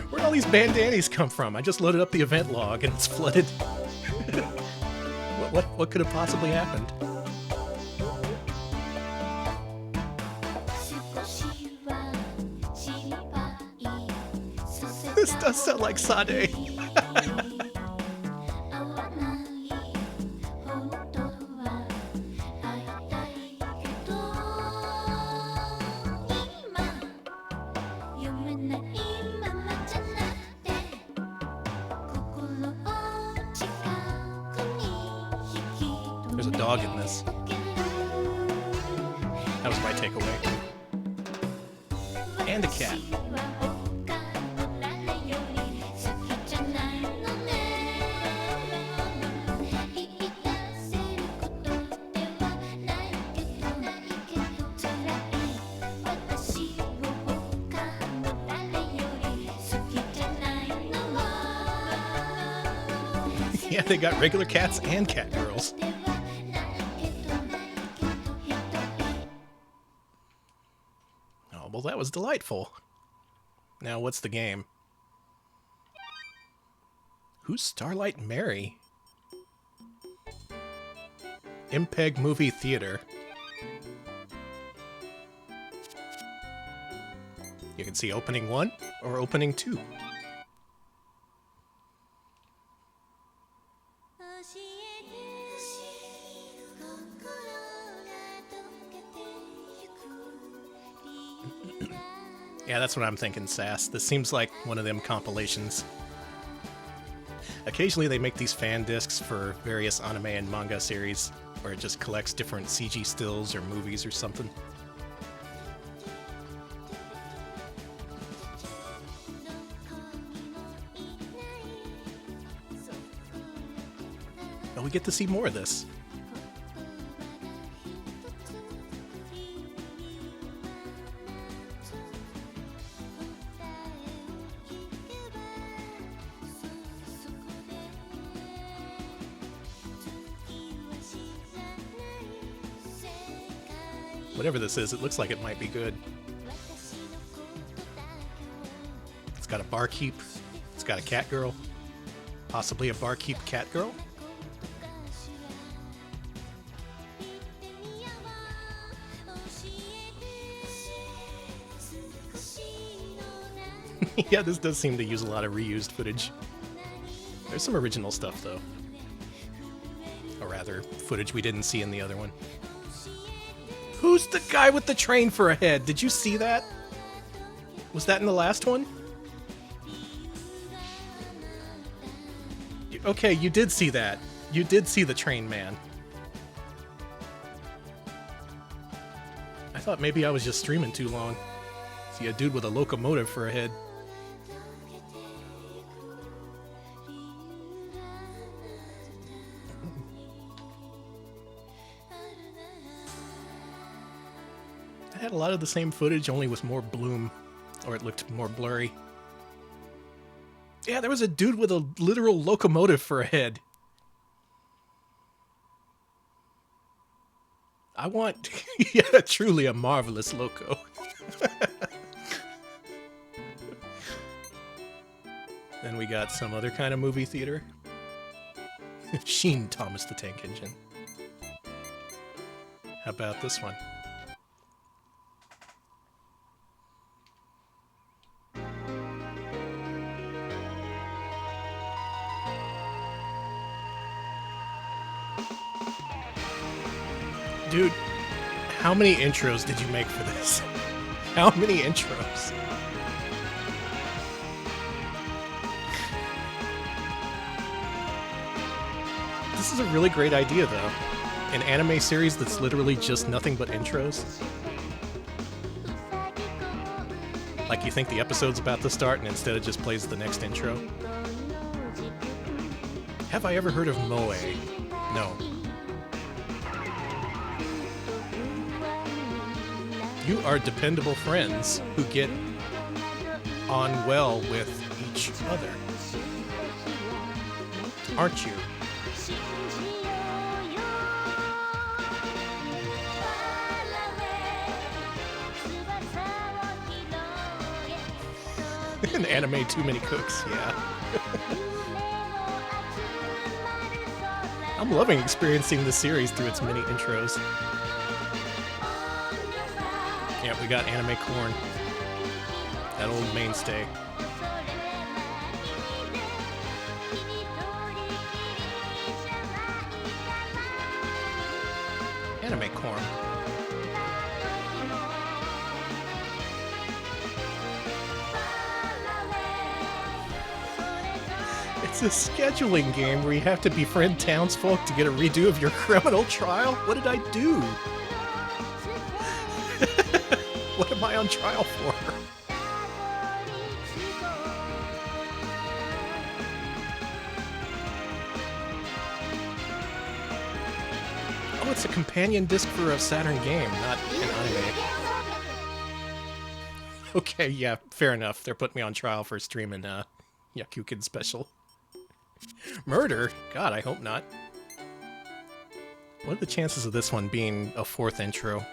Where'd all these bandanas come from? I just loaded up the event log and it's flooded. What could have possibly happened? This does sound like Sade. There's a dog in this. That was my takeaway. And a cat. Yeah, they got regular cats and cat girls. Oh, well, that was delightful. Now, what's the game? Who's Starlight Mary? MPEG Movie Theater. You can see opening 1 or opening 2. Yeah, that's what I'm thinking, Sass. This seems like one of them compilations. Occasionally they make these fan discs for various anime and manga series, where it just collects different CG stills or movies or something. But we get to see more of this. Whatever this is, it looks like it might be good. It's got a barkeep. It's got a cat girl. Possibly a barkeep cat girl. Yeah, this does seem to use a lot of reused footage. There's some original stuff, though. Or rather, footage we didn't see in the other one. Who's the guy with the train for a head? Did you see that? Was that in the last one? Okay, you did see that. You did see the train man. I thought maybe I was just streaming too long. See a dude with a locomotive for a head. Had a lot of the same footage, only with more bloom, or it looked more blurry. Yeah, there was a dude with a literal locomotive for a head. I want, yeah, truly a marvelous loco. Then we got some other kind of movie theater. Sheen Thomas the Tank Engine. How about this one? Dude, how many intros did you make for this? How many intros? This is a really great idea, though. An anime series that's literally just nothing but intros. Like you think the episode's about to start and instead it just plays the next intro. Have I ever heard of Moe? No. You are dependable friends who get on well with each other. Aren't you? An anime Too Many Cooks, yeah. I'm loving experiencing this series through its many intros. Yeah, we got Anime Corn. That old mainstay. Anime Corn. It's a scheduling game where you have to befriend townsfolk to get a redo of your criminal trial? What did I do? What am I on trial for? Oh, it's a companion disc for a Saturn game, not an anime. Okay, yeah, fair enough. They're putting me on trial for streaming Yakyuken special. Murder? God, I hope not. What are the chances of this one being a fourth intro?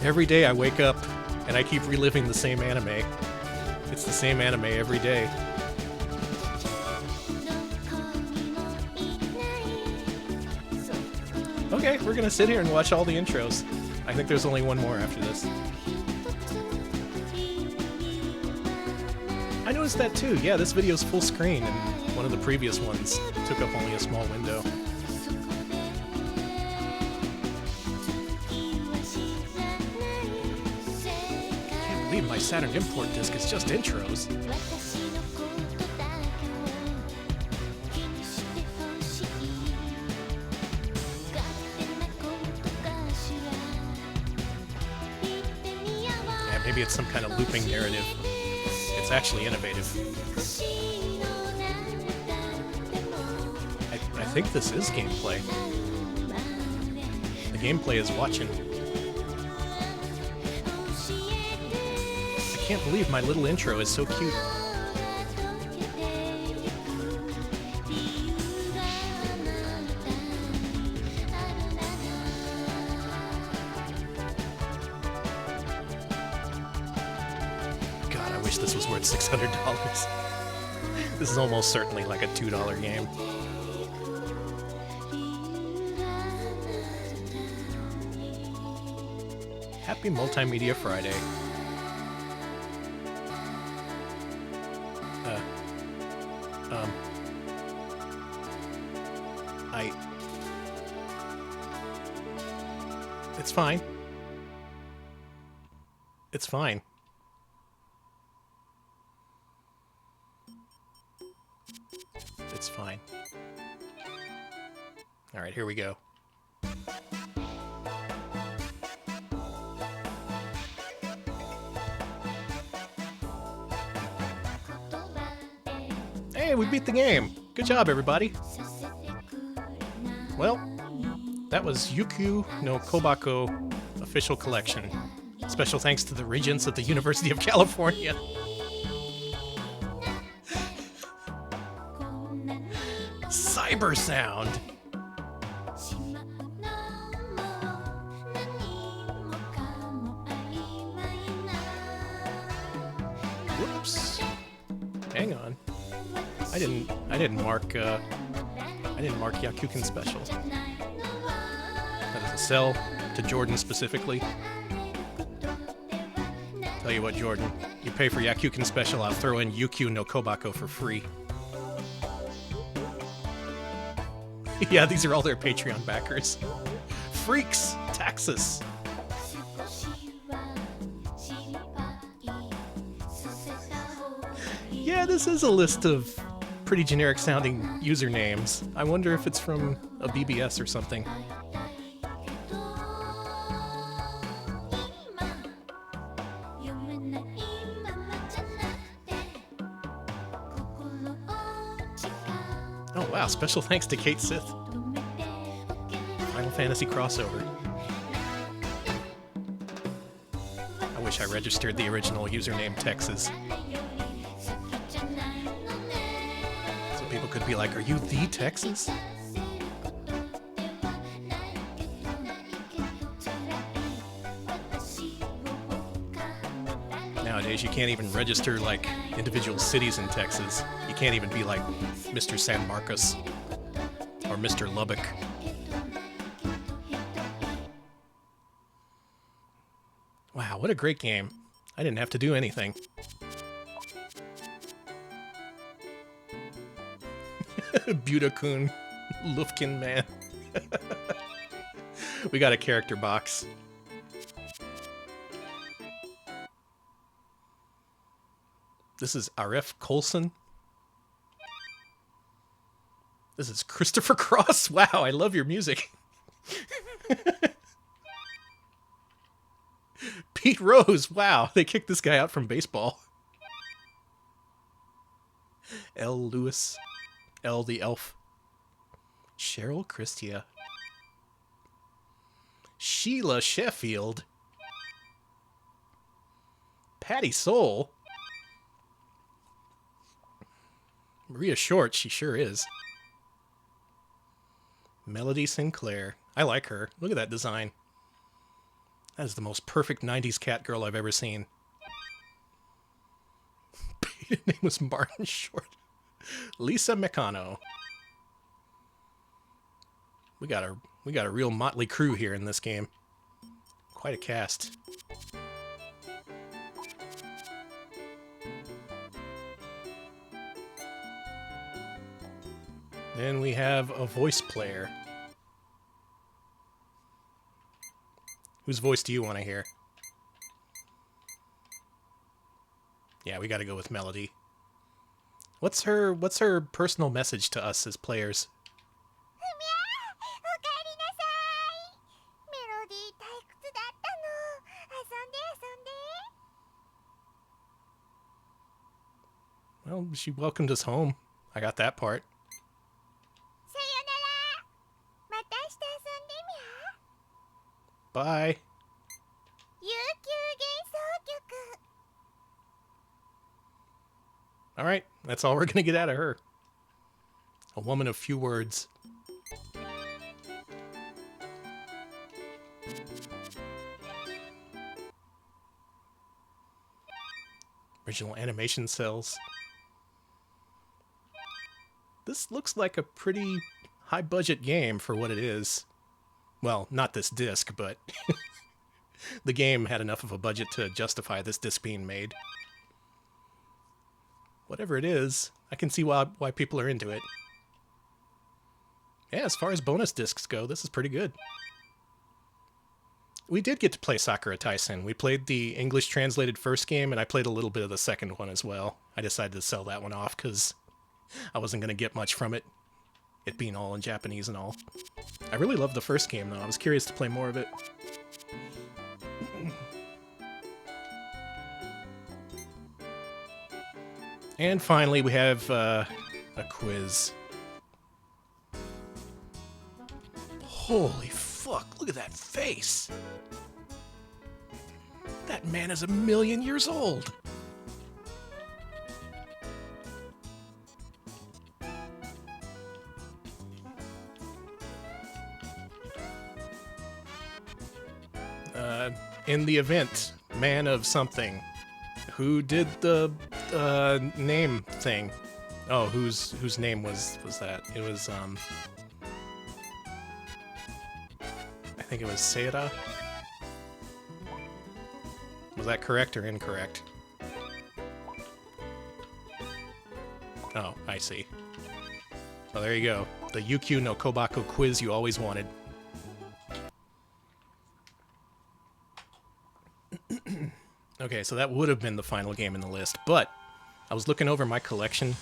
Every day I wake up and I keep reliving the same anime. It's the same anime every day. Okay, we're gonna sit here and watch all the intros. I think there's only one more after this. I noticed that too. Yeah, this video's full screen, and one of the previous ones took up only a small window. My Saturn import disc is just intros. Yeah, maybe it's some kind of looping narrative. It's actually innovative. I think this is gameplay. The gameplay is watching. I can't believe my little intro is so cute. God, I wish this was worth $600. This is almost certainly like a $2 game. Happy Multimedia Friday. It's fine. It's fine. It's fine. All right, here we go. Hey, we beat the game. Good job, everybody. Well, that was Yukyu no Kobako official collection. Special thanks to the regents at the University of California. cyber sound. Whoops. Hang on. I didn't mark Yakyuken special. That is a sell to Jordan specifically. Tell you what, Jordan, you pay for Yakyuken special, I'll throw in Yukyu no Kobako for free. Yeah, these are all their Patreon backers. Freaks! Taxus! Yeah, this is a list of pretty generic sounding usernames. I wonder if it's from a BBS or something. Oh wow, special thanks to Kate Sith. Final Fantasy crossover. I wish I registered the original username Texas. So people could be like, are you the Texas? Nowadays you can't even register like individual cities in Texas. You can't even be like Mr. San Marcos or Mr. Lubbock. Wow, what a great game. I didn't have to do anything. Butakun, Lufkin man. We got a character box. This is Aref Coulson. This is Christopher Cross. Wow, I love your music. Pete Rose. Wow, they kicked this guy out from baseball. L. Lewis. L. the Elf. Cheryl Christia. Sheila Sheffield. Patty Soul. Maria Short, she sure is. Melody Sinclair. I like her. Look at that design. That is the most perfect 90s cat girl I've ever seen. Her name was Martin Short. Lisa Meccano. We got a real motley crew here in this game. Quite a cast. Then we have a voice player. Whose voice do you want to hear? Yeah, we got to go with Melody. What's her personal message to us as players? Well, she welcomed us home. I got that part. Bye. Alright, that's all we're gonna get out of her. A woman of few words. Original animation cells. This looks like a pretty high-budget game for what it is. Well, not this disc, but the game had enough of a budget to justify this disc being made. Whatever it is, I can see why people are into it. Yeah, as far as bonus discs go, this is pretty good. We did get to play Sakura Taisen. We played the English translated first game, and I played a little bit of the second one as well. I decided to sell that one off because I wasn't going to get much from it being all in Japanese and all. I really loved the first game, though. I was curious to play more of it. And finally, we have a quiz. Holy fuck, look at that face! That man is 1,000,000 years old! in the event, man of something. Who did the name thing? Oh, whose name was that? It was I think it was Seira. Was that correct or incorrect? Oh, I see. Well, there you go. The Yukyu no Kobako quiz you always wanted. Okay, so that would have been the final game in the list, but I was looking over my collection,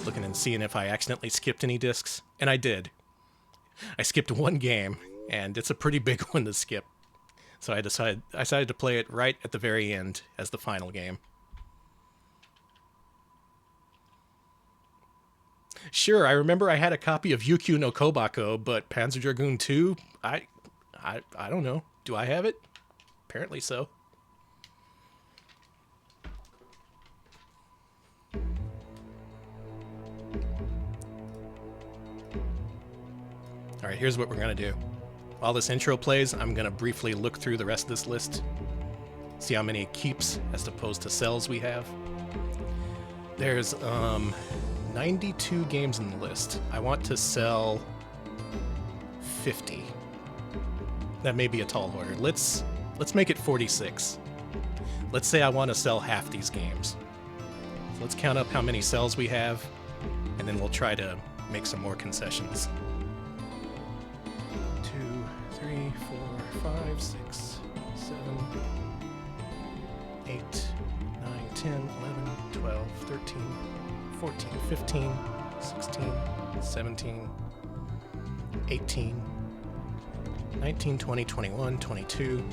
looking and seeing if I accidentally skipped any discs, and I did. I skipped one game, and it's a pretty big one to skip. So I decided to play it right at the very end as the final game. Sure, I remember I had a copy of Yukyu no Kobako, but Panzer Dragoon 2, I don't know. Do I have it? Apparently so. Alright, here's what we're gonna do. While this intro plays, I'm gonna briefly look through the rest of this list, see how many keeps as opposed to sells we have. There's 92 games in the list. I want to sell 50. That may be a tall order. Let's make it 46. Let's say I want to sell half these games. So let's count up how many sells we have, and then we'll try to make some more concessions. 2, 3, 4, 5, 6, 7, 8, 9, 10, 11, 12, 13, 14, 15, 16, 17, 18, 19, 20, 21, 22,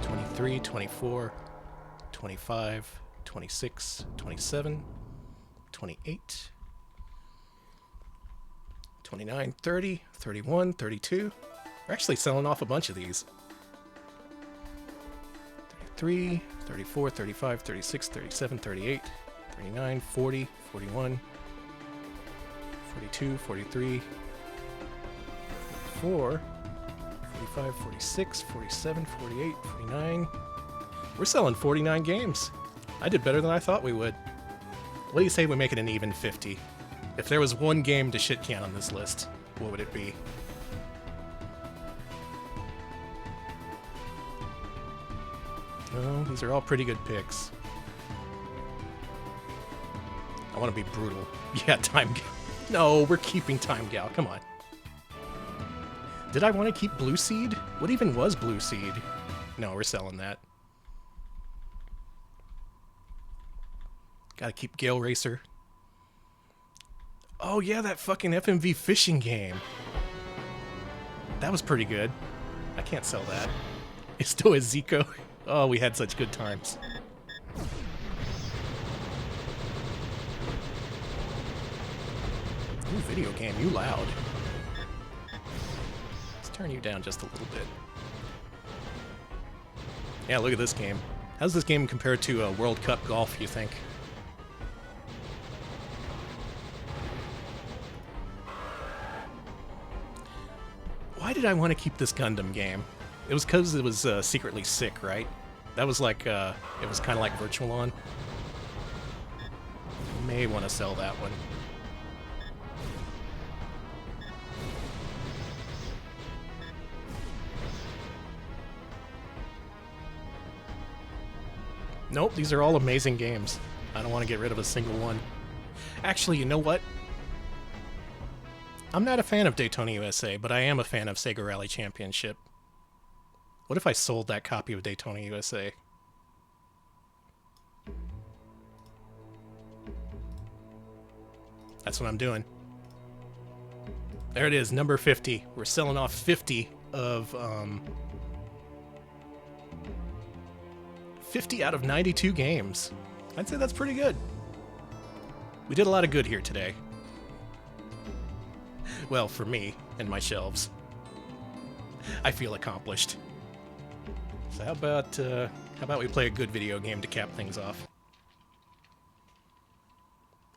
23, 24, 25, 26, 27, 28, 29, 30, 31, 32. We're actually selling off a bunch of these. 33, 34, 35, 36, 37, 38, 39, 40, 41, 42, 43, 44, 45, 46, 47, 48, 49. We're selling 49 games. I did better than I thought we would. What do you say we make it an even 50? If there was one game to shit can on this list, what would it be? Oh, these are all pretty good picks. I want to be brutal. Yeah, Time Gal. No, we're keeping Time Gal. Come on. Did I want to keep Blue Seed? What even was Blue Seed? No, we're selling that. Gotta keep Gale Racer. Oh yeah, that fucking FMV fishing game. That was pretty good. I can't sell that. It's still a Zico. Oh, we had such good times. New video game, you loud. Let's turn you down just a little bit. Yeah, look at this game. How's this game compared to World Cup Golf, you think? Why did I want to keep this Gundam game? It was because it was secretly sick, right? That was like, it was kind of like Virtual On. May want to sell that one. Nope, these are all amazing games. I don't want to get rid of a single one. Actually, you know what? I'm not a fan of Daytona USA, but I am a fan of Sega Rally Championship. What if I sold that copy of Daytona USA? That's what I'm doing. There it is, number 50. We're selling off 50 of, 50 out of 92 games. I'd say that's pretty good. We did a lot of good here today. Well, for me and my shelves. I feel accomplished. So how about we play a good video game to cap things off?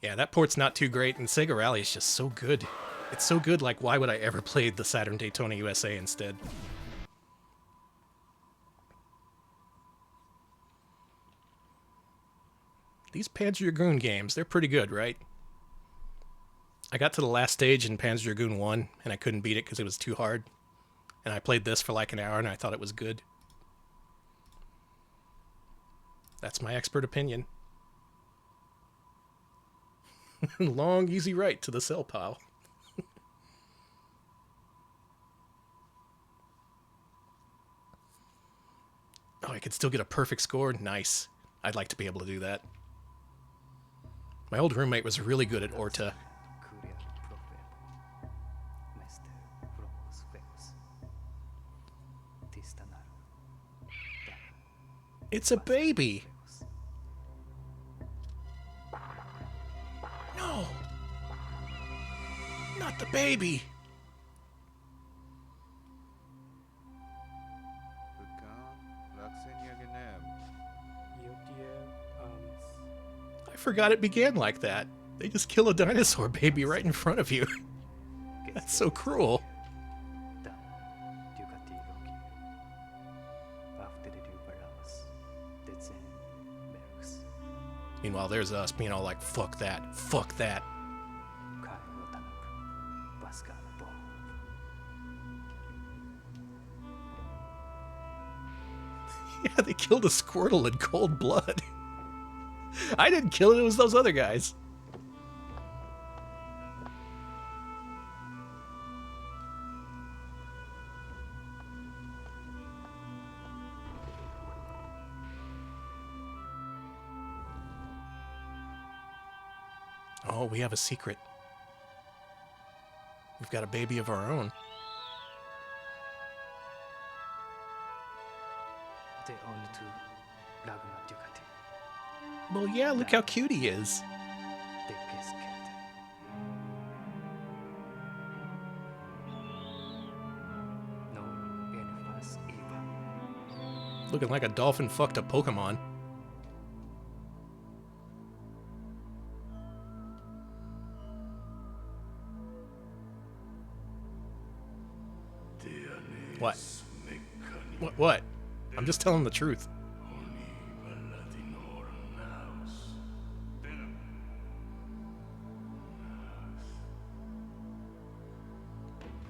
Yeah, that port's not too great, and Sega Rally is just so good. It's so good, like, why would I ever play the Saturn Daytona USA instead? These Panzer Dragoon games, they're pretty good, right? I got to the last stage in Panzer Dragoon 1, and I couldn't beat it because it was too hard. And I played this for like an hour, and I thought it was good. That's my expert opinion. Long, easy right to the cell pile. Oh, I could still get a perfect score? Nice. I'd like to be able to do that. My old roommate was really good at Orta. It's a baby! No! Not the baby! I forgot it began like that. They just kill a dinosaur baby right in front of you. That's so cruel. Meanwhile, there's us being all like, fuck that, fuck that. Yeah, they killed a Squirtle in cold blood. I didn't kill it, it was those other guys. Oh, we have a secret. We've got a baby of our own. Well, yeah, look how cute he is. Looking like a dolphin fucked a Pokemon. What? What? I'm just telling the truth.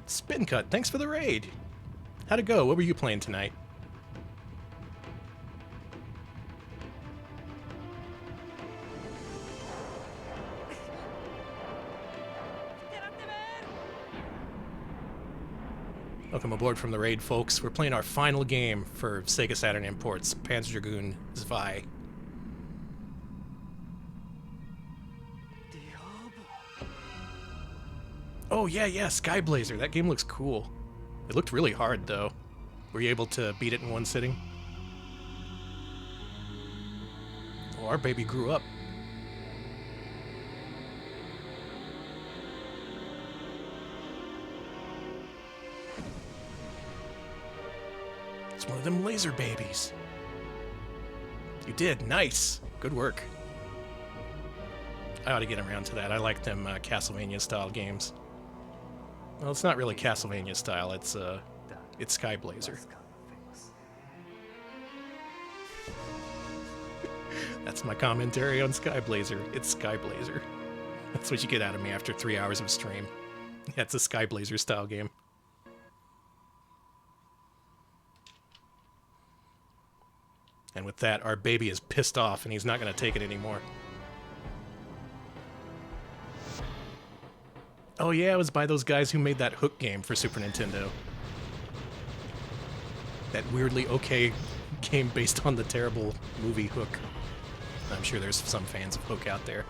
Spin Cut, thanks for the raid. How'd it go? What were you playing tonight? Welcome aboard from the raid, folks. We're playing our final game for Sega Saturn Imports, Panzer Dragoon Zwei. Oh, yeah, Sky Blazer. That game looks cool. It looked really hard, though. Were you able to beat it in one sitting? Oh, our baby grew up. It's one of them laser babies. You did. Nice. Good work. I ought to get around to that. I like them Castlevania-style games. Well, it's not really Castlevania style. It's Sky Blazer. That's my commentary on Sky Blazer. It's Sky Blazer. That's what you get out of me after 3 hours of stream. Yeah, it's a Sky Blazer style game. And with that, our baby is pissed off and he's not going to take it anymore. Oh yeah, it was by those guys who made that Hook game for Super Nintendo. That weirdly okay game based on the terrible movie Hook. I'm sure there's some fans of Hook out there.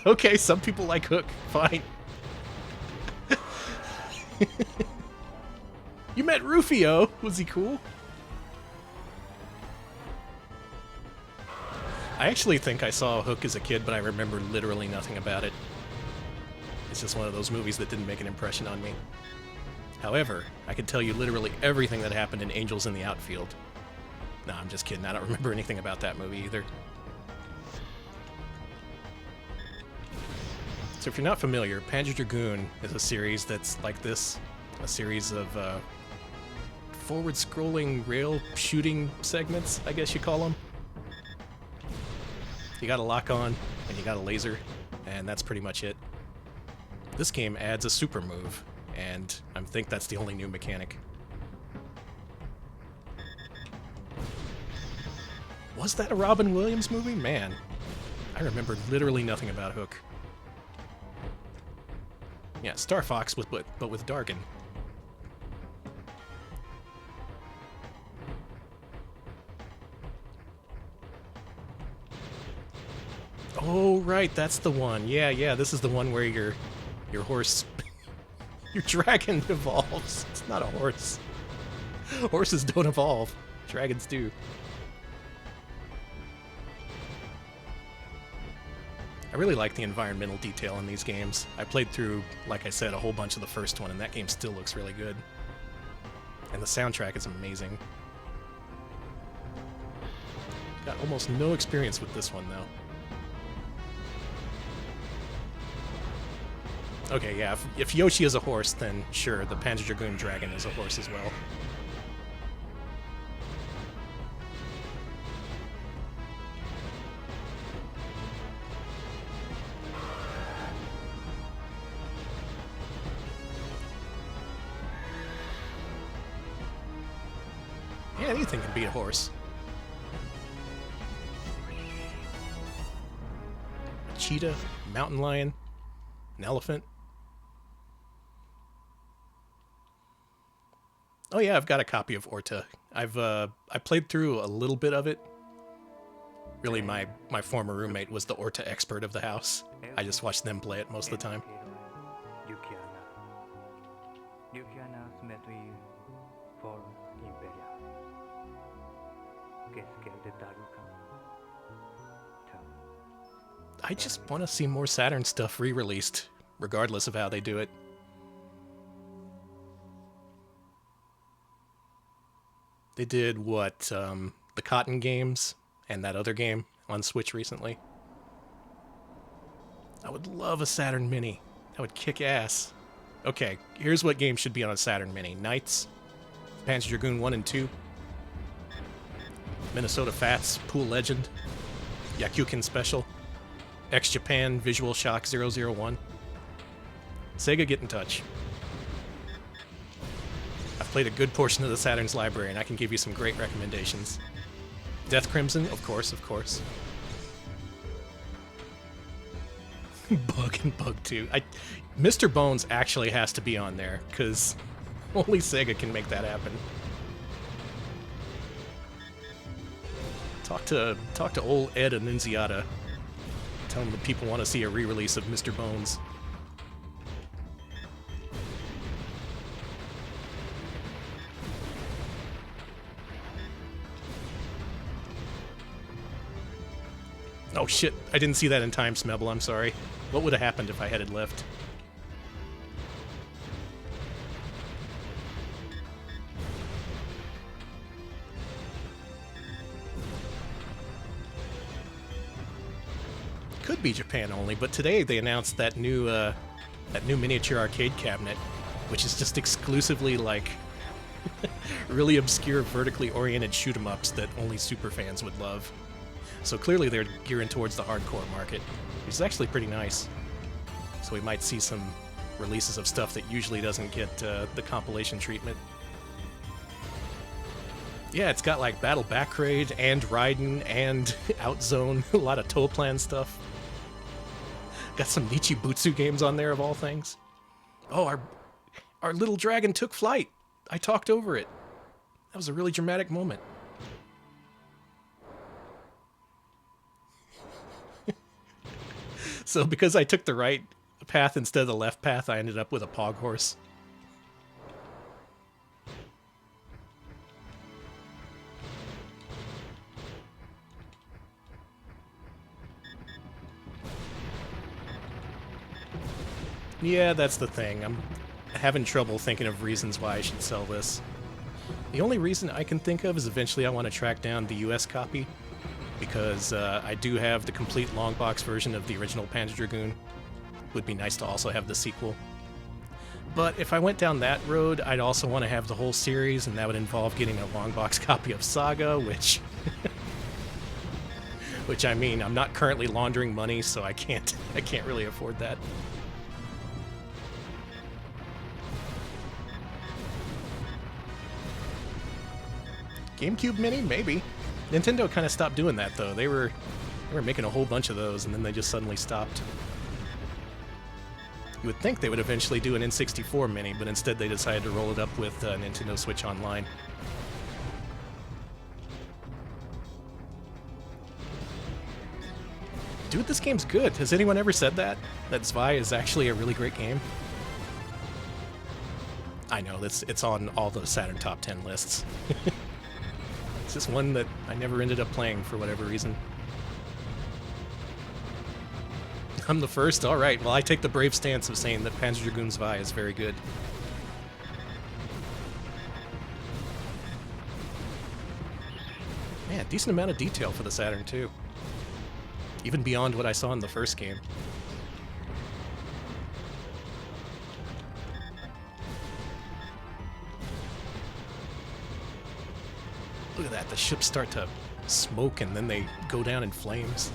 Okay, some people like Hook. Fine. You met Rufio. Was he cool? I actually think I saw Hook as a kid, but I remember literally nothing about it. It's just one of those movies that didn't make an impression on me. However, I can tell you literally everything that happened in Angels in the Outfield. No, I'm just kidding. I don't remember anything about that movie either. So if you're not familiar, Panzer Dragoon is a series that's like this. a series of forward-scrolling rail shooting segments, I guess you call them. You got a lock-on, and you got a laser, and that's pretty much it. This game adds a super move, and I think that's the only new mechanic. Was that a Robin Williams movie? Man, I remember literally nothing about Hook. Yeah, Star Fox, but with Dragoon. Oh, right, that's the one. Yeah, this is the one where your horse... your dragon evolves. It's not a horse. Horses don't evolve. Dragons do. I really like the environmental detail in these games. I played through, like I said, a whole bunch of the first one, and that game still looks really good. And the soundtrack is amazing. Got almost no experience with this one, though. Okay, yeah, if Yoshi is a horse, then sure, the Panzer Dragoon Dragon is a horse as well. Yeah, anything can be a horse. A cheetah, mountain lion, an elephant. Oh yeah, I've got a copy of Orta. I played through a little bit of it. Really, my former roommate was the Orta expert of the house. I just watched them play it most of the time. I just want to see more Saturn stuff re-released, regardless of how they do it. They did, what, the Cotton games and that other game on Switch recently. I would love a Saturn Mini. That would kick ass. Okay, here's what games should be on a Saturn Mini. Knights, Panzer Dragoon 1 and 2, Minnesota Fats, Pool Legend, Yakyuken Special, X-Japan Visual Shock 001. Sega, get in touch. I've played a good portion of the Saturn's library, and I can give you some great recommendations. Death Crimson, of course, of course. Bug and Bug 2. Mr. Bones actually has to be on there, because only Sega can make that happen. Talk to old Ed Annunziata. Tell him that people want to see a re-release of Mr. Bones. Oh shit, I didn't see that in time, Smebble, I'm sorry. What would have happened if I headed left? Could be Japan only, but today they announced that new miniature arcade cabinet, which is just exclusively like really obscure vertically oriented shoot 'em ups that only super fans would love. So clearly they're gearing towards the hardcore market, which is actually pretty nice. So we might see some releases of stuff that usually doesn't get the compilation treatment. Yeah, it's got like Battle Backraid and Raiden and Outzone, a lot of Toaplan stuff. Got some Nichibutsu games on there of all things. Oh, our little dragon took flight. I talked over it. That was a really dramatic moment. So because I took the right path instead of the left path, I ended up with a Pog Horse. Yeah, that's the thing. I'm having trouble thinking of reasons why I should sell this. The only reason I can think of is eventually I want to track down the US copy, because I do have the complete long box version of the original Panzer Dragoon. Would be nice to also have the sequel. But if I went down that road, I'd also want to have the whole series, and that would involve getting a long box copy of Saga, which... which, I mean, I'm not currently laundering money, so I can't really afford that. GameCube Mini? Maybe. Nintendo kind of stopped doing that, though. They were making a whole bunch of those, and then they just suddenly stopped. You would think they would eventually do an N64 Mini, but instead they decided to roll it up with Nintendo Switch Online. Dude, this game's good. Has anyone ever said that? That Zwei is actually a really great game? I know, it's on all the Saturn Top 10 lists. It's just one that I never ended up playing for whatever reason. I'm the first? Alright, well I take the brave stance of saying that Panzer Dragoon Zwei is very good. Man, decent amount of detail for the Saturn too. Even beyond what I saw in the first game. Look at that, the ships start to smoke and then they go down in flames.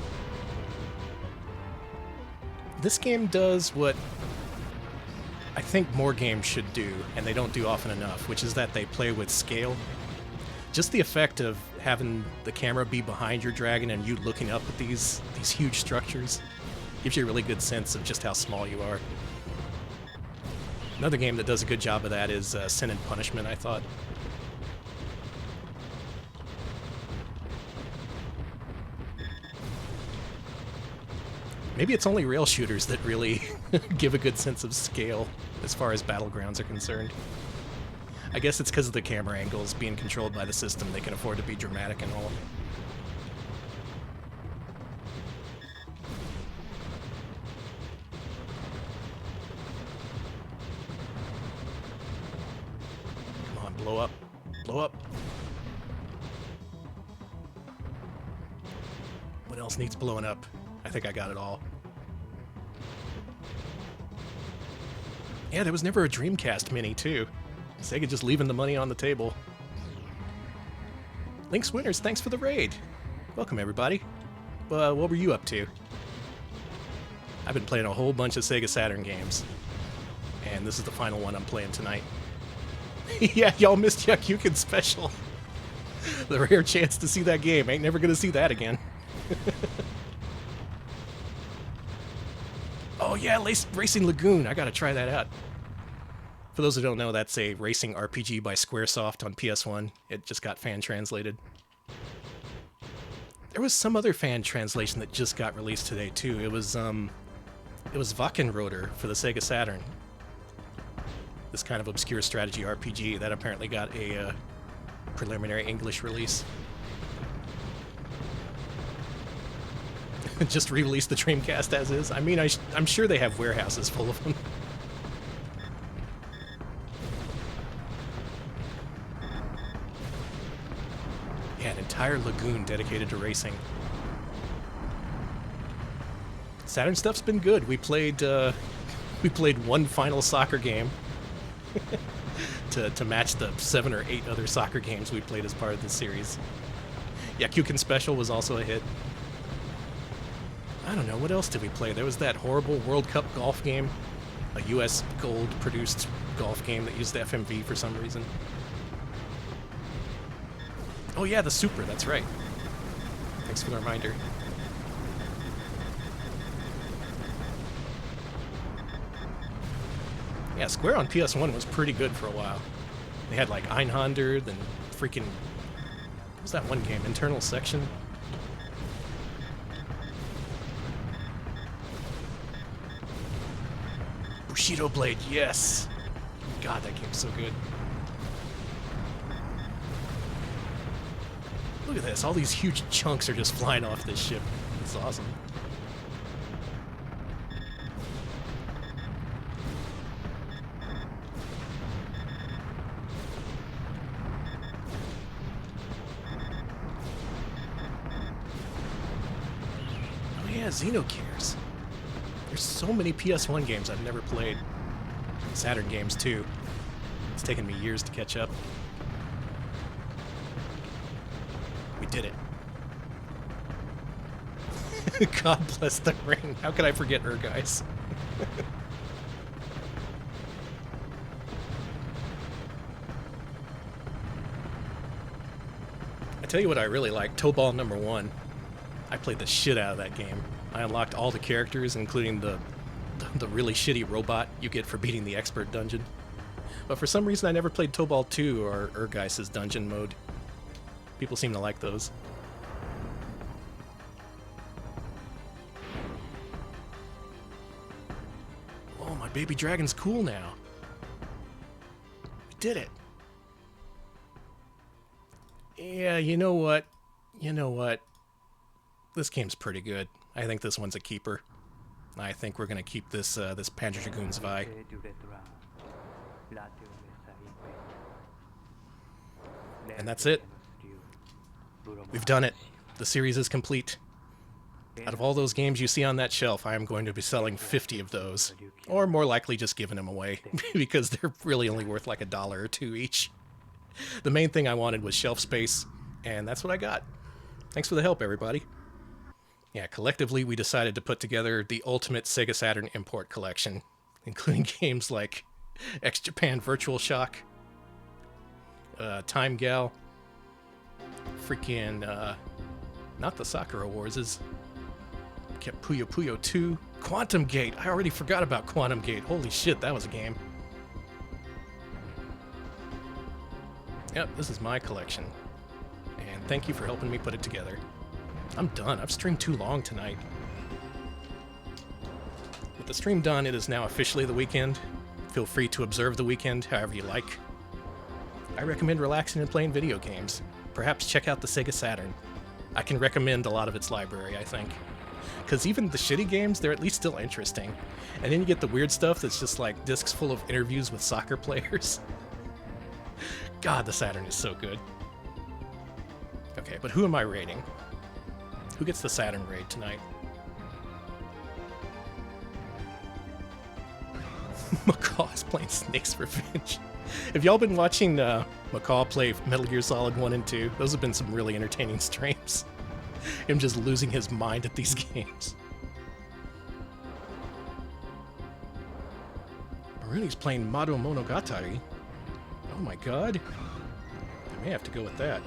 This game does what I think more games should do, and they don't do often enough, which is that they play with scale. Just the effect of having the camera be behind your dragon and you looking up at these huge structures gives you a really good sense of just how small you are. Another game that does a good job of that is Sin and Punishment, I thought. Maybe it's only rail shooters that really give a good sense of scale as far as battlegrounds are concerned. I guess it's because of the camera angles being controlled by the system, they can afford to be dramatic and all. Come on, blow up. Blow up. What else needs blowing up? I think I got it all. Yeah, there was never a Dreamcast Mini, too. Sega just leaving the money on the table. Link's Winners, thanks for the raid. Welcome, everybody. What were you up to? I've been playing a whole bunch of Sega Saturn games. And this is the final one I'm playing tonight. Yeah, y'all missed Yakyuken Special. The rare chance to see that game. Ain't never gonna see that again. Oh yeah, Racing Lagoon. I gotta try that out. For those who don't know, that's a racing RPG by Squaresoft on PS1. It just got fan translated. There was some other fan translation that just got released today too. It was Wackenroder for the Sega Saturn. This kind of obscure strategy RPG that apparently got a preliminary English release. Just re-release the Dreamcast as is. I mean, I'm sure they have warehouses full of them. Yeah, an entire lagoon dedicated to racing. Saturn stuff's been good. We played one final soccer game to match the 7 or 8 other soccer games we played as part of this series. Yakyuken Special was also a hit. I don't know, what else did we play? There was that horrible World Cup golf game. A US Gold-produced golf game that used FMV for some reason. Oh yeah, the Super, that's right. Thanks for the reminder. Yeah, Square on PS1 was pretty good for a while. They had like Einhundred and freaking... What was that one game? Internal Section? Bushido Blade, yes! God, that game's so good. Look at this, all these huge chunks are just flying off this ship. It's awesome. Oh yeah, Xenogears. There's so many PS1 games I've never played. Saturn games, too. It's taken me years to catch up. We did it. God bless the ring. How could I forget her, guys? I tell you what I really like, Toe Ball number 1. I played the shit out of that game. I unlocked all the characters, including the really shitty robot you get for beating the expert dungeon. But for some reason I never played Toe Ball 2 or Urgeis's dungeon mode. People seem to like those. Oh, my baby dragon's cool now. We did it. Yeah, you know what? You know what? This game's pretty good. I think this one's a keeper. I think we're gonna keep this this Panzer Dragoon Zwei. And that's it. We've done it. The series is complete. Out of all those games you see on that shelf, I am going to be selling 50 of those. Or more likely just giving them away, because they're really only worth like $1 or $2 each. The main thing I wanted was shelf space, and that's what I got. Thanks for the help, everybody. Yeah, collectively we decided to put together the ultimate Sega Saturn import collection, including games like X-Japan Virtual Shock, Time Gal, freaking, not the Sakura Wars, is kept Puyo Puyo 2, Quantum Gate. I already forgot about Quantum Gate. Holy shit, that was a game. Yep, this is my collection. And thank you for helping me put it together. I'm done. I've streamed too long tonight. With the stream done, it is now officially the weekend. Feel free to observe the weekend however you like. I recommend relaxing and playing video games. Perhaps check out the Sega Saturn. I can recommend a lot of its library, I think. Because even the shitty games, they're at least still interesting. And then you get the weird stuff that's just like discs full of interviews with soccer players. God, the Saturn is so good. Okay, but who am I rating? Who gets the Saturn raid tonight? Macaw is playing Snake's Revenge. Have y'all been watching Macaw play Metal Gear Solid 1 and 2? Those have been some really entertaining streams. Him just losing his mind at these games. Maruni's playing Mado Monogatari. Oh my god. I may have to go with that.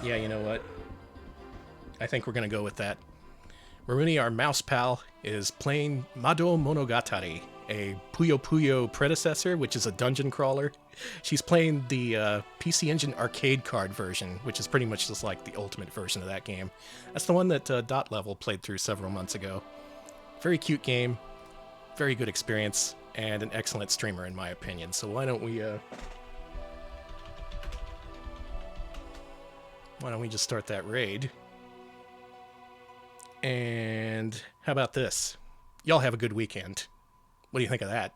Yeah, you know what? I think we're gonna go with that. Maruni, our mouse pal, is playing Mado Monogatari, a Puyo Puyo predecessor, which is a dungeon crawler. She's playing the PC Engine arcade card version, which is pretty much just like the ultimate version of that game. That's the one that Dot Level played through several months ago. Very cute game, very good experience, and an excellent streamer in my opinion. So why don't we just start that raid? And how about this? Y'all have a good weekend. What do you think of that?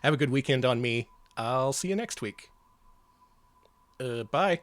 Have a good weekend on me. I'll see you next week. Bye.